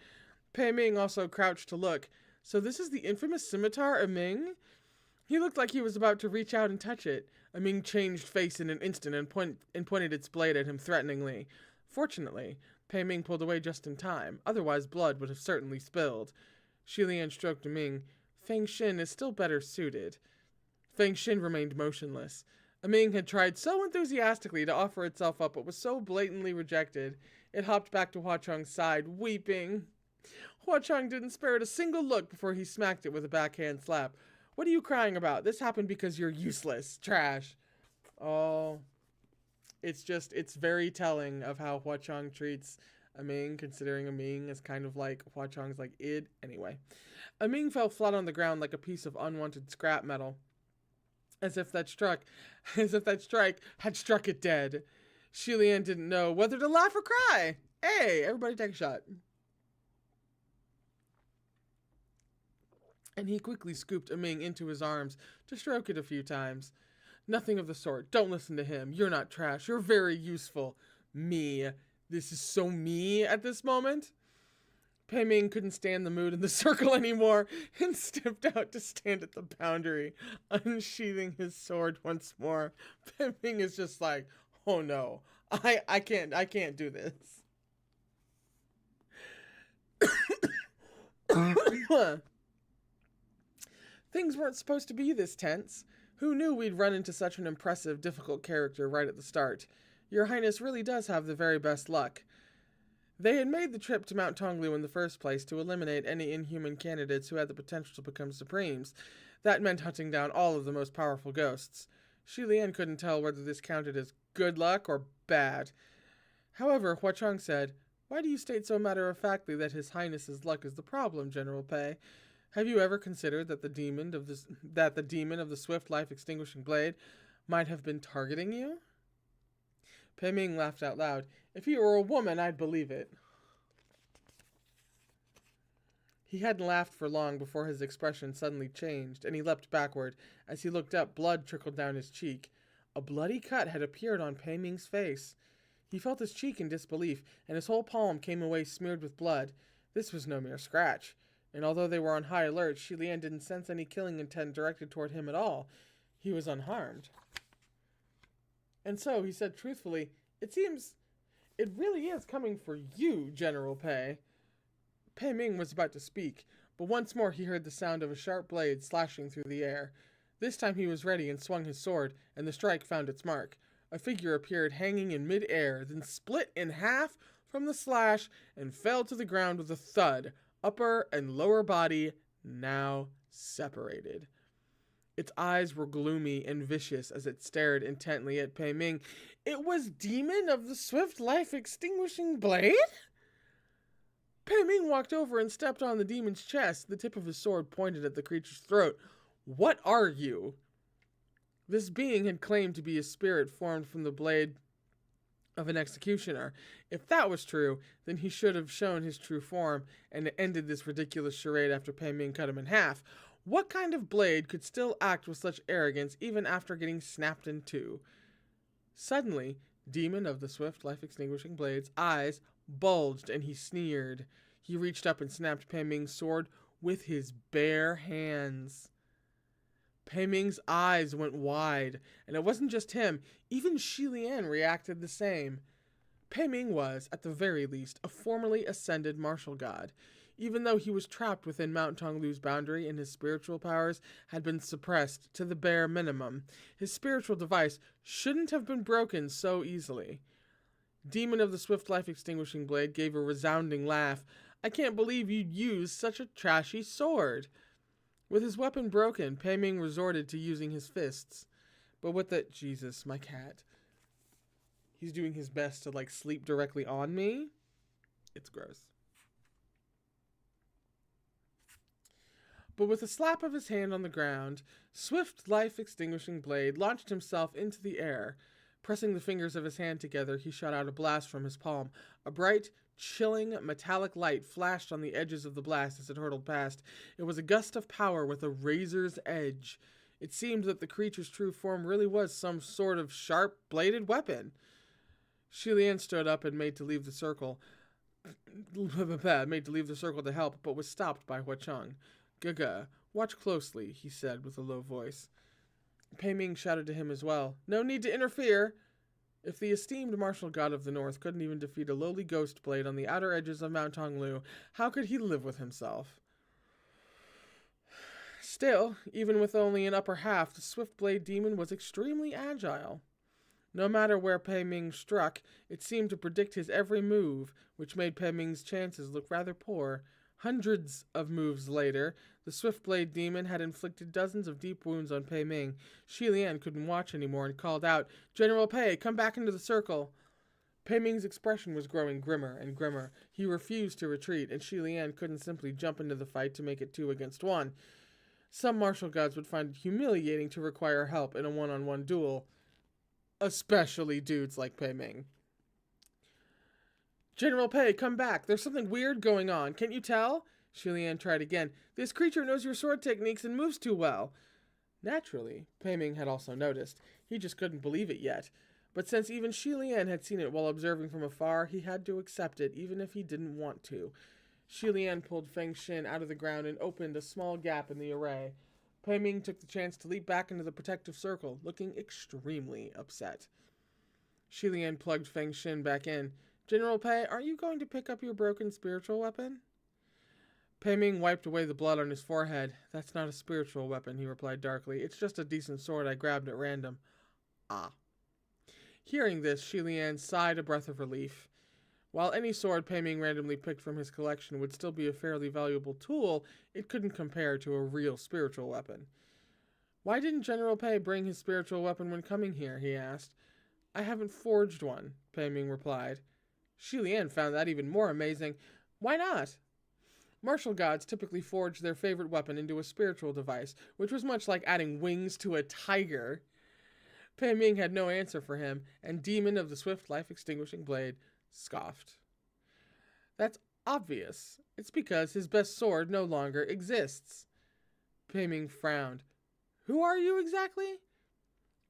Pei Ming also crouched to look. So this is the infamous scimitar Ming? He looked like he was about to reach out and touch it. Ming changed face in an instant and pointed its blade at him threateningly. Fortunately, Pei Ming pulled away just in time, otherwise blood would have certainly spilled. Xi Lian stroked Ming. Feng Xin is still better suited. Feng Xin remained motionless. Ming had tried so enthusiastically to offer itself up, but was so blatantly rejected. It hopped back to Hua Chang's side, weeping. Hua Chang didn't spare it a single look before he smacked it with a backhand slap. What are you crying about? This happened because you're useless. Trash. Oh. It's very telling of how Hua Chang treats Ming, considering Ming is kind of like Hua Chang's like id. Anyway. Ming fell flat on the ground like a piece of unwanted scrap metal. As if that strike had struck it dead. Xi Lian didn't know whether to laugh or cry. Hey, everybody take a shot. And he quickly scooped Ming into his arms to stroke it a few times. Nothing of the sort. Don't listen to him. You're not trash. You're very useful. Me. This is so me at this moment. Pei Ming couldn't stand the mood in the circle anymore and stepped out to stand at the boundary, unsheathing his sword once more. Pei Ming is just like, oh no, I can't do this. Things weren't supposed to be this tense. Who knew we'd run into such an impressive, difficult character right at the start? Your Highness really does have the very best luck. They had made the trip to Mount Tonglu in the first place to eliminate any inhuman candidates who had the potential to become supremes. That meant hunting down all of the most powerful ghosts. Xi Lian couldn't tell whether this counted as good luck or bad. However, Hua Chang said, "Why do you state so matter-of-factly that His Highness's luck is the problem, General Pei? Have you ever considered that the demon of the swift life-extinguishing blade might have been targeting you?" Pei Ming laughed out loud. If he were a woman, I'd believe it. He hadn't laughed for long before his expression suddenly changed, and he leapt backward. As he looked up, blood trickled down his cheek. A bloody cut had appeared on Pei Ming's face. He felt his cheek in disbelief, and his whole palm came away smeared with blood. This was no mere scratch, and although they were on high alert, Xi Lian didn't sense any killing intent directed toward him at all. He was unharmed. And so, he said truthfully, "It seems it really is coming for you, General Pei." Pei Ming was about to speak, but once more he heard the sound of a sharp blade slashing through the air. This time he was ready and swung his sword, and the strike found its mark. A figure appeared hanging in mid-air, then split in half from the slash and fell to the ground with a thud, upper and lower body now separated. Its eyes were gloomy and vicious as it stared intently at Pei Ming. It was Demon of the Swift Life-Extinguishing Blade? Pei Ming walked over and stepped on the demon's chest, the tip of his sword pointed at the creature's throat. What are you? This being had claimed to be a spirit formed from the blade of an executioner. If that was true, then he should have shown his true form and ended this ridiculous charade after Pei Ming cut him in half. What kind of blade could still act with such arrogance even after getting snapped in two? Suddenly, Demon of the Swift Life-Extinguishing Blade's eyes bulged and he sneered. He reached up and snapped Pei Ming's sword with his bare hands. Pei Ming's eyes went wide, and it wasn't just him. Even Xi Lian reacted the same. Pei Ming was, at the very least, a formerly ascended martial god. Even though he was trapped within Mount Tonglu's boundary and his spiritual powers had been suppressed to the bare minimum, his spiritual device shouldn't have been broken so easily. Demon of the Swift Life-Extinguishing Blade gave a resounding laugh. I can't believe you'd use such a trashy sword. With his weapon broken, Pei Ming resorted to using his fists. But with the... Jesus, my cat. He's doing his best to, sleep directly on me. It's gross. But with a slap of his hand on the ground, Swift Life-Extinguishing Blade launched himself into the air. Pressing the fingers of his hand together, he shot out a blast from his palm. A bright, chilling, metallic light flashed on the edges of the blast as it hurtled past. It was a gust of power with a razor's edge. It seemed that the creature's true form really was some sort of sharp-bladed weapon. Xi Lian stood up and made to leave the circle. To help, but was stopped by Hua Chang. Gaga, watch closely, he said with a low voice. Pei Ming shouted to him as well. No need to interfere. If the esteemed martial god of the north couldn't even defeat a lowly ghost blade on the outer edges of Mount Tonglu, how could he live with himself? Still, even with only an upper half, the swift blade demon was extremely agile. No matter where Pei Ming struck, it seemed to predict his every move, which made Pei Ming's chances look rather poor. Hundreds of moves later, the swift blade demon had inflicted dozens of deep wounds on Pei Ming. Shi Lian couldn't watch anymore and called out, "General Pei, come back into the circle!" Pei Ming's expression was growing grimmer and grimmer. He refused to retreat, and Shi Lian couldn't simply jump into the fight to make it 2 against 1. Some martial gods would find it humiliating to require help in a one-on-one duel, especially dudes like Pei Ming. "General Pei, come back. There's something weird going on. Can't you tell?" Shi Lian tried again. "This creature knows your sword techniques and moves too well." Naturally, Pei Ming had also noticed. He just couldn't believe it yet. But since even Shi Lian had seen it while observing from afar, he had to accept it, even if he didn't want to. Shi Lian pulled Feng Xin out of the ground and opened a small gap in the array. Pei Ming took the chance to leap back into the protective circle, looking extremely upset. Shi Lian plugged Feng Xin back in. "General Pei, aren't you going to pick up your broken spiritual weapon?" Pei Ming wiped away the blood on his forehead. "That's not a spiritual weapon," he replied darkly. "It's just a decent sword I grabbed at random." "Ah." Hearing this, Shi Lian sighed a breath of relief. While any sword Pei Ming randomly picked from his collection would still be a fairly valuable tool, it couldn't compare to a real spiritual weapon. "Why didn't General Pei bring his spiritual weapon when coming here?" he asked. "I haven't forged one," Pei Ming replied. Shi Lian found that even more amazing. "Why not?" Martial gods typically forged their favorite weapon into a spiritual device, which was much like adding wings to a tiger. Pei Ming had no answer for him, and Demon of the Swift Life-Extinguishing Blade scoffed. "That's obvious. It's because his best sword no longer exists." Pei Ming frowned. "Who are you exactly?"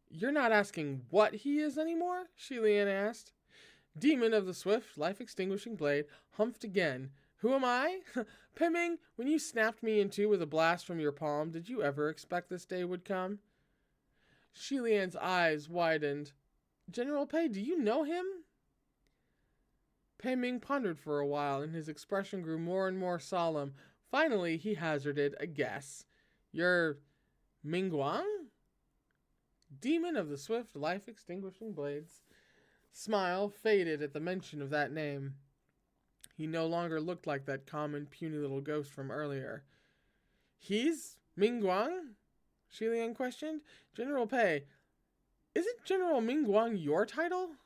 "You're not asking what he is anymore?" Shi Lian asked. Demon of the Swift Life-Extinguishing Blade humphed again. "Who am I? Pei Ming, when you snapped me in 2 with a blast from your palm, did you ever expect this day would come?" Shi Lian's eyes widened. "General Pei, do you know him?" Pei Ming pondered for a while, and his expression grew more and more solemn. Finally, he hazarded a guess. "You're Mingguang?" Demon of the Swift Life-Extinguishing Blades' smile faded at the mention of that name. He no longer looked like that common, puny little ghost from earlier. "He's Mingguang?" Shi Lian questioned. "General Pei, isn't General Mingguang your title?"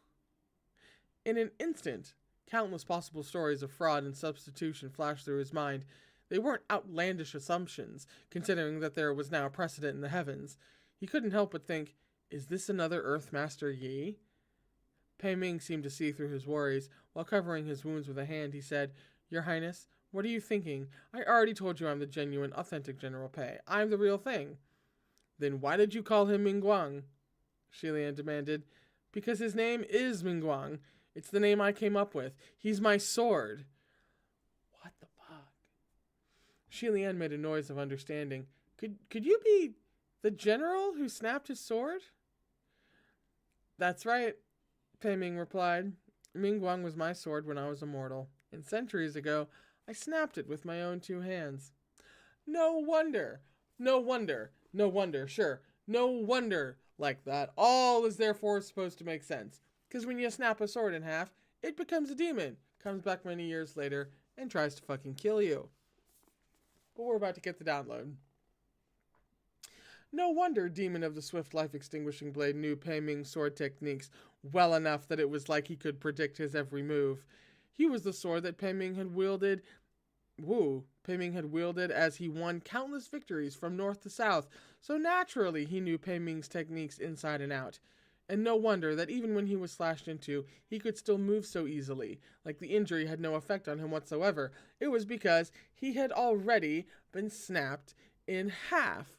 In an instant, countless possible stories of fraud and substitution flashed through his mind. They weren't outlandish assumptions, considering that there was now a precedent in the heavens. He couldn't help but think, is this another Earthmaster Yi? Pei Ming seemed to see through his worries. While covering his wounds with a hand, he said, "Your Highness, what are you thinking? I already told you I'm the genuine, authentic General Pei. I'm the real thing." "Then why did you call him Mingguang?" Shi Lian demanded. "Because his name is Mingguang. It's the name I came up with. He's my sword." "What the fuck?" Shi Lian made a noise of understanding. Could you be the general who snapped his sword?" "That's right," Pei Ming replied. "Mingguang was my sword when I was immortal, and centuries ago, I snapped it with my own 2 hands. No wonder, sure, no wonder like that. All is therefore supposed to make sense. Because when you snap a sword in half, it becomes a demon, comes back many years later, and tries to fucking kill you." But we're about to get the download. No wonder Demon of the Swift Life-Extinguishing Blade knew Pei Ming's sword techniques well enough that it was like he could predict his every move. He was the sword that Pei Ming had wielded as he won countless victories from north to south, so naturally he knew Pei Ming's techniques inside and out. And no wonder that even when he was slashed into, he could still move so easily, like the injury had no effect on him whatsoever. It was because he had already been snapped in half.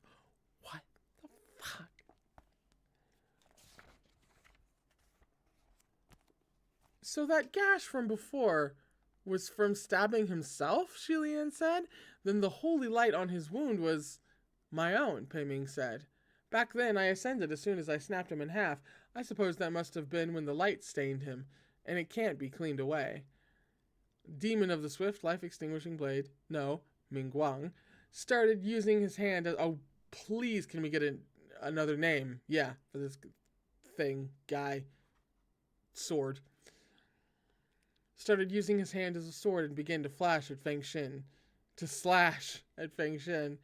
What the fuck? So that gash from before was from stabbing himself, Shi Lian said? Then the holy light on his wound was my own, Pei Ming said. Back then, I ascended as soon as I snapped him in half. I suppose that must have been when the light stained him, and it can't be cleaned away. Demon of the swift life-extinguishing blade, no, Mingguang, started using his hand as... Oh, please, can we get another name? Yeah, for this thing, guy, sword. Started using his hand as a sword and began to slash at Feng Xin.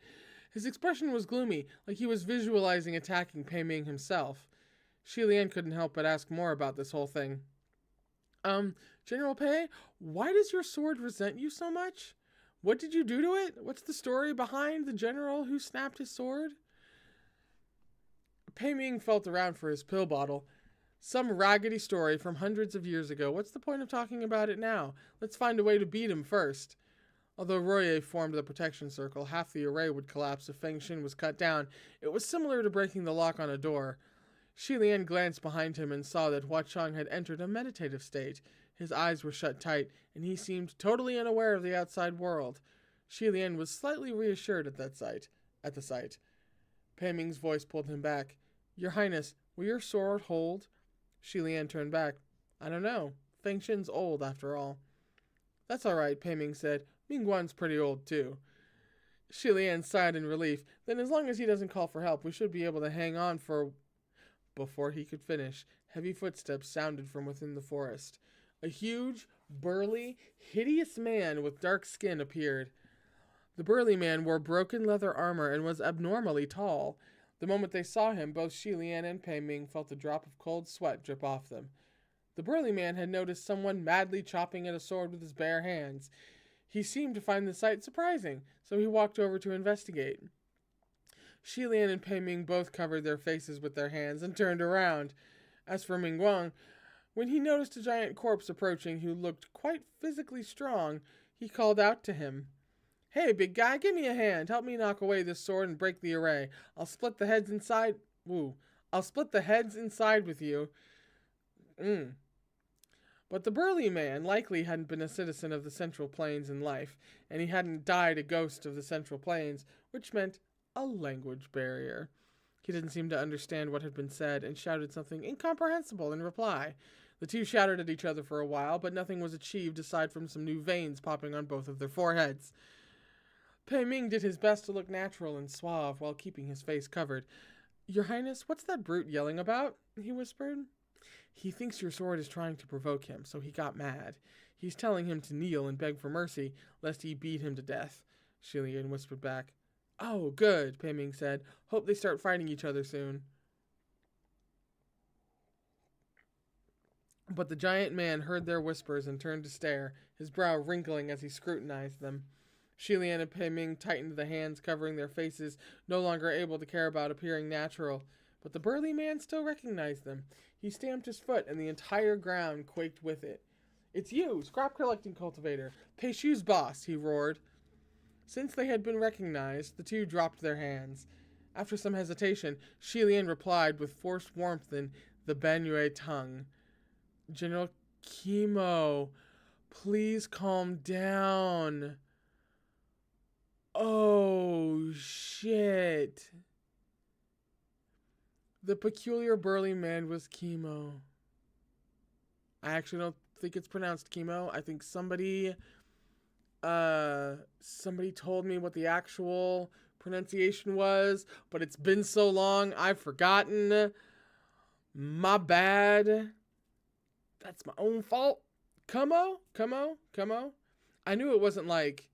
His expression was gloomy, like he was visualizing attacking Pei Ming himself. Xi Lian couldn't help but ask more about this whole thing. General Pei, why does your sword resent you so much? What did you do to it? What's the story behind the general who snapped his sword? Pei Ming felt around for his pill bottle. Some raggedy story from hundreds of years ago. What's the point of talking about it now? Let's find a way to beat him first. Although Royer formed the protection circle, half the array would collapse if Feng Xin was cut down. It was similar to breaking the lock on a door. Xi Lian glanced behind him and saw that Hua Chong had entered a meditative state. His eyes were shut tight, and he seemed totally unaware of the outside world. Xi Lian was slightly reassured at the sight. Pei Ming's voice pulled him back. Your Highness, will your sword hold? Xi Lian turned back. I don't know. Feng Xin's old, after all. That's all right, Pei Ming said. Mingguan's pretty old, too. Xi Lian sighed in relief. Then as long as he doesn't call for help, we should be able to hang on for... Before he could finish, heavy footsteps sounded from within the forest. A huge, burly, hideous man with dark skin appeared. The burly man wore broken leather armor and was abnormally tall. The moment they saw him, both Xi Lian and Pei Ming felt a drop of cold sweat drip off them. The burly man had noticed someone madly chopping at a sword with his bare hands. He seemed to find the sight surprising, so he walked over to investigate. Xi Lian and Pei Ming both covered their faces with their hands and turned around. As for Mingguang, when he noticed a giant corpse approaching who looked quite physically strong, he called out to him. Hey, big guy, give me a hand. Help me knock away this sword and break the array. I'll split the heads inside with you. But the burly man likely hadn't been a citizen of the Central Plains in life, and he hadn't died a ghost of the Central Plains, which meant a language barrier. He didn't seem to understand what had been said and shouted something incomprehensible in reply. The two shouted at each other for a while, but nothing was achieved aside from some new veins popping on both of their foreheads. Pei Ming did his best to look natural and suave while keeping his face covered. Your Highness, what's that brute yelling about? He whispered. He thinks your sword is trying to provoke him, so he got mad. He's telling him to kneel and beg for mercy, lest he beat him to death. Xi Lian whispered back. Oh, good, Pei Ming said. Hope they start fighting each other soon. But the giant man heard their whispers and turned to stare, his brow wrinkling as he scrutinized them. Xi Lian and Pei Ming tightened the hands covering their faces, no longer able to care about appearing natural. But the burly man still recognized them. He stamped his foot, and the entire ground quaked with it. It's you, scrap-collecting cultivator, Pei Shu's boss, he roared. Since they had been recognized, the two dropped their hands. After some hesitation, Xi Lian replied with forced warmth in the Banyue tongue. General Kimo, please calm down. Oh, shit. The peculiar burly man was Kimo. I actually don't think it's pronounced Kimo. I think somebody told me what the actual pronunciation was, but it's been so long, I've forgotten. My bad. That's my own fault. Como? I knew it wasn't like...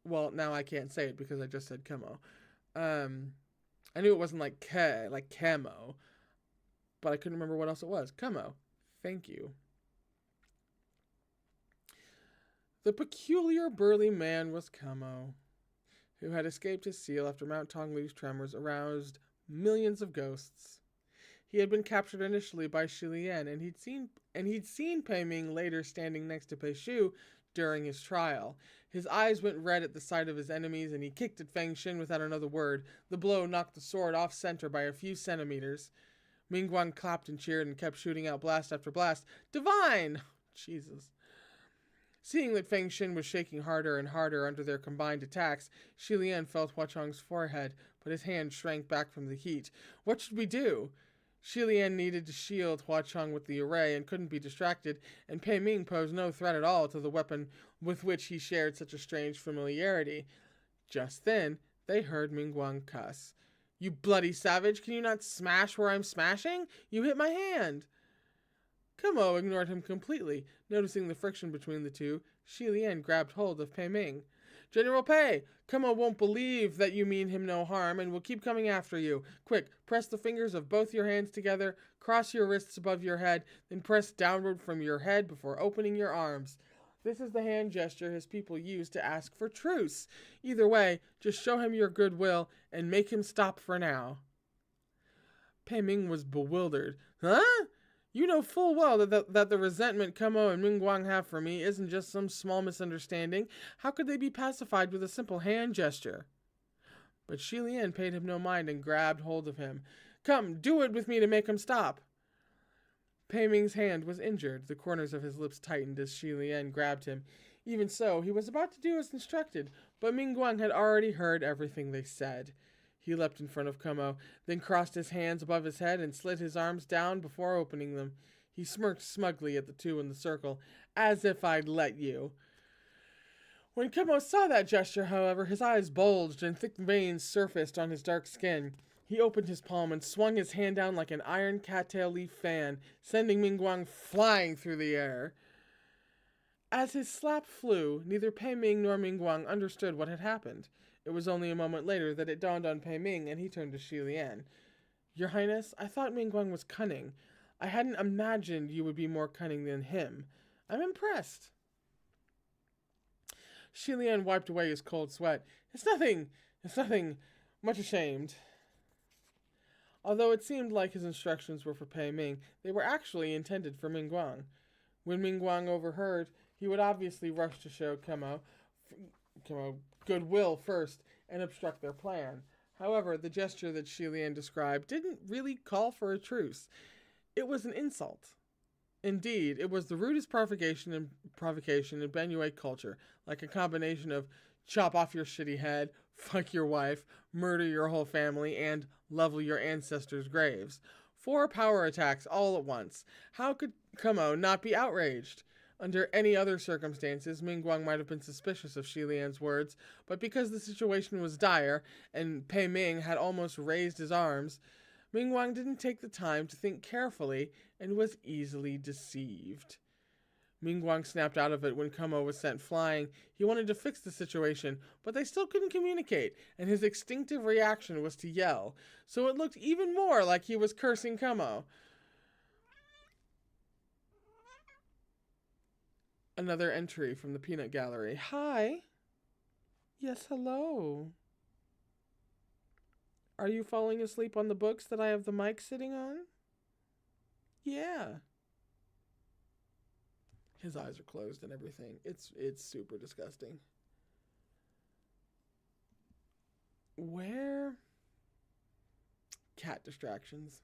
Well, now I can't say it because I just said Como. I knew it wasn't like camo, but I couldn't remember what else it was. Como. Thank you. The peculiar burly man was Como, who had escaped his seal after Mount Tonglu's tremors aroused millions of ghosts. He had been captured initially by Xi Lian, and he'd seen Pei Ming later standing next to Pei Shu during his trial. His eyes went red at the sight of his enemies, and he kicked at Feng Xin without another word. The blow knocked the sword off center by a few centimeters. Mingguang clapped and cheered and kept shooting out blast after blast. Divine! Jesus. Seeing that Feng Xin was shaking harder and harder under their combined attacks, Xi Lian felt Hua Chong's forehead, but his hand shrank back from the heat. What should we do? Shi Lian needed to shield Hua Cheng with the array and couldn't be distracted, and Pei Ming posed no threat at all to the weapon with which he shared such a strange familiarity. Just then, they heard Mingguang cuss. "You bloody savage, can you not smash where I'm smashing? You hit my hand!" Kumo ignored him completely. Noticing the friction between the two, Shi Lian grabbed hold of Pei Ming. "General Pei, Kumo won't believe that you mean him no harm and will keep coming after you. Quick, press the fingers of both your hands together, cross your wrists above your head, then press downward from your head before opening your arms. This is the hand gesture his people use to ask for truce. Either way, just show him your goodwill and make him stop for now." Pei Ming was bewildered. "Huh? You know full well that the resentment Kumo and Mingguang have for me isn't just some small misunderstanding. How could they be pacified with a simple hand gesture?" But Shi Lian paid him no mind and grabbed hold of him. "Come, do it with me to make him stop." Pei Ming's hand was injured. The corners of his lips tightened as Shi Lian grabbed him. Even so, he was about to do as instructed, but Mingguang had already heard everything they said. He leapt in front of Kumo, then crossed his hands above his head and slid his arms down before opening them. He smirked smugly at the two in the circle. "As if I'd let you." When Kumo saw that gesture, however, his eyes bulged and thick veins surfaced on his dark skin. He opened his palm and swung his hand down like an iron cattail leaf fan, sending Mingguang flying through the air. As his slap flew, neither Pei Ming nor Mingguang understood what had happened. It was only a moment later that it dawned on Pei Ming, and he turned to Shi Lian. "Your Highness, I thought Mingguang was cunning. I hadn't imagined you would be more cunning than him. I'm impressed." Shi Lian wiped away his cold sweat. It's nothing. Much ashamed." Although it seemed like his instructions were for Pei Ming, they were actually intended for Mingguang. When Mingguang overheard, he would obviously rush to show Kumo goodwill first and obstruct their plan. However, the gesture that Shi Lian described didn't really call for a truce. It was an insult. Indeed, it was the rudest provocation in Benue culture, like a combination of chop off your shitty head, fuck your wife, murder your whole family, and level your ancestors' graves. 4 power attacks all at once. How could Kumo not be outraged? Under any other circumstances, Mingguang might have been suspicious of Shi Lian's words, but because the situation was dire and Pei Ming had almost raised his arms, Mingguang didn't take the time to think carefully and was easily deceived. Mingguang snapped out of it when Kumo was sent flying. He wanted to fix the situation, but they still couldn't communicate, and his instinctive reaction was to yell, so it looked even more like he was cursing Kumo. Another entry from the peanut gallery. "Hi." "Yes, hello." "Are you falling asleep on the books that I have the mic sitting on?" "Yeah." His eyes are closed and everything. It's super disgusting. Where? Cat distractions.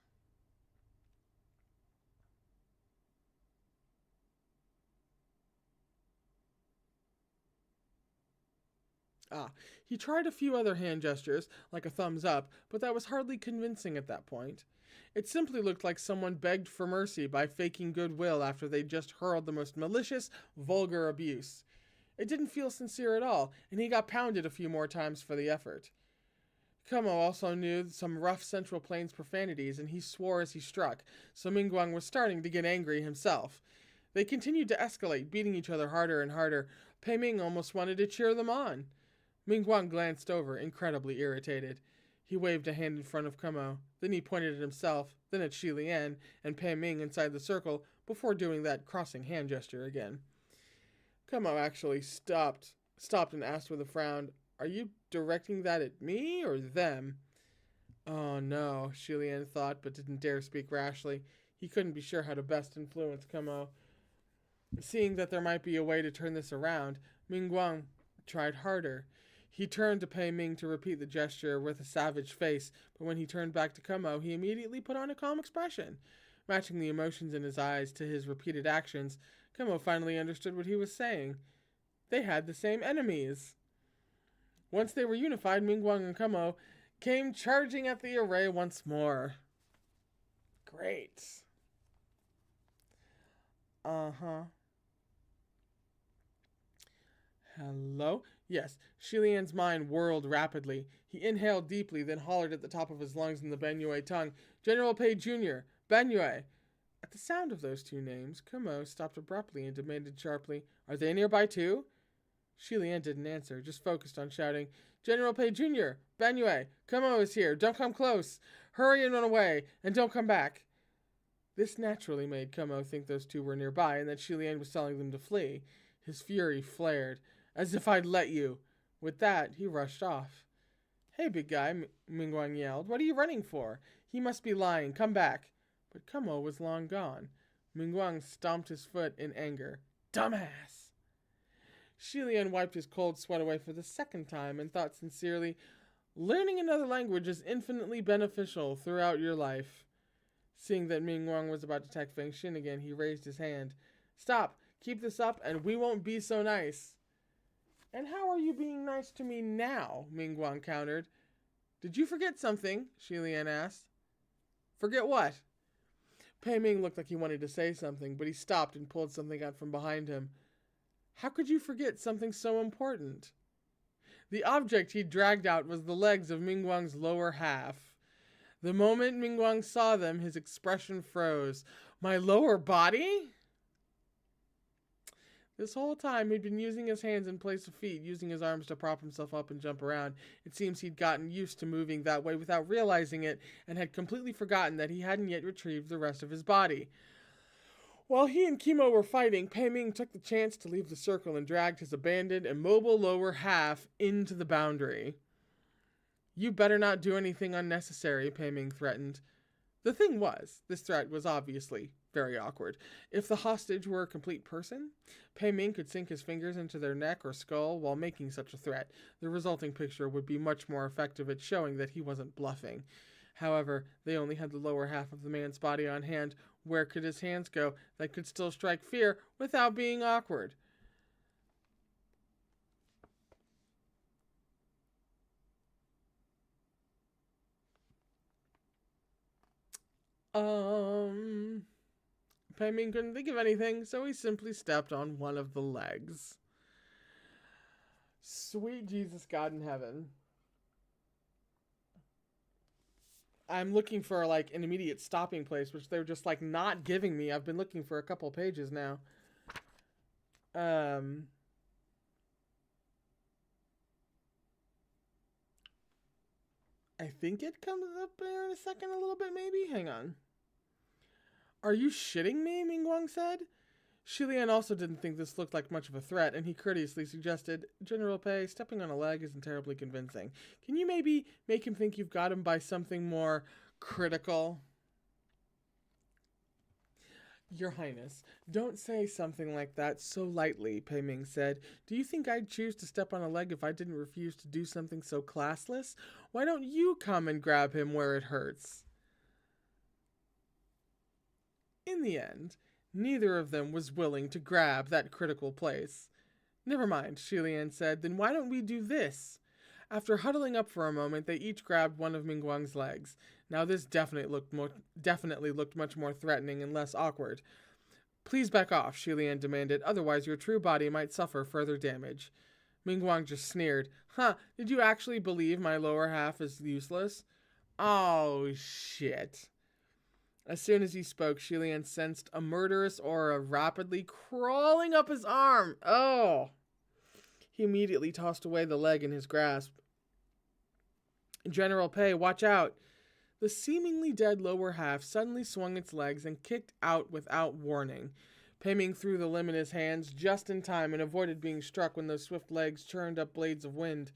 He tried a few other hand gestures, like a thumbs up, but that was hardly convincing at that point. It simply looked like someone begged for mercy by faking goodwill after they'd just hurled the most malicious, vulgar abuse. It didn't feel sincere at all, and he got pounded a few more times for the effort. Kumo also knew some rough Central Plains profanities, and he swore as he struck, so Mingguang was starting to get angry himself. They continued to escalate, beating each other harder and harder. Pei Ming almost wanted to cheer them on. Mingguang glanced over, incredibly irritated. He waved a hand in front of Kumo. Then he pointed at himself, then at Shi Lian and Pei Ming inside the circle, before doing that crossing hand gesture again. Kumo actually stopped and asked with a frown, "Are you directing that at me or them?" Oh no, Shi Lian thought, but didn't dare speak rashly. He couldn't be sure how to best influence Kumo. Seeing that there might be a way to turn this around, Mingguang tried harder. He turned to Pei Ming to repeat the gesture with a savage face, but when he turned back to Kumo, he immediately put on a calm expression. Matching the emotions in his eyes to his repeated actions, Kumo finally understood what he was saying. They had the same enemies. Once they were unified, Mingguang and Kumo came charging at the array once more. Great. Uh-huh. Hello? Yes, Shilian's mind whirled rapidly. He inhaled deeply, then hollered at the top of his lungs in the Banyue tongue, General Pei Jr., Banyue! At the sound of those two names, Kumo stopped abruptly and demanded sharply, Are they nearby too? Shilian didn't answer, just focused on shouting, General Pei Jr., Banyue, Kumo is here, don't come close! Hurry and run away, and don't come back! This naturally made Kumo think those two were nearby and that Shilian was telling them to flee. His fury flared. As if I'd let you. With that, he rushed off. Hey, big guy, Mingguang yelled. What are you running for? He must be lying. Come back. But Kumo was long gone. Mingguang stomped his foot in anger. Dumbass! Shilian wiped his cold sweat away for the second time and thought sincerely, learning another language is infinitely beneficial throughout your life. Seeing that Mingguang was about to attack Feng Xin again, he raised his hand. Stop! Keep this up and we won't be so nice. And how are you being nice to me now? Mingguang countered. Did you forget something? Shilian asked. Forget what? Pei Ming looked like he wanted to say something, but he stopped and pulled something out from behind him. How could you forget something so important? The object he dragged out was the legs of Mingguang's lower half. The moment Mingguang saw them, his expression froze. My lower body? This whole time, he'd been using his hands in place of feet, using his arms to prop himself up and jump around. It seems he'd gotten used to moving that way without realizing it, and had completely forgotten that he hadn't yet retrieved the rest of his body. While he and Kimo were fighting, Pei Ming took the chance to leave the circle and dragged his abandoned, immobile lower half into the boundary. You better not do anything unnecessary, Pei Ming threatened. The thing was, this threat was obviously very awkward. If the hostage were a complete person, Pei Ming could sink his fingers into their neck or skull while making such a threat. The resulting picture would be much more effective at showing that he wasn't bluffing. However, they only had the lower half of the man's body on hand. Where could his hands go that could still strike fear without being awkward? Pei Ming couldn't think of anything, so he simply stepped on one of the legs. Sweet Jesus God in heaven. I'm looking for, like, an immediate stopping place, which they're just, like, not giving me. I've been looking for a couple pages now. I think it comes up there in a second a little bit, maybe? Hang on. Are you shitting me? Mingguang said. Shilian also didn't think this looked like much of a threat, and he courteously suggested, General Pei, stepping on a leg isn't terribly convincing. Can you maybe make him think you've got him by something more critical? Your Highness, don't say something like that so lightly, Pei Ming said. Do you think I'd choose to step on a leg if I didn't refuse to do something so classless? Why don't you come and grab him where it hurts? In the end, neither of them was willing to grab that critical place. Never mind, Shilian said, then why don't we do this? After huddling up for a moment, they each grabbed one of Mingguang's legs. Now this definitely looked much more threatening and less awkward. Please back off, Shilian demanded, otherwise your true body might suffer further damage. Mingguang just sneered. Huh, did you actually believe my lower half is useless? Oh, shit. As soon as he spoke, Shilian sensed a murderous aura rapidly crawling up his arm. Oh! He immediately tossed away the leg in his grasp. General Pei, watch out! The seemingly dead lower half suddenly swung its legs and kicked out without warning. Pei Ming threw the limb in his hands just in time and avoided being struck when those swift legs churned up blades of wind.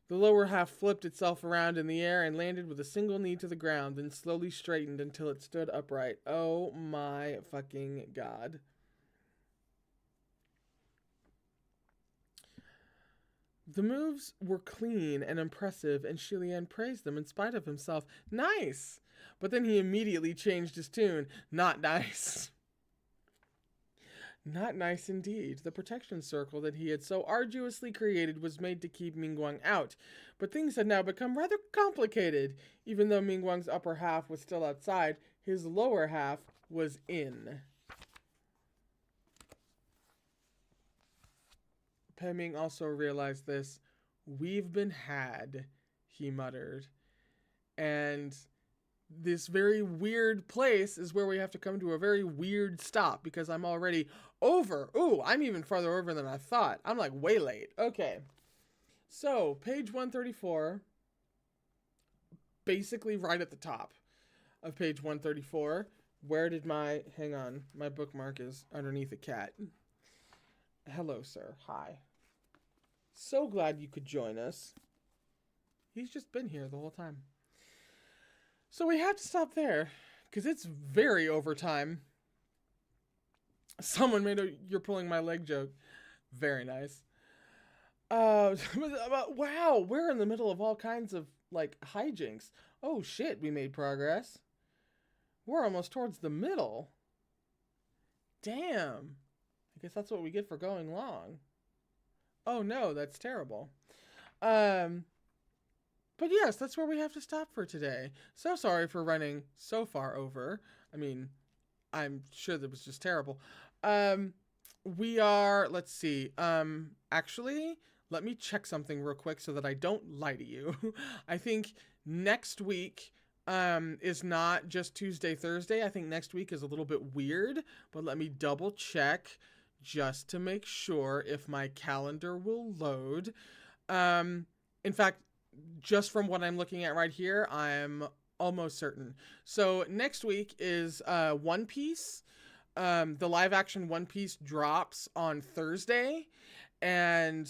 The lower half flipped itself around in the air and landed with a single knee to the ground, then slowly straightened until it stood upright. Oh my fucking God. The moves were clean and impressive, and Shilian praised them in spite of himself. Nice! But then he immediately changed his tune. Not nice. Not nice indeed. The protection circle that he had so arduously created was made to keep Mingguang out, but things had now become rather complicated. Even though Mingguang's upper half was still outside, his lower half was in. Pemming also realized this. We've been had, he muttered. And this very weird place is where we have to come to a very weird stop because I'm already over. Ooh, I'm even farther over than I thought. I'm like way late. Okay. So, page 134, basically right at the top of page 134. Where did my, hang on, my bookmark is underneath a cat. Hello, sir. Hi. So glad you could join us. He's just been here the whole time. So we have to stop there, because it's very overtime. Someone made a "you're pulling my leg" joke. Very nice. Wow, we're in the middle of all kinds of, like, hijinks. Oh shit, we made progress. We're almost towards the middle. Damn. I guess that's what we get for going long. Oh no, that's terrible. But yes, that's where we have to stop for today. So sorry for running so far over. I mean, I'm sure that was just terrible. We are, let's see. Actually, let me check something real quick so that I don't lie to you. I think next week is not just Tuesday, Thursday. I think next week is a little bit weird, but let me double check just to make sure if my calendar will load. In fact, just from what I'm looking at right here, I'm almost certain. So next week is One Piece. The live action One Piece drops on Thursday, and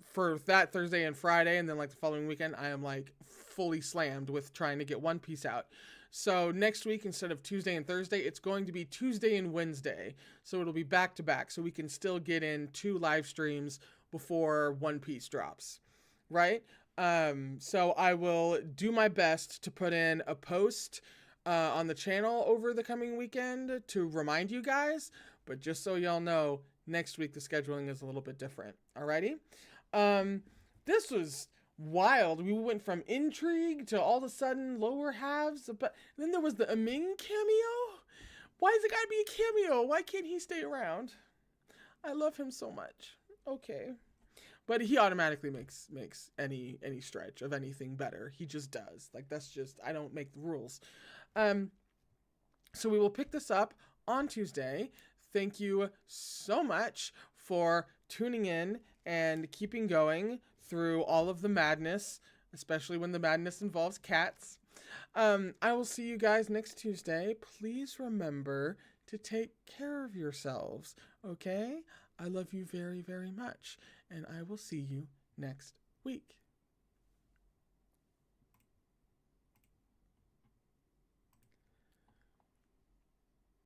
for that Thursday and Friday, and then like the following weekend, I am like fully slammed with trying to get One Piece out. So next week, instead of Tuesday and Thursday, it's going to be Tuesday and Wednesday. So it'll be back to back, so we can still get in 2 live streams before One Piece drops, right? So I will do my best to put in a post on the channel over the coming weekend to remind you guys. But just so y'all know, next week the scheduling is a little bit different. Alrighty? This was wild. We went from intrigue to all of a sudden lower halves. But then there was the Aming cameo. Why is it gotta be a cameo? Why can't he stay around? I love him so much. Okay. But he automatically makes any stretch of anything better. He just does. Like, that's just, I don't make the rules. So we will pick this up on Tuesday. Thank you so much for tuning in and keeping going through all of the madness, especially when the madness involves cats. I will see you guys next Tuesday. Please remember to take care of yourselves, okay? I love you very, very much, and I will see you next week.